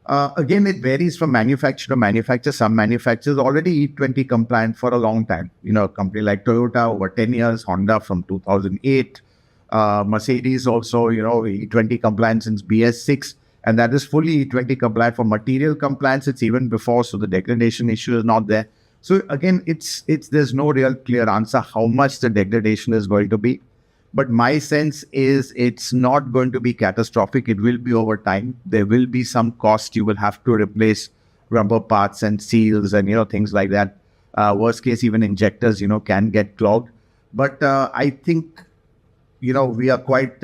Again, it varies from manufacturer to manufacturer. Some manufacturers already E20 compliant for a long time. A company like Toyota over 10 years, Honda from 2008, Mercedes also, E20 compliant since BS6. And that is fully E20 compliant for material compliance. It's even before, so the degradation issue is not there. So again, there's no real clear answer how much the degradation is going to be. But my sense is it's not going to be catastrophic. It will be over time. There will be some cost. You will have to replace rubber parts and seals and, things like that. Worst case, even injectors, can get clogged. But I think, we are quite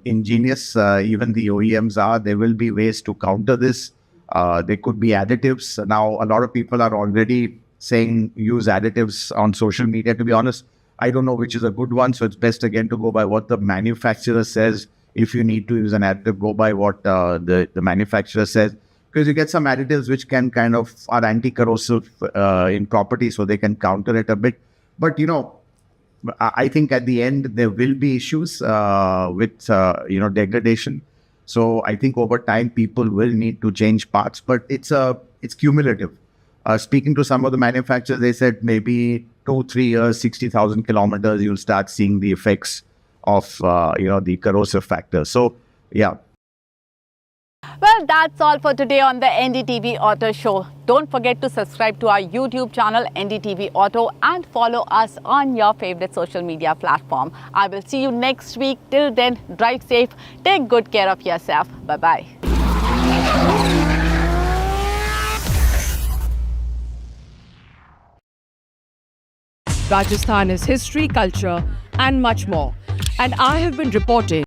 ingenious. Even the OEMs are. There will be ways to counter this. There could be additives. Now, a lot of people are already saying use additives on social media. To be honest, I don't know which is a good one. So it's best again to go by what the manufacturer says if you need to use an additive, go by what the manufacturer says. Because you get some additives which can kind of are anti-corrosive in property, so they can counter it a bit. But, I think at the end, there will be issues with, degradation. So I think over time, people will need to change parts, but it's cumulative. Speaking to some of the manufacturers, they said maybe 2-3 years, 60,000 kilometers, you'll start seeing the effects of, the corrosive factor. So, yeah. Well, that's all for today on the NDTV Auto Show. Don't forget to subscribe to our YouTube channel, NDTV Auto, and follow us on your favorite social media platform. I will see you next week. Till then, drive safe, take good care of yourself. Bye-bye. Rajasthan is history, culture, and much more. And I have been reporting